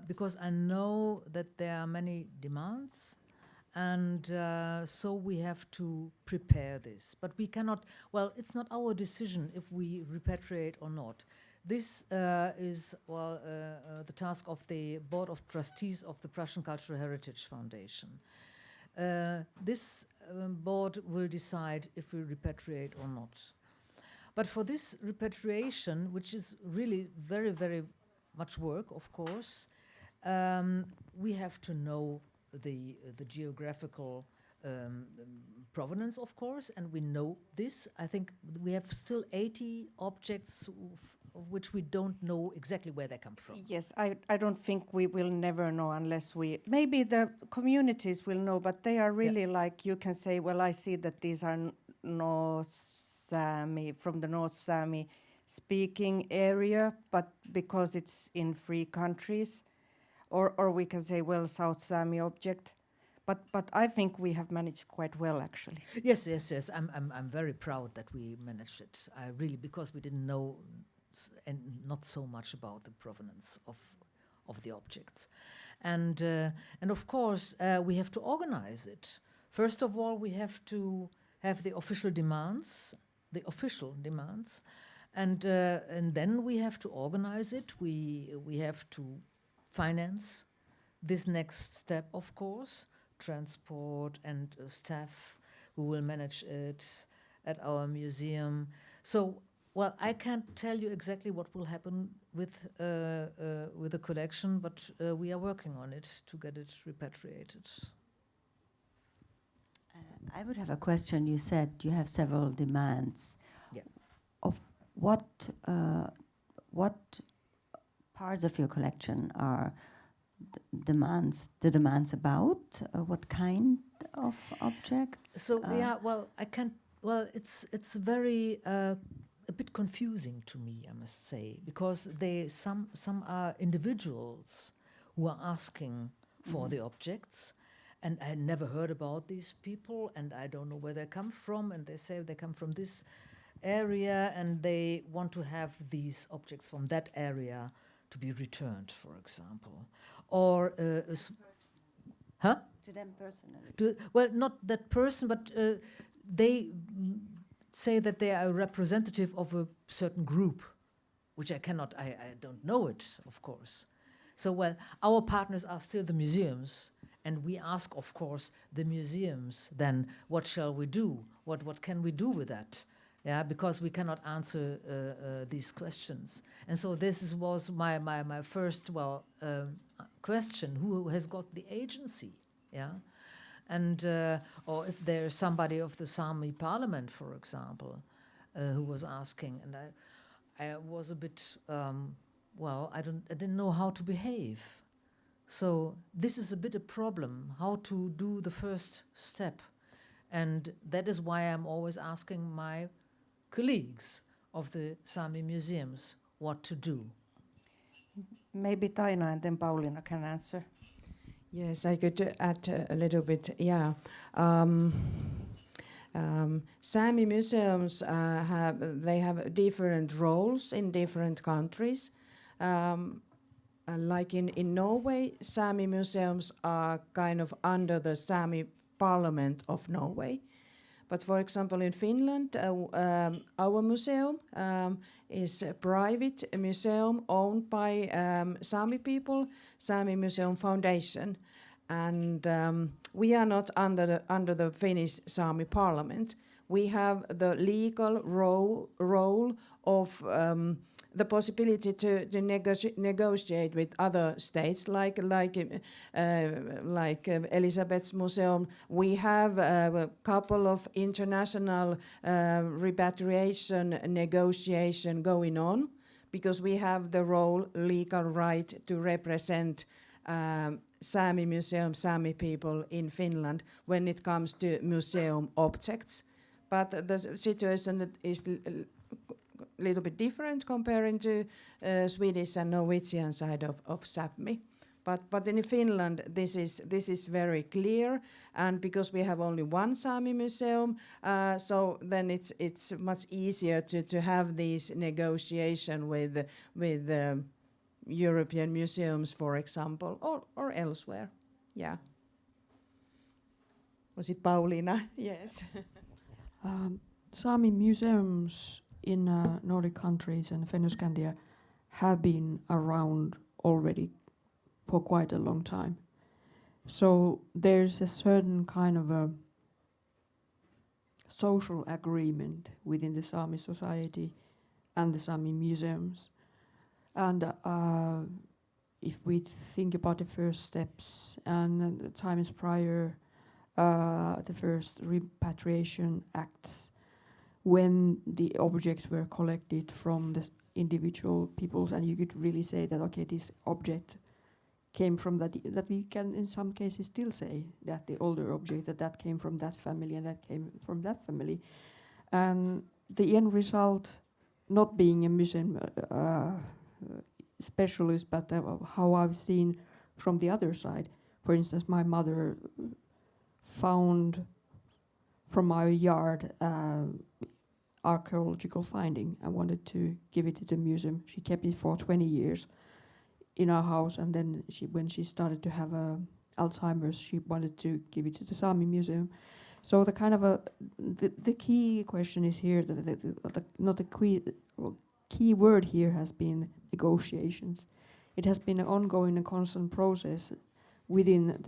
Because I know that there are many demands, and so we have to prepare this. But we cannot, it's not our decision if we repatriate or not. This is the task of the Board of Trustees of the Prussian Cultural Heritage Foundation. This board will decide if we repatriate or not. But for this repatriation, which is really very, very much work, of course, we have to know the geographical provenance, of course, and we know this. I think we have still 80 objects of which we don't know exactly where they come from. Yes, I don't think we will never know unless maybe the communities will know, but they are really like, you can say, well, I see that these are North Sámi, from the North Sámi speaking area, but because it's in free countries, or we can say, well, South Sámi object. But I think we have managed quite well, actually. Yes. I'm very proud that we managed it. I really, because we didn't know and not so much about the provenance of the objects, and of course we have to organize it. First of all, we have to have the official demands, and then we have to organize it. We have to finance this next step, of course, transport and staff who will manage it at our museum. So, I can't tell you exactly what will happen with the collection, but we are working on it to get it repatriated. I would have a question. You said you have several demands. Yeah. Of what parts of your collection are demands about? What kind of objects? So I can't. It's very a bit confusing to me, I must say, because some are individuals who are asking for the objects. And I never heard about these people, and I don't know where they come from, and they say they come from this area, and they want to have these objects from that area to be returned, for example. Or to them personally? Not that person, but they say that they are a representative of a certain group, which I don't know it, of course. So, our partners are still the museums. And we ask, of course, the museums then, what shall we do? What can we do with that? Yeah, because we cannot answer these questions. And so this was my first question: who has got the agency? Yeah, And or if there's somebody of the Sámi parliament, for example, who was asking, and I was a bit I didn't know how to behave. So this is a bit a problem, how to do the first step. And that is why I'm always asking my colleagues of the Sámi museums what to do. Maybe Taina and then Pauliina can answer. Yes, I could add a little bit. Yeah, Sámi museums have different roles in different countries. Like in Norway, Sámi museums are kind of under the Sámi Parliament of Norway. But for example, in Finland, our museum is a private museum owned by Sámi people, Sámi Museum Foundation. And we are not under the Finnish Sámi Parliament. We have the legal role of the possibility to negotiate with other states, like Elisabeth's museum. We have a couple of international repatriation negotiation going on, because we have the legal right to represent Sámi museum, Sámi people in Finland when it comes to museum objects. But the situation is a little bit different comparing to Swedish and Norwegian side of Sápmi. But in Finland, this is very clear, and because we have only one Sámi museum, so then it's much easier to have these negotiation with European museums, for example, or elsewhere. Yeah. Was it Pauliina? Yes. Sámi museums in Nordic countries and Fennoscandia have been around already for quite a long time. So there's a certain kind of a social agreement within the Sámi society and the Sámi museums. And if we think about the first steps and the times prior, the first repatriation acts, when the objects were collected from the individual peoples, and you could really say that, okay, this object came from that we can in some cases still say that the older object that came from that family and that came from that family. And the end result, not being a museum specialist, but how I've seen from the other side. For instance, my mother found from our yard archaeological finding and wanted to give it to the museum. She kept it for 20 years in our house, and then when she started to have Alzheimer's, she wanted to give it to the Sámi museum. So the kind of the key question is here that key word here has been negotiations. It has been an ongoing and constant process within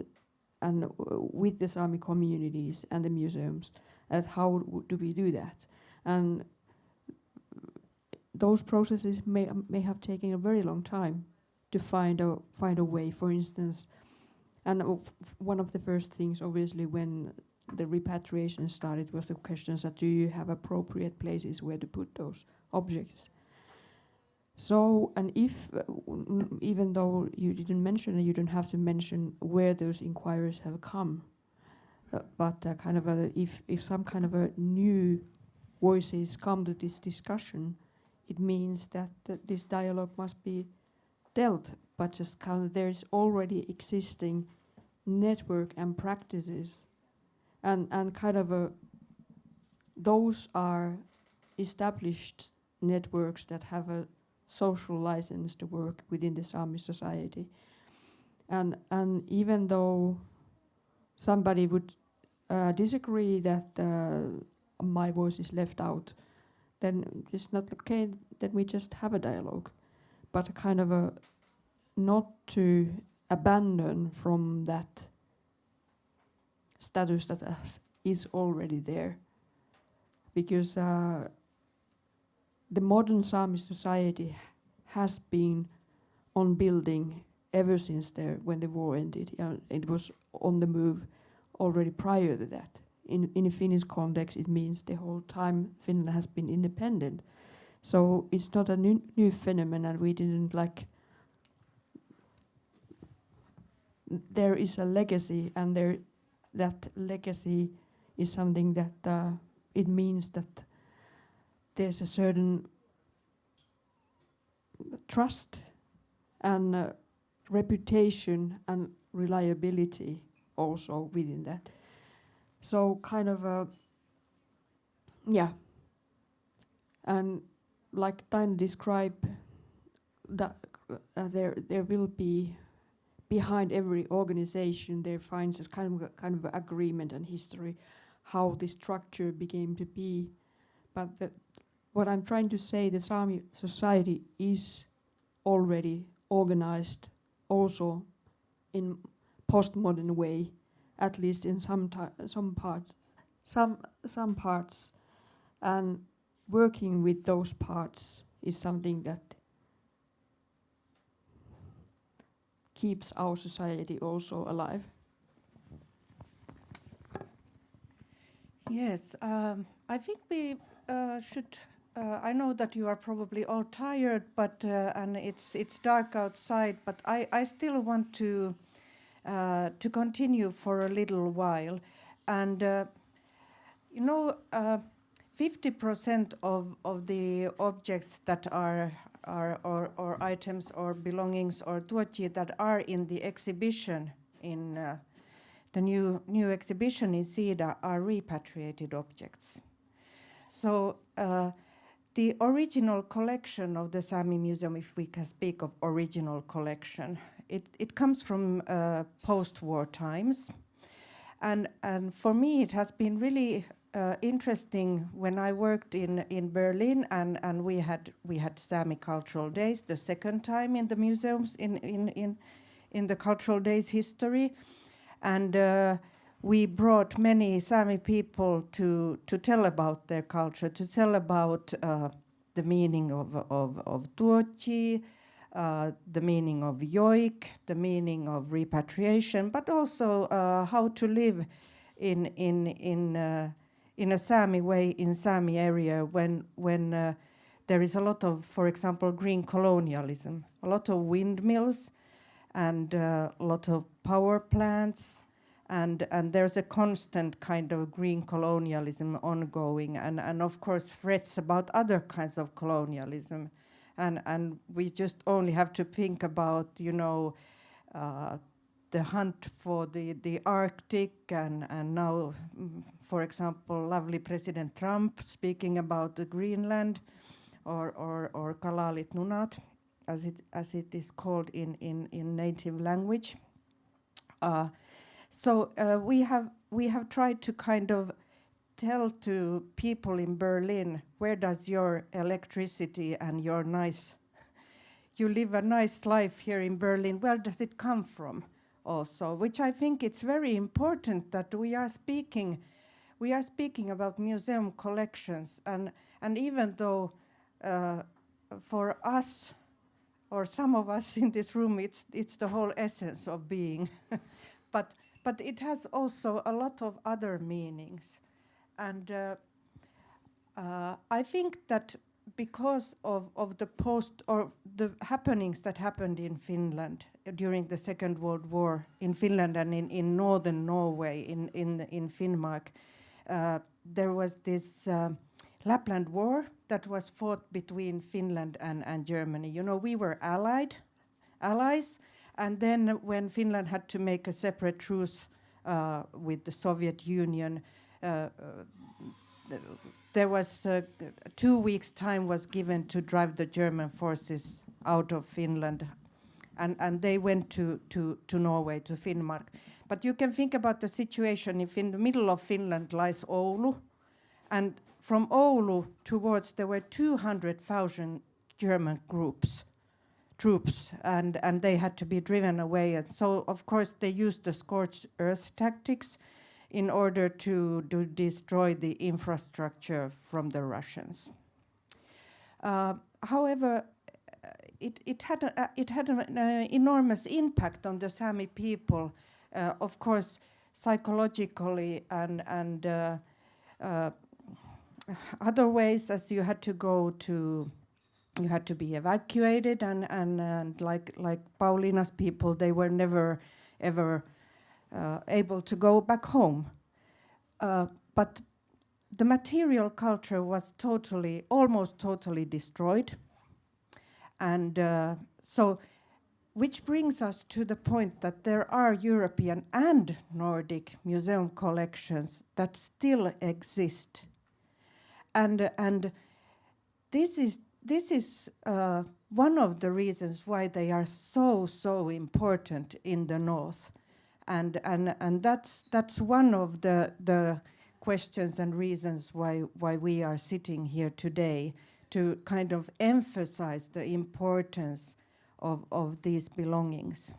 with the Sámi communities and the museums, at how do we do that. And those processes may have taken a very long time to find a way. For instance, and one of the first things, obviously, when the repatriation started, was the questions that do you have appropriate places where to put those objects. So, and if even though you didn't mention it, you don't have to mention where those inquiries have come, but kind of if some kind of a new voices come to this discussion, it means that this dialogue must be dealt, but just kind of there's already existing network and practices, and kind of those are established networks that have a social license to work within the Sámi society. And even though somebody would disagree that my voice is left out, then it's not okay, then we just have a dialogue. But kind of not to abandon from that status that is already there. Because the modern Sámi society has been on building ever since when the war ended. It was on the move already prior to that. In a Finnish context, it means the whole time Finland has been independent. So it's not a new phenomenon. We didn't like. There is a legacy, and that legacy is something that it means that there's a certain trust and reputation and reliability also within that. So kind of and like Taina described, that there will be behind every organization there finds a kind of agreement and history how this structure became to be. But what I'm trying to say, the Sámi society is already organized also in postmodern way, at least in some parts, and working with those parts is something that keeps our society also alive. Yes, I think we should. I know that you are probably all tired, but and it's dark outside. But I still want to continue for a little while, and 50% of the objects that are or items or belongings or tuochi that are in the exhibition in the new exhibition in Sida are repatriated objects. So the original collection of the Sámi Museum, if we can speak of original collection, it comes from post-war times, and for me it has been really interesting when I worked in Berlin and we had Sámi Cultural Days, the second time in the museums in the Cultural Days history, and we brought many Sámi people to tell about their culture, to tell about the meaning of tuochi, the meaning of yoik, the meaning of repatriation, but also how to live in a Sámi way in Sámi area when there is a lot of, for example, green colonialism, a lot of windmills and a lot of power plants, and there's a constant kind of green colonialism ongoing, and of course threats about other kinds of colonialism, and we just only have to think about the hunt for the Arctic, and now, for example, lovely President Trump speaking about the Greenland, or Kalalit Nunat, as it is called in native language. So we have tried to kind of tell to people in Berlin, where does your electricity and your you live a nice life here in Berlin, where does it come from also? Which I think it's very important that we are speaking about museum collections, and even though for us, or some of us in this room, it's the whole essence of being, but it has also a lot of other meanings, and I think that because of the the happenings that happened in Finland during the Second World War in Finland and in northern Norway, in Finnmark, there was this Lapland War that was fought between Finland and Germany. We were allies, and then when Finland had to make a separate truce with the Soviet Union, there was 2 weeks' time was given to drive the German forces out of Finland, and they went to Norway, to Finnmark. But you can think about the situation if in the middle of Finland lies Oulu, and from Oulu towards there were 200,000 German troops, and they had to be driven away. And so, of course, they used the scorched earth tactics in order to destroy the infrastructure from the Russians. However, it had an enormous impact on the Sámi people. Of course, psychologically and other ways, as you had to be evacuated, and like Pauliina's people, they were never ever able to go back home. But the material culture was almost totally destroyed. And so, which brings us to the point that there are European and Nordic museum collections that still exist. And this is one of the reasons why they are so important in the North. And that's one of the questions and reasons why we are sitting here today, to kind of emphasize the importance of these belongings.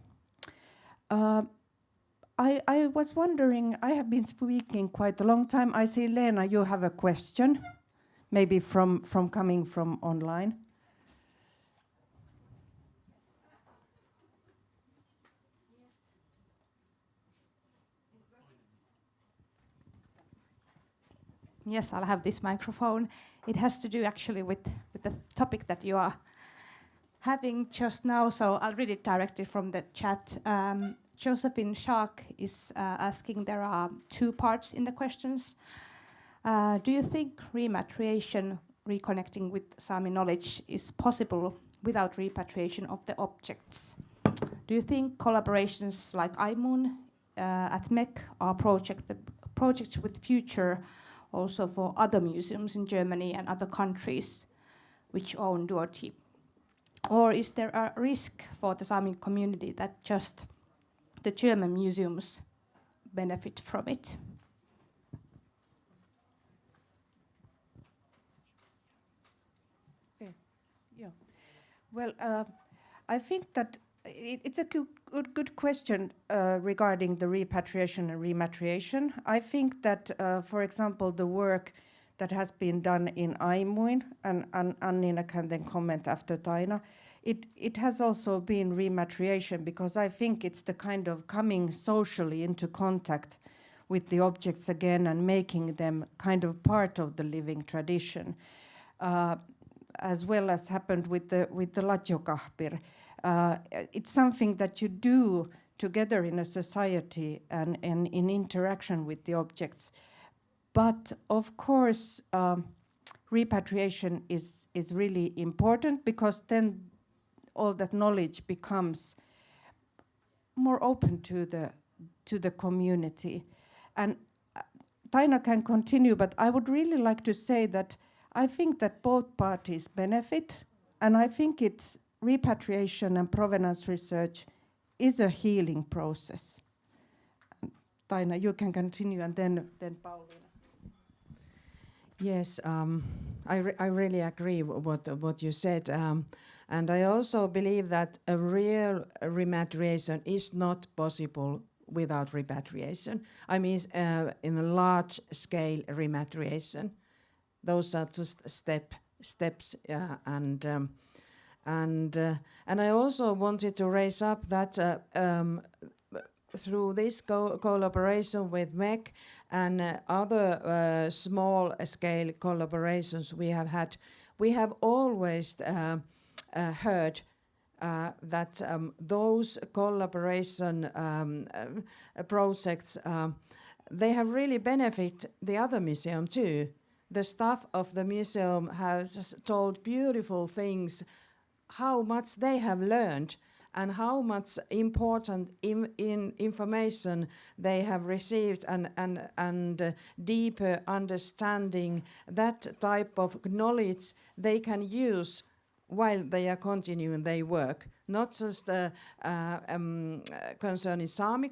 I was wondering, I have been speaking quite a long time. I see, Leena, you have a question, maybe from coming from online. Yes, I'll have this microphone. It has to do actually with the topic that you are having just now, so I'll read it directly from the chat. Josephine Shark is asking, there are two parts in the questions. Do you think repatriation, reconnecting with Sámi knowledge, is possible without repatriation of the objects? Do you think collaborations like IMUN at MEC are projects with future also for other museums in Germany and other countries which own Duotiy? Or is there a risk for the Sámi community that just the German museums benefit from it? Okay. Yeah. Well, I think that it's a good question regarding the repatriation and rematriation. I think that, for example, the work that has been done in IMUN, and Anniina can then comment after Taina, it has also been rematriation, because I think it's the kind of coming socially into contact with the objects again and making them kind of part of the living tradition, as well as happened with the Latjokahpir. It's something that you do together in a society and in interaction with the objects. But of course, repatriation is really important, because then all that knowledge becomes more open to the community. And Taina can continue, but I would really like to say that I think that both parties benefit, and I think it's repatriation and provenance research is a healing process. Taina, you can continue, and then Pauliina. Yes, I really agree with what you said, and I also believe that a real repatriation is not possible without repatriation. I mean, in a large-scale repatriation, those are just steps, and I also wanted to raise up that through this collaboration with MEC and other small-scale collaborations we have had, we have always heard that those collaboration projects, they have really benefit the other museum too. The staff of the museum has told beautiful things, how much they have learned and how much important information they have received, and deeper understanding. That type of knowledge they can use while they are continuing their work, not just concerning Sámi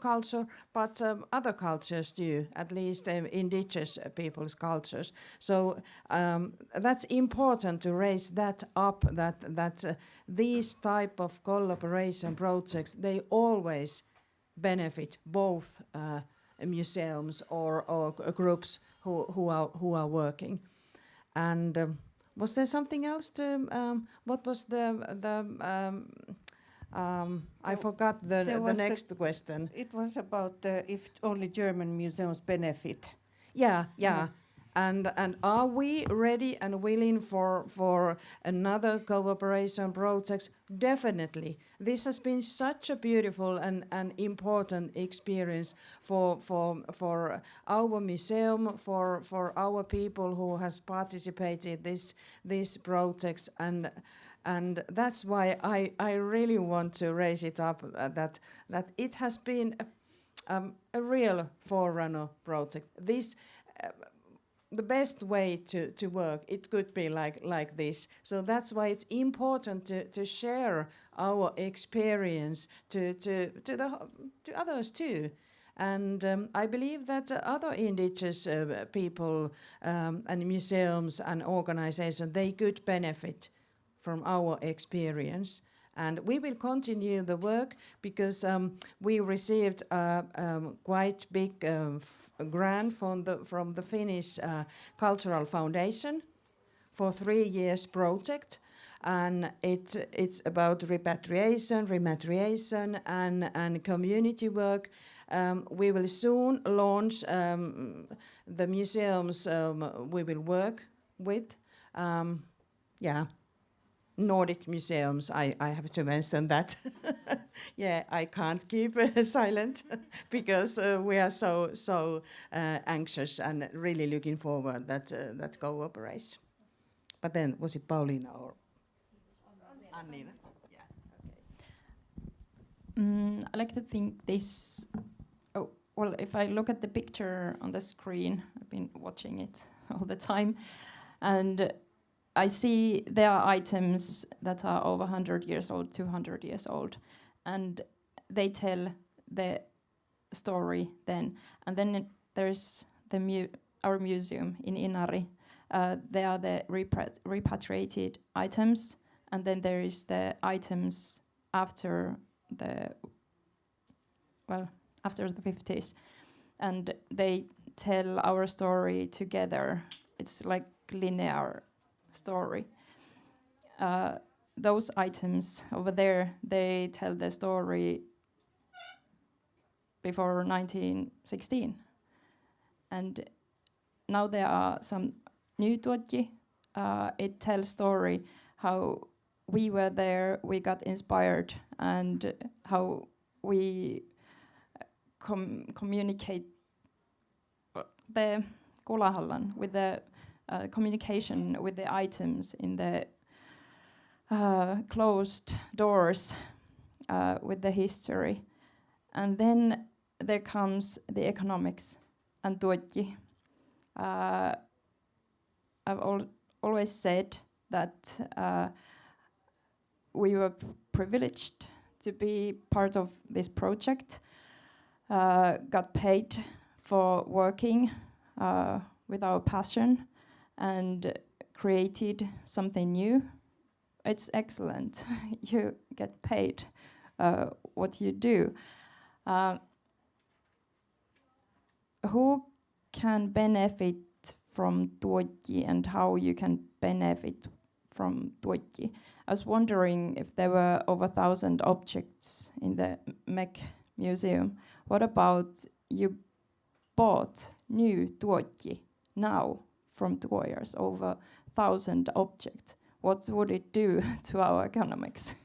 culture, but other cultures too, at least indigenous people's cultures. So that's important to raise that up, that these type of collaboration projects, they always benefit both museums or groups who are working. And was there something else to? What was the I forgot the next question. It was about if only German museums benefit. Yeah. And are we ready and willing for another cooperation projects? Definitely. This has been such a beautiful and important experience for our museum, for our people who has participated these projects, and that's why I really want to raise it up that it has been a real forerunner project. This. The best way to work, it could be like this. So that's why it's important to share our experience to others too. And I believe that other indigenous people and museums and organizations, they could benefit from our experience. And we will continue the work because we received a quite big grant from the Finnish Cultural Foundation for 3 years project, and it's about repatriation, and community work. We will soon launch the museums we will work with. Nordic museums, I have to mention that. Yeah, I can't keep silent because we are so anxious and really looking forward that cooperation. But then, was it Pauliina or Anniina? Yeah. Okay. I like to think this. Oh, well, if I look at the picture on the screen, I've been watching it all the time, and I see there are items that are over 100 years old, 200 years old, and they tell the story then. And then there's our museum in Inari. They are the repatriated items, and then there is the items after the 50s, and they tell our story together. It's like linear story. Those items over there, they tell the story before 1916. And now there are some new tuotji. It tells story how we were there, we got inspired, and how we communicate the Kulahallan with the communication with the items in the closed doors with the history. And then there comes the economics and tuotji. I've always said that we were privileged to be part of this project, got paid for working with our passion, and created something new. It's excellent. You get paid what you do. Who can benefit from tuotji and how you can benefit from tuotji? I was wondering if there were over 1,000 objects in the MEC museum. What about you bought new tuotji now from tuojars, over 1,000 objects? What would it do to our economics?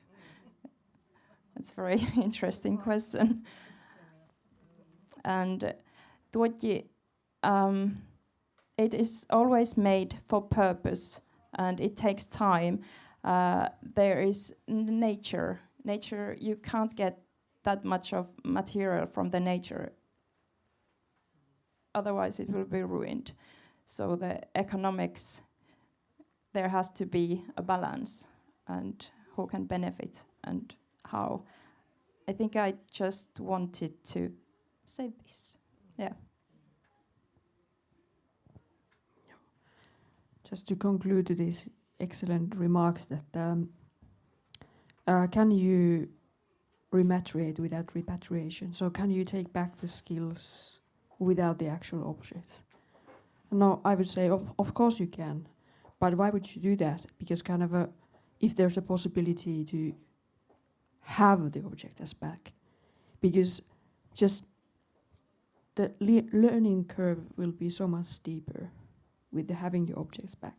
That's a very interesting question. And tuotji, it is always made for purpose, and it takes time. There is nature. Nature, you can't get that much of material from the nature. Otherwise, it will be ruined. So the economics, there has to be a balance, and who can benefit and how. I think I just wanted to say this. Yeah. Just to conclude these excellent remarks, that can you rematriate without repatriation? So can you take back the skills without the actual objects? No, I would say of course you can, but why would you do that? Because if there's a possibility to have the object as back, because just the learning curve will be so much steeper with having the objects back.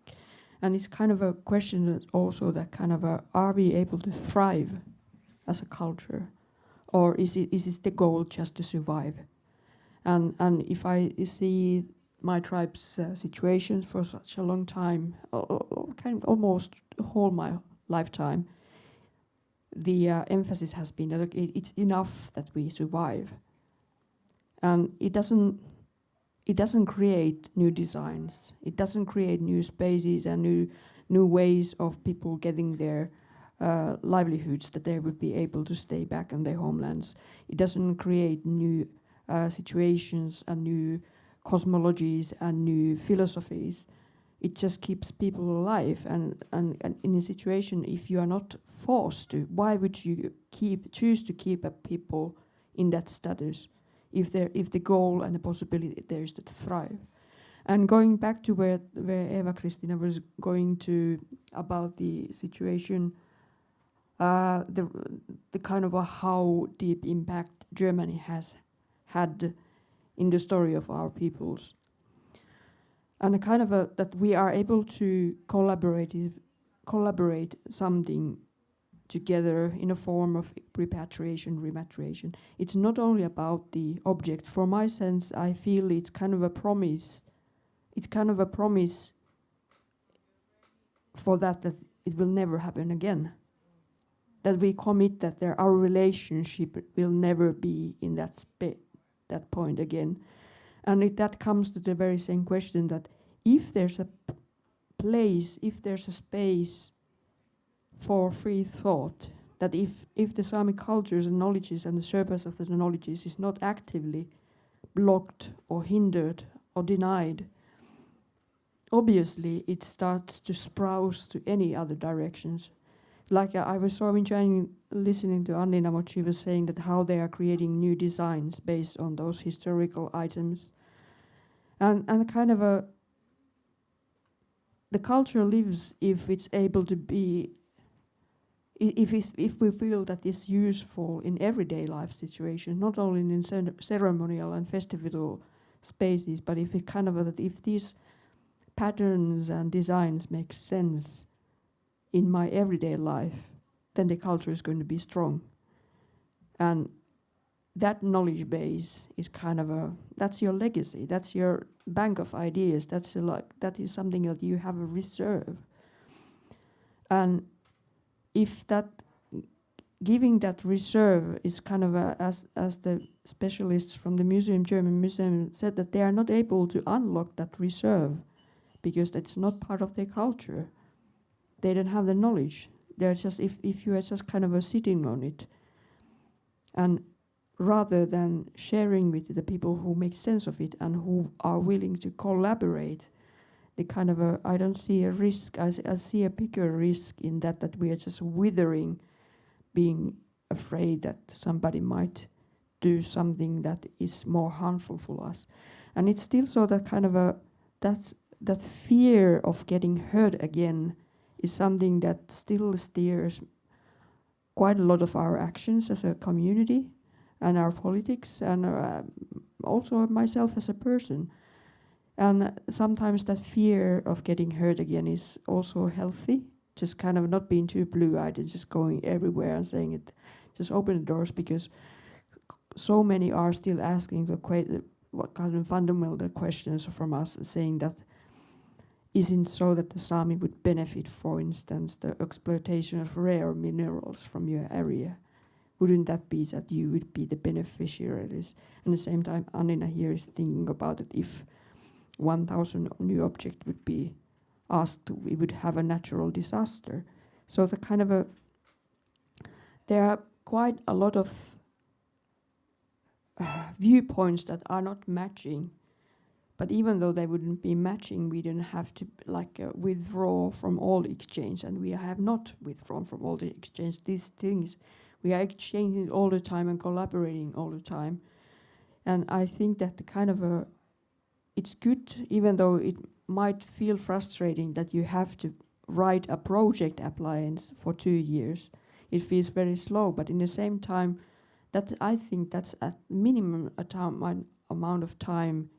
And it's kind of a question that also that kind of are we able to thrive as a culture, or is it the goal just to survive? And if I see my tribe's situation for such a long time, kind of almost whole my lifetime, the emphasis has been that it's enough that we survive, and it doesn't create new designs. It doesn't create new spaces and new ways of people getting their livelihoods, that they would be able to stay back in their homelands. It doesn't create new situations and new cosmologies and new philosophies. It just keeps people alive. And in a situation, if you are not forced to, why would you choose to keep people in that status if the goal and the possibility there is to thrive? And going back to where Eeva-Kristiina was going to about the situation, the kind of a how deep impact Germany has had in the story of our peoples, and a kind of that we are able to collaborate something together in a form of repatriation. It's not only about the object. For my sense, I feel it's kind of a promise. It's kind of a promise for that it will never happen again. That we commit that our relationship will never be in that point again. And that comes to the very same question that if there's a place, if there's a space for free thought, that if the Sami cultures and knowledges and the surplus of the knowledges is not actively blocked or hindered or denied, obviously it starts to sprout to any other directions. Like I was so enjoying listening to Anniina, what she was saying, that how they are creating new designs based on those historical items. And kind of the culture lives if it's able to be, if we feel that it's useful in everyday life situations, not only in ceremonial and festival spaces, but if it kind of that if these patterns and designs make sense in my everyday life, then the culture is going to be strong. And that knowledge base is kind of that's your legacy, that's your bank of ideas, that is something that you have a reserve. And if that giving that reserve is kind of as the specialists from the German museum said, that they are not able to unlock that reserve because that's not part of their culture. They don't have the knowledge. They're just if you are just kind of sitting on it, and rather than sharing with the people who make sense of it and who are willing to collaborate, the kind of I don't see a risk. I see a bigger risk in that we are just withering, being afraid that somebody might do something that is more harmful for us. And it's still so that kind of that fear of getting hurt again is something that still steers quite a lot of our actions as a community and our politics, and also myself as a person. And sometimes that fear of getting hurt again is also healthy, just kind of not being too blue-eyed and just going everywhere and saying it, just open the doors, because so many are still asking what kind of fundamental questions from us, saying that isn't so that the Sami would benefit, for instance, the exploitation of rare minerals from your area. Wouldn't that be that you would be the beneficiaries? And at the same time, Anniina here is thinking about it. If 1,000 new objects would be asked, we would have a natural disaster. So the kind of there are quite a lot of viewpoints that are not matching. But even though they wouldn't be matching, we don't have to withdraw from all the exchange, and we have not withdrawn from all the exchange. These things, we are exchanging all the time and collaborating all the time. And I think that the kind of it's good, even though it might feel frustrating that you have to write a project appliance for 2 years. it feels very slow. But in the same time, that I think that's at minimum amount of time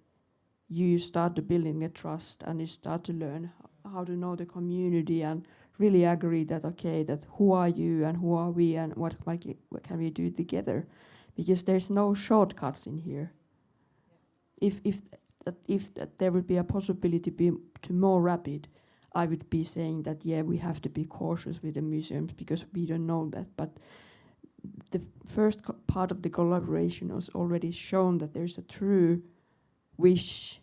you start to building a trust and you start to learn how to know the community and really agree that okay, that who are you and who are we and what can we do together, because there's no shortcuts in here. If there would be a possibility to more rapid, I would be saying that yeah, we have to be cautious with the museums because we don't know that. But the first part of the collaboration has already shown that there's a true wish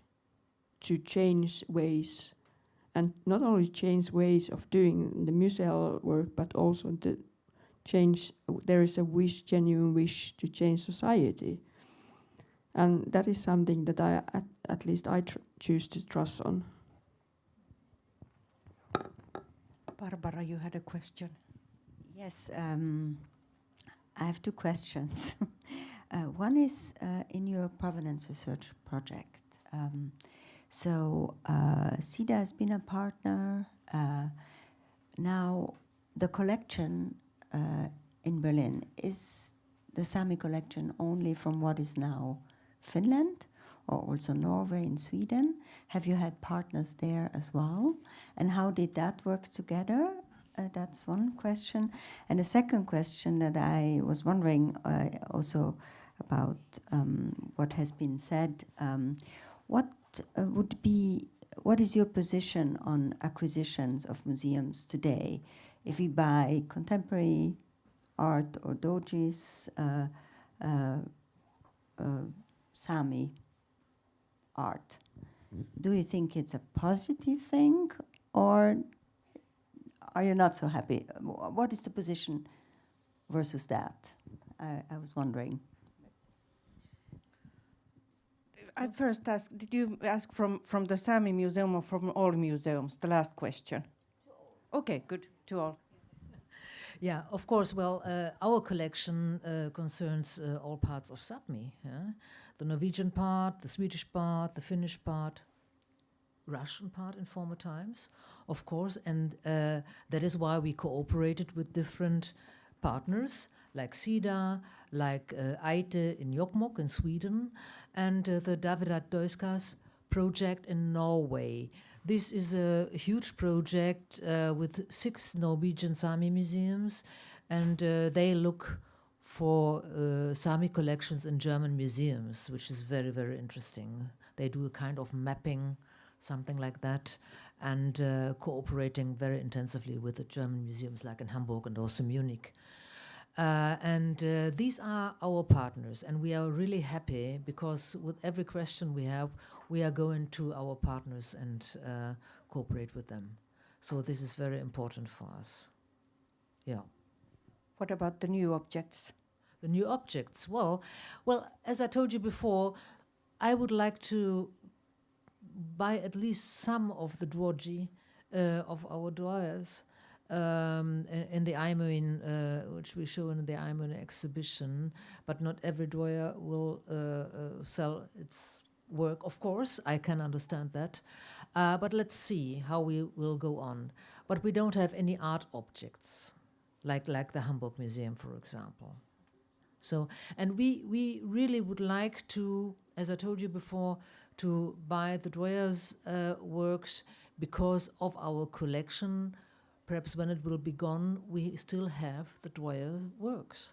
to change ways, and not only change ways of doing the museal work, but also to change. There is a genuine wish to change society, and that is something that at least I choose to trust on. Barbara, you had a question. Yes, I have two questions. One is in your provenance research project. SIDA has been a partner. Now, the collection in Berlin, is the Sámi collection only from what is now Finland, or also Norway and Sweden? Have you had partners there as well? And how did that work together? That's one question. And the second question that I was wondering also about what has been said, what is your position on acquisitions of museums today? If we buy contemporary art or dojis, Sámi art, do you think it's a positive thing, or are you not so happy? What is the position versus that? I was wondering. I first asked, did you ask from the Sámi Museum or from all museums, the last question? Okay, good, to all. Yeah, of course. Well, our collection concerns all parts of Sápmi. Yeah? The Norwegian part, the Swedish part, the Finnish part, Russian part in former times, of course. And that is why we cooperated with different partners, like SIDA, like Aite in Jokkmokk in Sweden, and the Davidat Doiskas project in Norway. This is a huge project with 6 Norwegian Sámi museums, and they look for Sámi collections in German museums, which is very, very interesting. They do a kind of mapping, something like that, and cooperating very intensively with the German museums like in Hamburg and also Munich. These are our partners, and we are really happy because with every question we have, we are going to our partners and cooperate with them. So this is very important for us. Yeah. What about the new objects? The new objects. Well, as I told you before, I would like to buy at least some of the dwoji of our dwellers. In the Aimuin, which we show in the Aimuin exhibition, but not every dweller will sell its work, of course, I can understand that. But let's see how we will go on. But we don't have any art objects, like the Hamburg Museum, for example. So, and we really would like to, as I told you before, to buy the dwellers' works because of our collection. Perhaps when it will be gone, we still have the dweller works,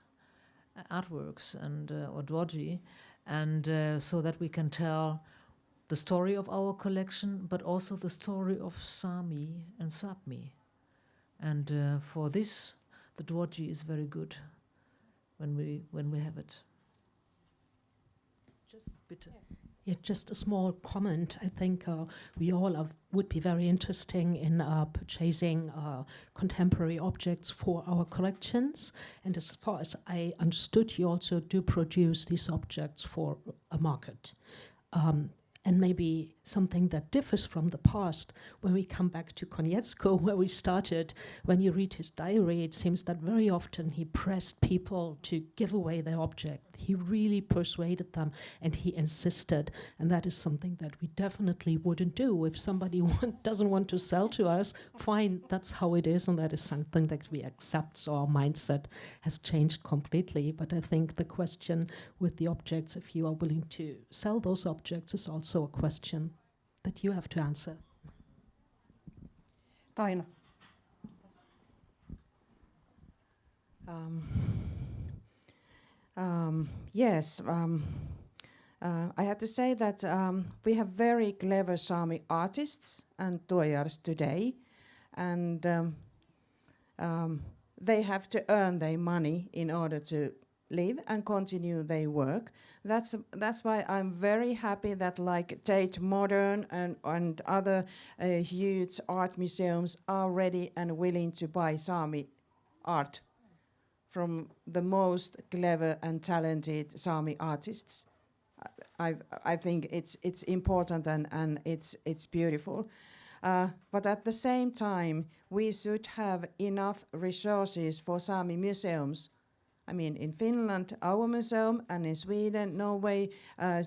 artworks, and or dwoji, and so that we can tell the story of our collection, but also the story of Sámi and Sápmi. And for this, the dwoji is very good when we have it. Just bitte. Yeah, just a small comment. I think we all would be very interested in purchasing contemporary objects for our collections. And as far as I understood, you also do produce these objects for a market. And maybe something that differs from the past. When we come back to Konietzko, where we started, when you read his diary, it seems that very often he pressed people to give away their object. He really persuaded them, and he insisted. And that is something that we definitely wouldn't do. If somebody doesn't want to sell to us, fine, that's how it is, and that is something that we accept. So our mindset has changed completely. But I think the question with the objects, if you are willing to sell those objects, is also a question that you have to answer. Taina. Yes, I have to say that we have very clever Sámi artists and doyars today, and they have to earn their money in order to live and continue their work. That's why I'm very happy that like Tate Modern and other huge art museums are ready and willing to buy Sámi art from the most clever and talented Sámi artists. I think it's important and it's beautiful. But at the same time, we should have enough resources for Sámi museums. I mean, in Finland, our museum, and in Sweden, Norway,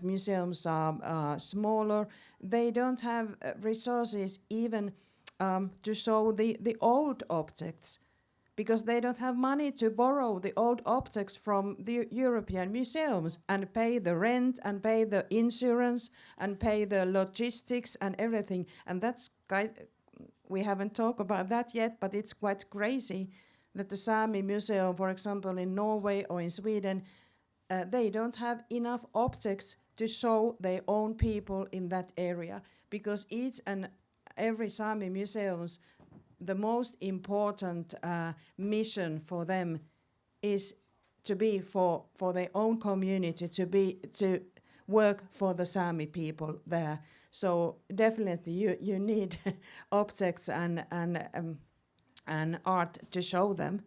museums are smaller. They don't have resources even to show the old objects, because they don't have money to borrow the old objects from the European museums and pay the rent and pay the insurance and pay the logistics and everything. And that's we haven't talked about that yet, but it's quite crazy that the Sámi museum, for example, in Norway or in Sweden, they don't have enough objects to show their own people in that area, because each and every Sámi museums, the most important mission for them is to be for their own community, to work for the Sámi people there. So definitely you need objects and art to show them,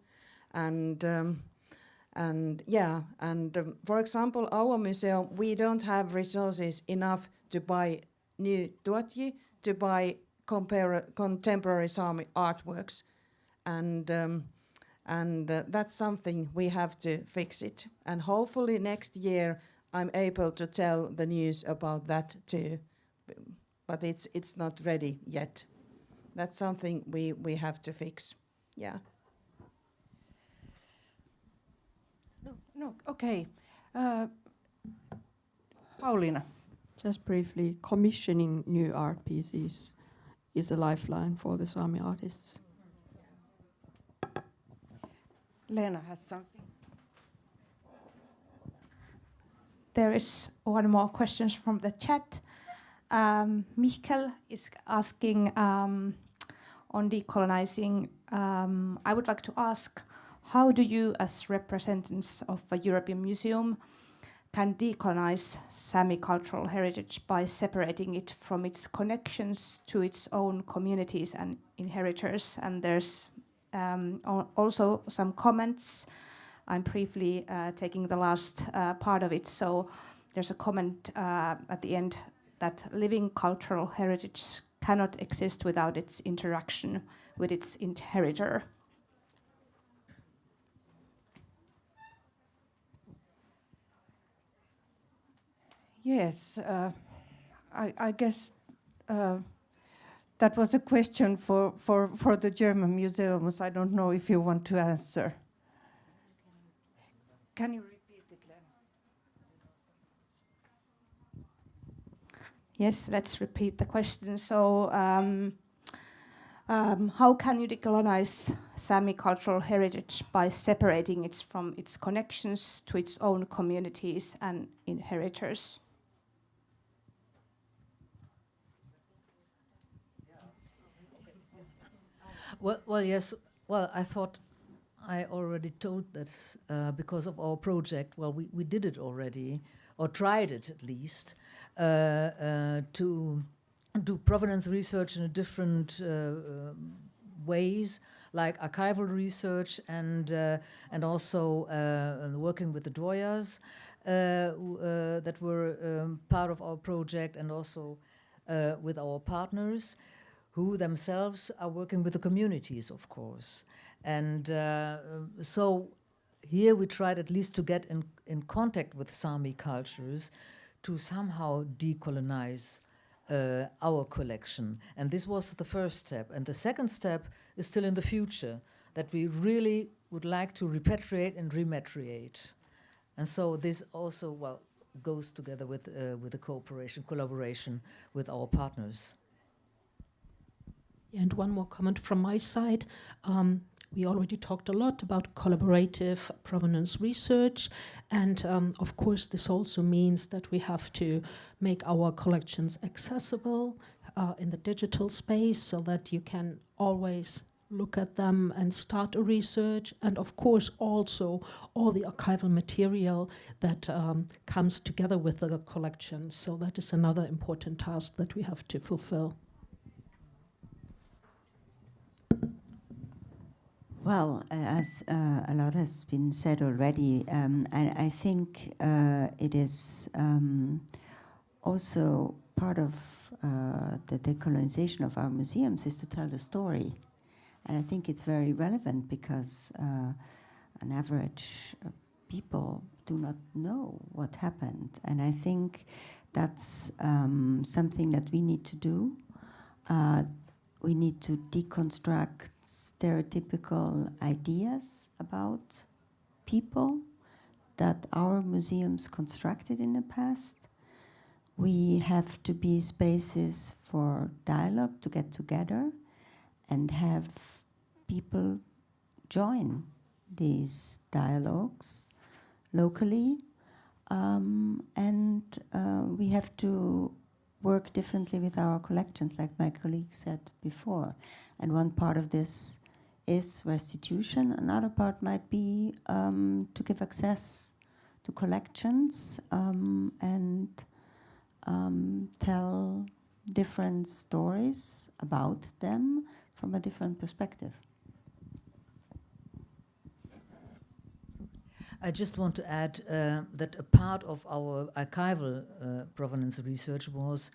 for example, our museum, we don't have resources enough to buy new tuotji, to buy contemporary Sámi artworks, and that's something we have to fix it. And hopefully next year I'm able to tell the news about that too, but it's not ready yet. That's something we have to fix. Yeah. No, okay. Pauliina. Just briefly, commissioning new art pieces is a lifeline for the Sámi artists. Leena has something. There is one more question from the chat. Michael is asking on decolonizing. I would like to ask, how do you, as representatives of a European museum, can decolonize Sámi cultural heritage by separating it from its connections to its own communities and inheritors? And there's also some comments. I'm briefly taking the last part of it. So there's a comment at the end that living cultural heritage cannot exist without its interaction with its inheritor. Yes, I guess that was a question for the German museums. I don't know if you want to answer. Can you repeat it, Leena? Yes, let's repeat the question. So, how can you decolonize Sámi cultural heritage by separating it from its connections to its own communities and inheritors? Well, yes. Well, I thought I already told this because of our project. Well, we did it already, or tried it at least, to do provenance research in a different ways, like archival research and also working with the doyers that were part of our project, and also with our partners, who themselves are working with the communities, of course. And so here we tried at least to get in contact with Sámi cultures to somehow decolonize our collection. And this was the first step. And the second step is still in the future, that we really would like to repatriate and rematriate. And so this also, well, goes together with the collaboration with our partners. And one more comment from my side. We already talked a lot about collaborative provenance research, and of course this also means that we have to make our collections accessible in the digital space so that you can always look at them and start a research, and of course also all the archival material that comes together with the collection. So that is another important task that we have to fulfill. Well, as a lot has been said already, I think it is also part of the decolonization of our museums is to tell the story. And I think it's very relevant because an average people do not know what happened. And I think that's something that we need to do. We need to deconstruct stereotypical ideas about people that our museums constructed in the past. We have to be spaces for dialogue, to get together and have people join these dialogues locally. And we have to work differently with our collections, like my colleague said before. And one part of this is restitution. Another part might be to give access to collections and tell different stories about them from a different perspective. I just want to add that a part of our archival provenance research was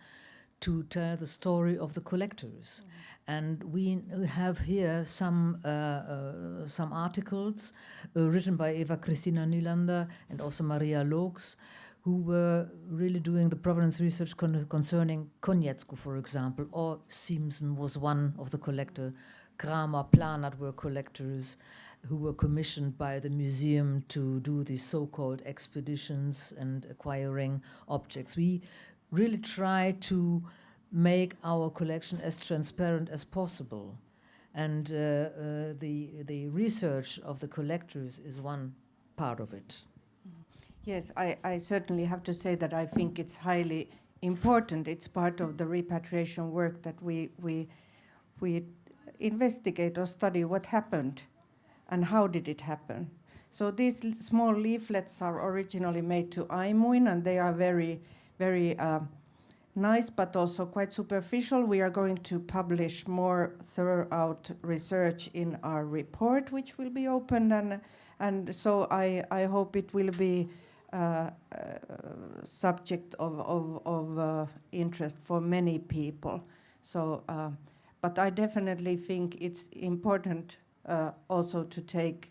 to tell the story of the collectors. And we have here some articles written by Eeva-Kristiina Nylander and also Maria Looks, who were really doing the provenance research concerning Konietzko, for example, or Simpson was one of the collectors. Kramer, Planert were collectors who were commissioned by the museum to do these so-called expeditions and acquiring objects. We really try to make our collection as transparent as possible. And the research of the collectors is one part of it. Yes, I certainly have to say that I think it's highly important. It's part of the repatriation work that we investigate or study what happened and how did it happen. So these small leaflets are originally made to Aimuin, and they are very, very nice, but also quite superficial. We are going to publish more thorough research in our report, which will be opened, and so I hope it will be subject of interest for many people. So, but I definitely think it's important also to take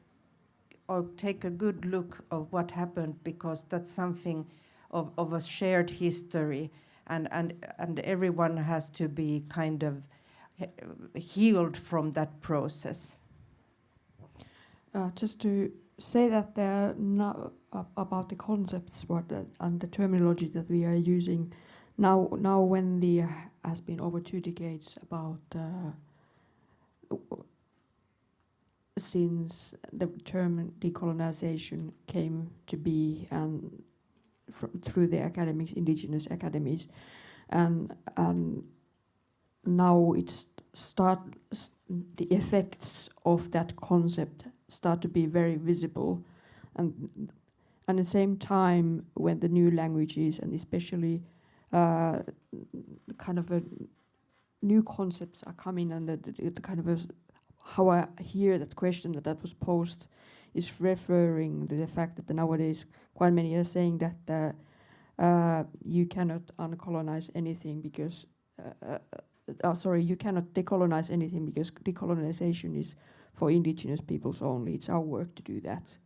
a good look of what happened, because that's something of a shared history, and everyone has to be kind of healed from that process. Just to say that about the concepts and the terminology that we are using now when there has been over 2 decades about since the term decolonization came to be and through the academics, indigenous academies, and now the effects of that concept start to be very visible, and at the same time when the new languages and especially kind of new concepts are coming, and the kind of how I hear that question that was posed is referring to the fact that nowadays quite many are saying that you cannot uncolonize anything because you cannot decolonize anything because decolonization is for indigenous peoples only. It's our work to do that.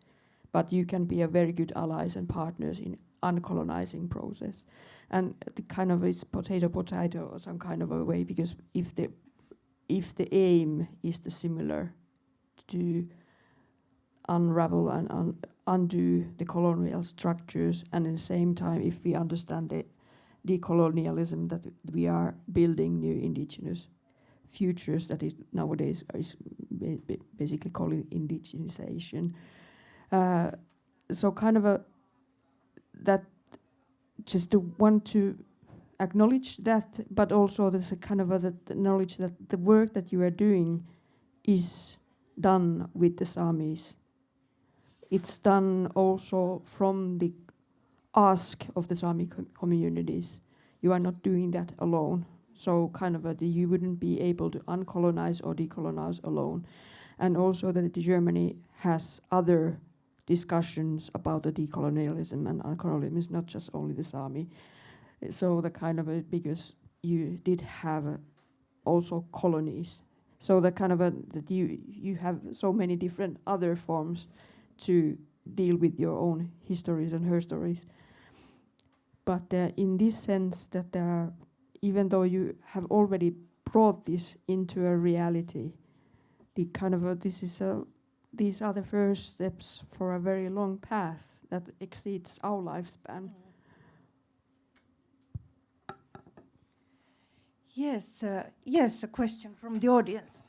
But you can be a very good allies and partners in uncolonizing process. And the kind of it's potato or some kind of a way, because if the aim is the similar to unravel and undo the colonial structures, and at the same time, if we understand the decolonialism, that we are building new indigenous futures that is nowadays is basically called indigenization. So kind of that just to want to acknowledge that, but also there's a kind of the knowledge that the work that you are doing is done with the Samis. It's done also from the ask of the Sami communities. You are not doing that alone. So kind of you wouldn't be able to uncolonize or decolonize alone. And also that Germany has other discussions about the decolonialism and uncolonialism. It's not just only the Sami. So the kind of because you did have also colonies. So the kind of that you have so many different other forms to deal with your own histories and her stories. But in this sense that even though you have already brought this into a reality, the kind of these are the first steps for a very long path that exceeds our lifespan. Yes, yes, a question from the audience.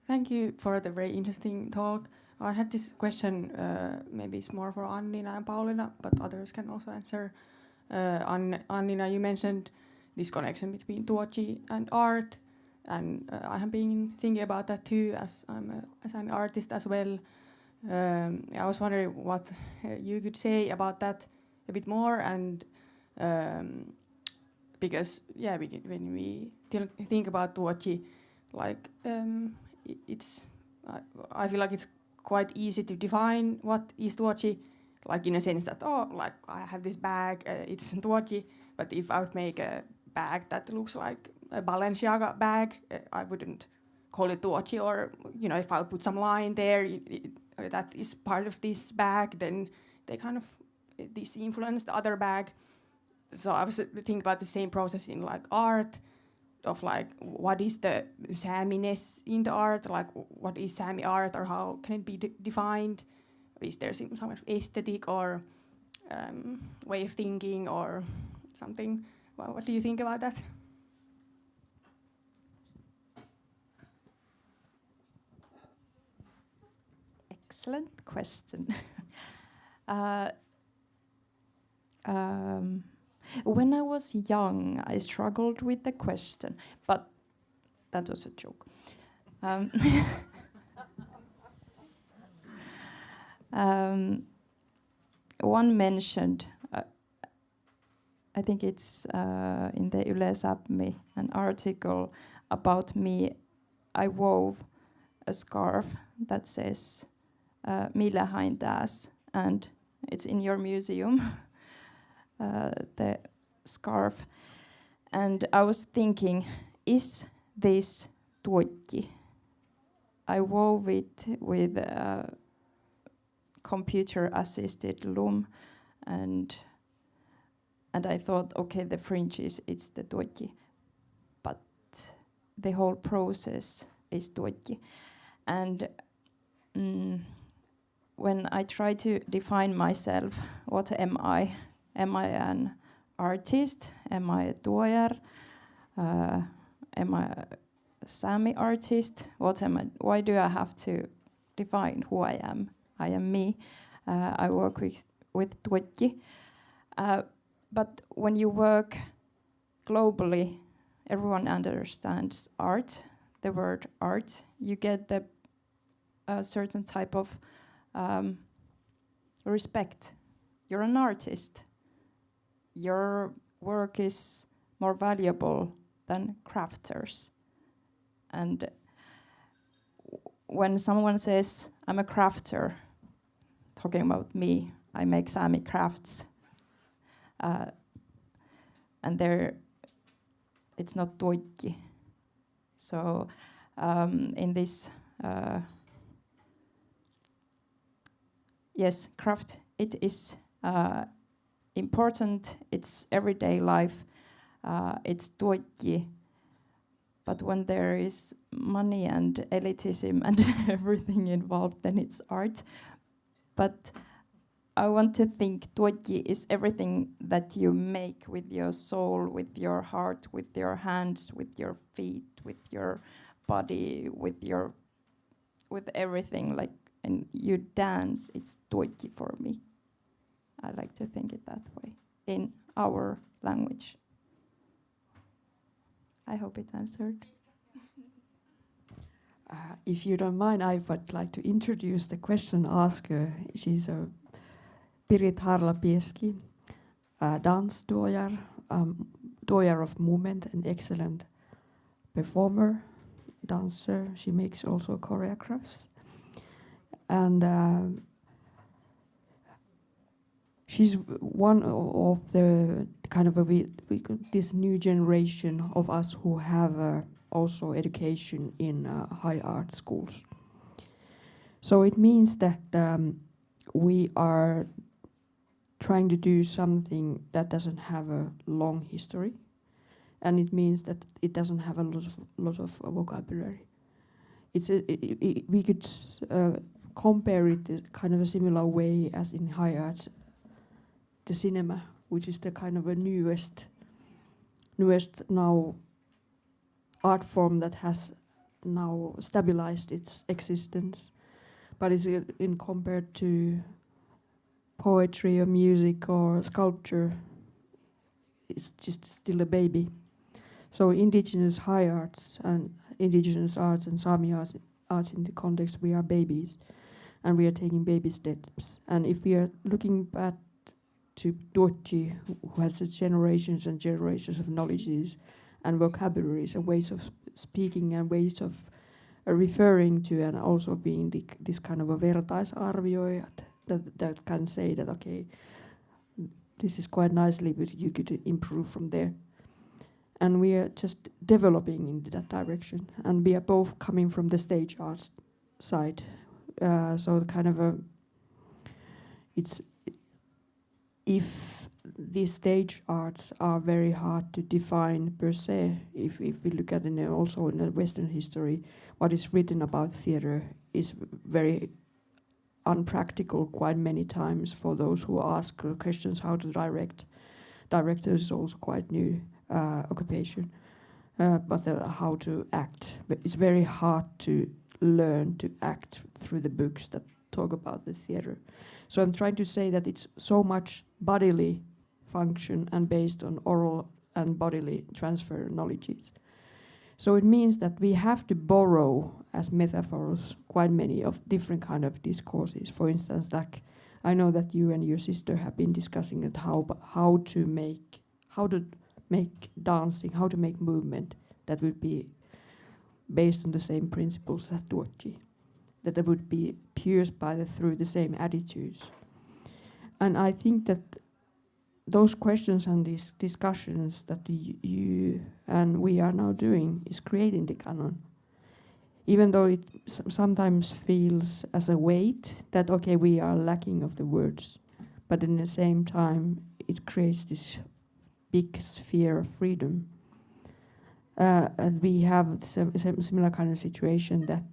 Thank you for the very interesting talk. I had this question, maybe it's more for Anniina and Pauliina, but others can also answer. Anniina, you mentioned this connection between tuochi and art, and I have been thinking about that too, as I'm an artist as well. I was wondering what you could say about that a bit more, and because when we think about tuochi, like it's I feel like it's quite easy to define what is tuochi, like in a sense that like I have this bag, it's tuochi. But if I would make a bag that looks like a Balenciaga bag, I wouldn't call it tuochi. Or if I would put some line there that is part of this bag, then they kind of this influence the other bag. So I was thinking about the same process in like art, of like what is the Saminess in the art, like what is Sami art, or how can it be defined? Is there some sort of aesthetic or way of thinking or something? Well, what do you think about that? Excellent question. When I was young, I struggled with the question, but that was a joke. One mentioned, I think it's in the Yle Sápmi, an article about me. I wove a scarf that says "Millä hain taas," and it's in your museum. The scarf, and I was thinking, is this tuochi? I wove it with computer-assisted loom, and I thought, okay, the fringes, it's the tuochi, but the whole process is tuochi. And when I try to define myself, what am I? Am I an artist? Am I a tuojar? Am I a Sami artist? What am I? Why do I have to define who I am? I am me. I work with tuochi. But when you work globally, everyone understands art, the word art. You get a certain type of respect. You're an artist. Your work is more valuable than crafters. And when someone says, I'm a crafter, talking about me, I make Sami crafts, and there it's not tuikki. So in this yes, craft, it is important, it's everyday life, it's tuikki. But when there is money and elitism and everything involved, then it's art. But I want to think tuikki is everything that you make with your soul, with your heart, with your hands, with your feet, with your body, with everything. Like, and you dance, it's tuikki for me. I like to think it that way in our language. I hope it answered. If you don't mind, I would like to introduce the question asker. She's a Pieski, a dance doyer, doyer of movement, an excellent performer, dancer. She makes also choreographs. And she's one of the kind of this new generation of us who have also education in high art schools. So it means that we are trying to do something that doesn't have a long history, and it means that it doesn't have a lot of vocabulary. We could compare it in kind of a similar way as in high arts, the cinema, which is the kind of a newest now art form that has now stabilized its existence, but is in compared to poetry or music or sculpture, it's just still a baby. So indigenous high arts and indigenous arts and Sámi arts in the context, we are babies, and we are taking baby steps. And if we are looking back to tuikki, who has generations and generations of knowledges and vocabularies and ways of speaking and ways of referring to, and also being this kind of a vertaisarvioijat that can say that, okay, this is quite nicely, but you could improve from there. And we are just developing in that direction. And we are both coming from the stage arts side. So kind of it's, if these stage arts are very hard to define per se, if we look at it also in the Western history, what is written about theater is very unpractical quite many times for those who ask questions how to direct. Directors is also quite new occupation, but how to act. But it's very hard to learn to act through the books that talk about the theater. So I'm trying to say that it's so much bodily function and based on oral and bodily transfer knowledges. So it means that we have to borrow as metaphors quite many of different kind of discourses. For instance, like I know that you and your sister have been discussing it, how to make dancing, how to make movement that would be based on the same principles as tuikki, that they would be pierced through the same attitudes. And I think that those questions and these discussions that you and we are now doing is creating the canon. Even though it sometimes feels as a weight that, okay, we are lacking of the words, but in the same time, it creates this big sphere of freedom. And we have similar kind of situation that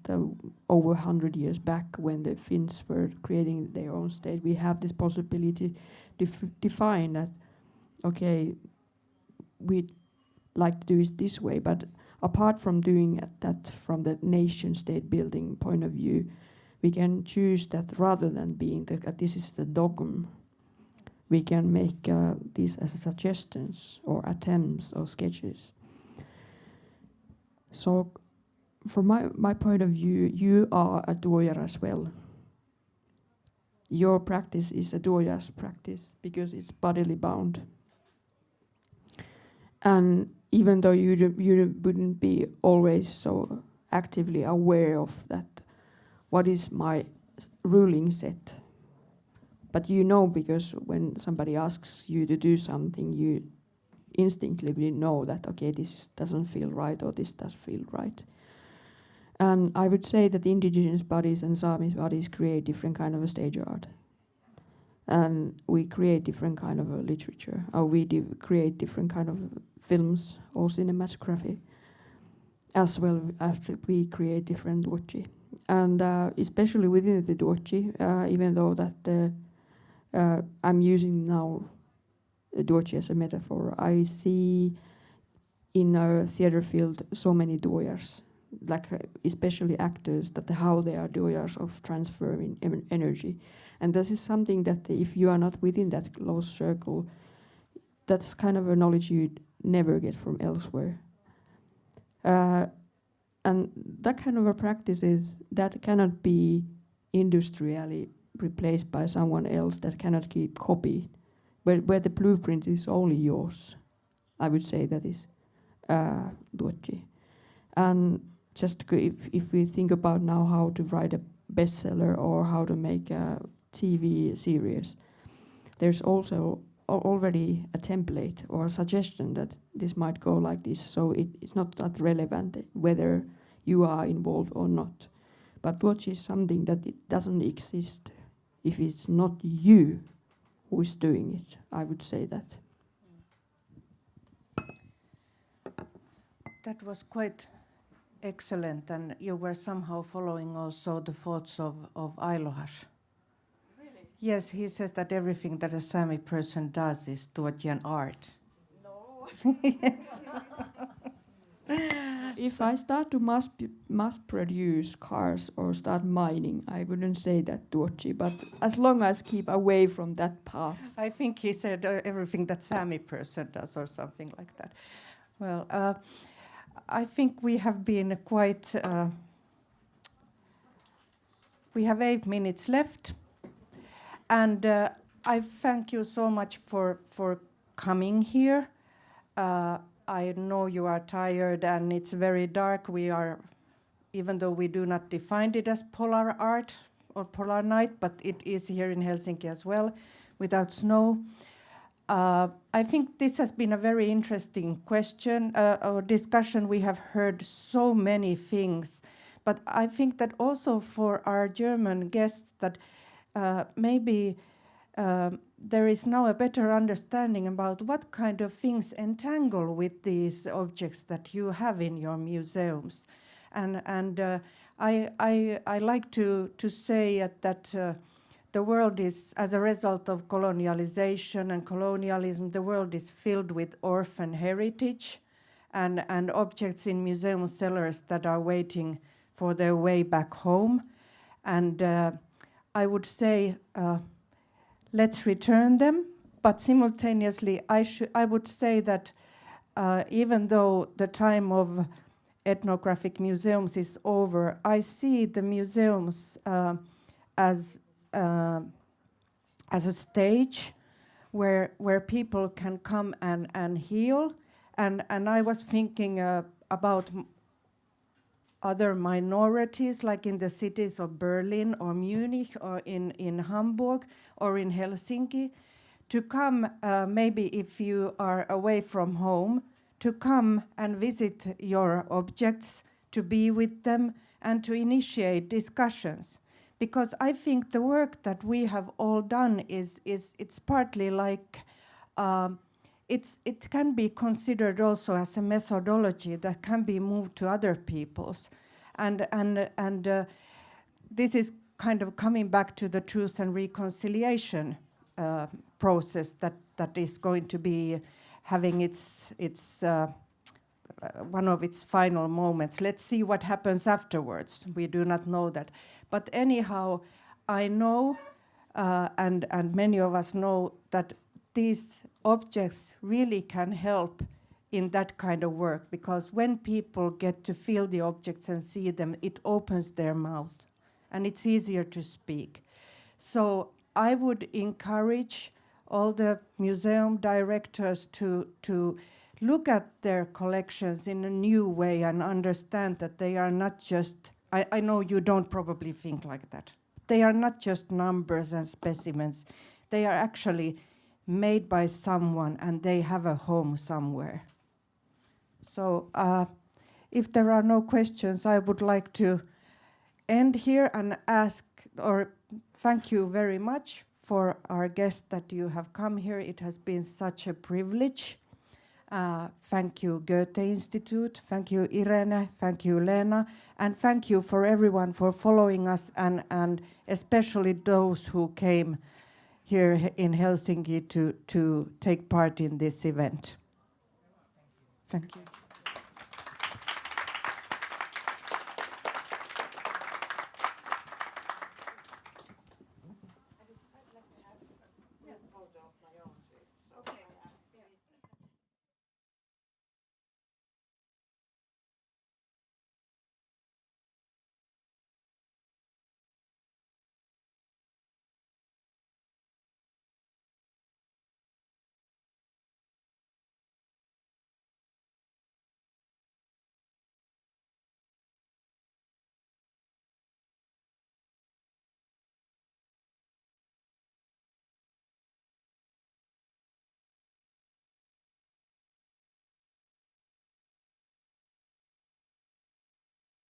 over 100 years back, when the Finns were creating their own state, we have this possibility to define that, okay, we'd like to do it this way, but apart from doing that from the nation state building point of view, we can choose that rather than being that this is the dogma, we can make these as suggestions or attempts or sketches. So from my point of view, you are a doyer as well. Your practice is a doyer's practice because it's bodily bound. And even though you wouldn't be always so actively aware of that, what is my ruling set? But you know, because when somebody asks you to do something, you instinctively know that, okay, this doesn't feel right or this does feel right. And I would say that indigenous bodies and Sámi bodies create different kind of a stage art. And we create different kind of a literature, or we create different kind of films or cinematography, as well as we create different duochi. And especially within the duochi, even though that I'm using now duochi as a metaphor, I see in our theater field so many doyers, like especially actors, that how they are doyers of transferring energy. And this is something that if you are not within that close circle, that's kind of a knowledge you'd never get from elsewhere. And that kind of a practice is that cannot be industrially replaced by someone else, that cannot keep copied, where the blueprint is only yours. I would say that is duochi. And just if we think about now how to write a bestseller or how to make a TV series, there's also already a template or a suggestion that this might go like this, so it's not that relevant whether you are involved or not. But duochi is something that it doesn't exist if it's not you who is doing it. I would say that. That was quite excellent, and you were somehow following also the thoughts of Ailohash. Really? Yes, he says that everything that a Sámi person does is duochian art. No. Yes. If I start to mass produce cars or start mining, I wouldn't say that duochi, but as long as keep away from that path. I think he said everything that Sámi person does or something like that. Well, I think we have been quite... we have 8 minutes left. And I thank you so much for coming here. I know you are tired and it's very dark. We are, even though we do not define it as polar art or polar night, but it is here in Helsinki as well, without snow. I think this has been a very interesting question or discussion. We have heard so many things, but I think that also for our German guests that maybe there is now a better understanding about what kind of things entangle with these objects that you have in your museums. And I like to say that the world is, as a result of colonialization and colonialism, the world is filled with orphan heritage and objects in museum cellars that are waiting for their way back home. And I would say, let's return them, but simultaneously I would say that even though the time of ethnographic museums is over, I see the museums as a stage where people can come and heal. And I was thinking about other minorities, like in the cities of Berlin or Munich or in Hamburg or in Helsinki, to come, maybe if you are away from home, to come and visit your objects, to be with them, and to initiate discussions. Because I think the work that we have all done it's partly like, it can be considered also as a methodology that can be moved to other peoples. And this is kind of coming back to the truth and reconciliation process that is going to be having its one of its final moments. Let's see what happens afterwards. We do not know that. But anyhow, I know, and many of us know, that these objects really can help in that kind of work, because when people get to feel the objects and see them, it opens their mouth and it's easier to speak. So I would encourage all the museum directors to look at their collections in a new way and understand that they are not just, I know you don't probably think like that, they are not just numbers and specimens. They are actually made by someone and they have a home somewhere. So if there are no questions, I would like to end here and ask or thank you very much for our guests that you have come here. It has been such a privilege. Thank you, Goethe Institute. Thank you, Irene. Thank you, Lena. And thank you for everyone for following us and especially those who came here in Helsinki to take part in this event. Thank you.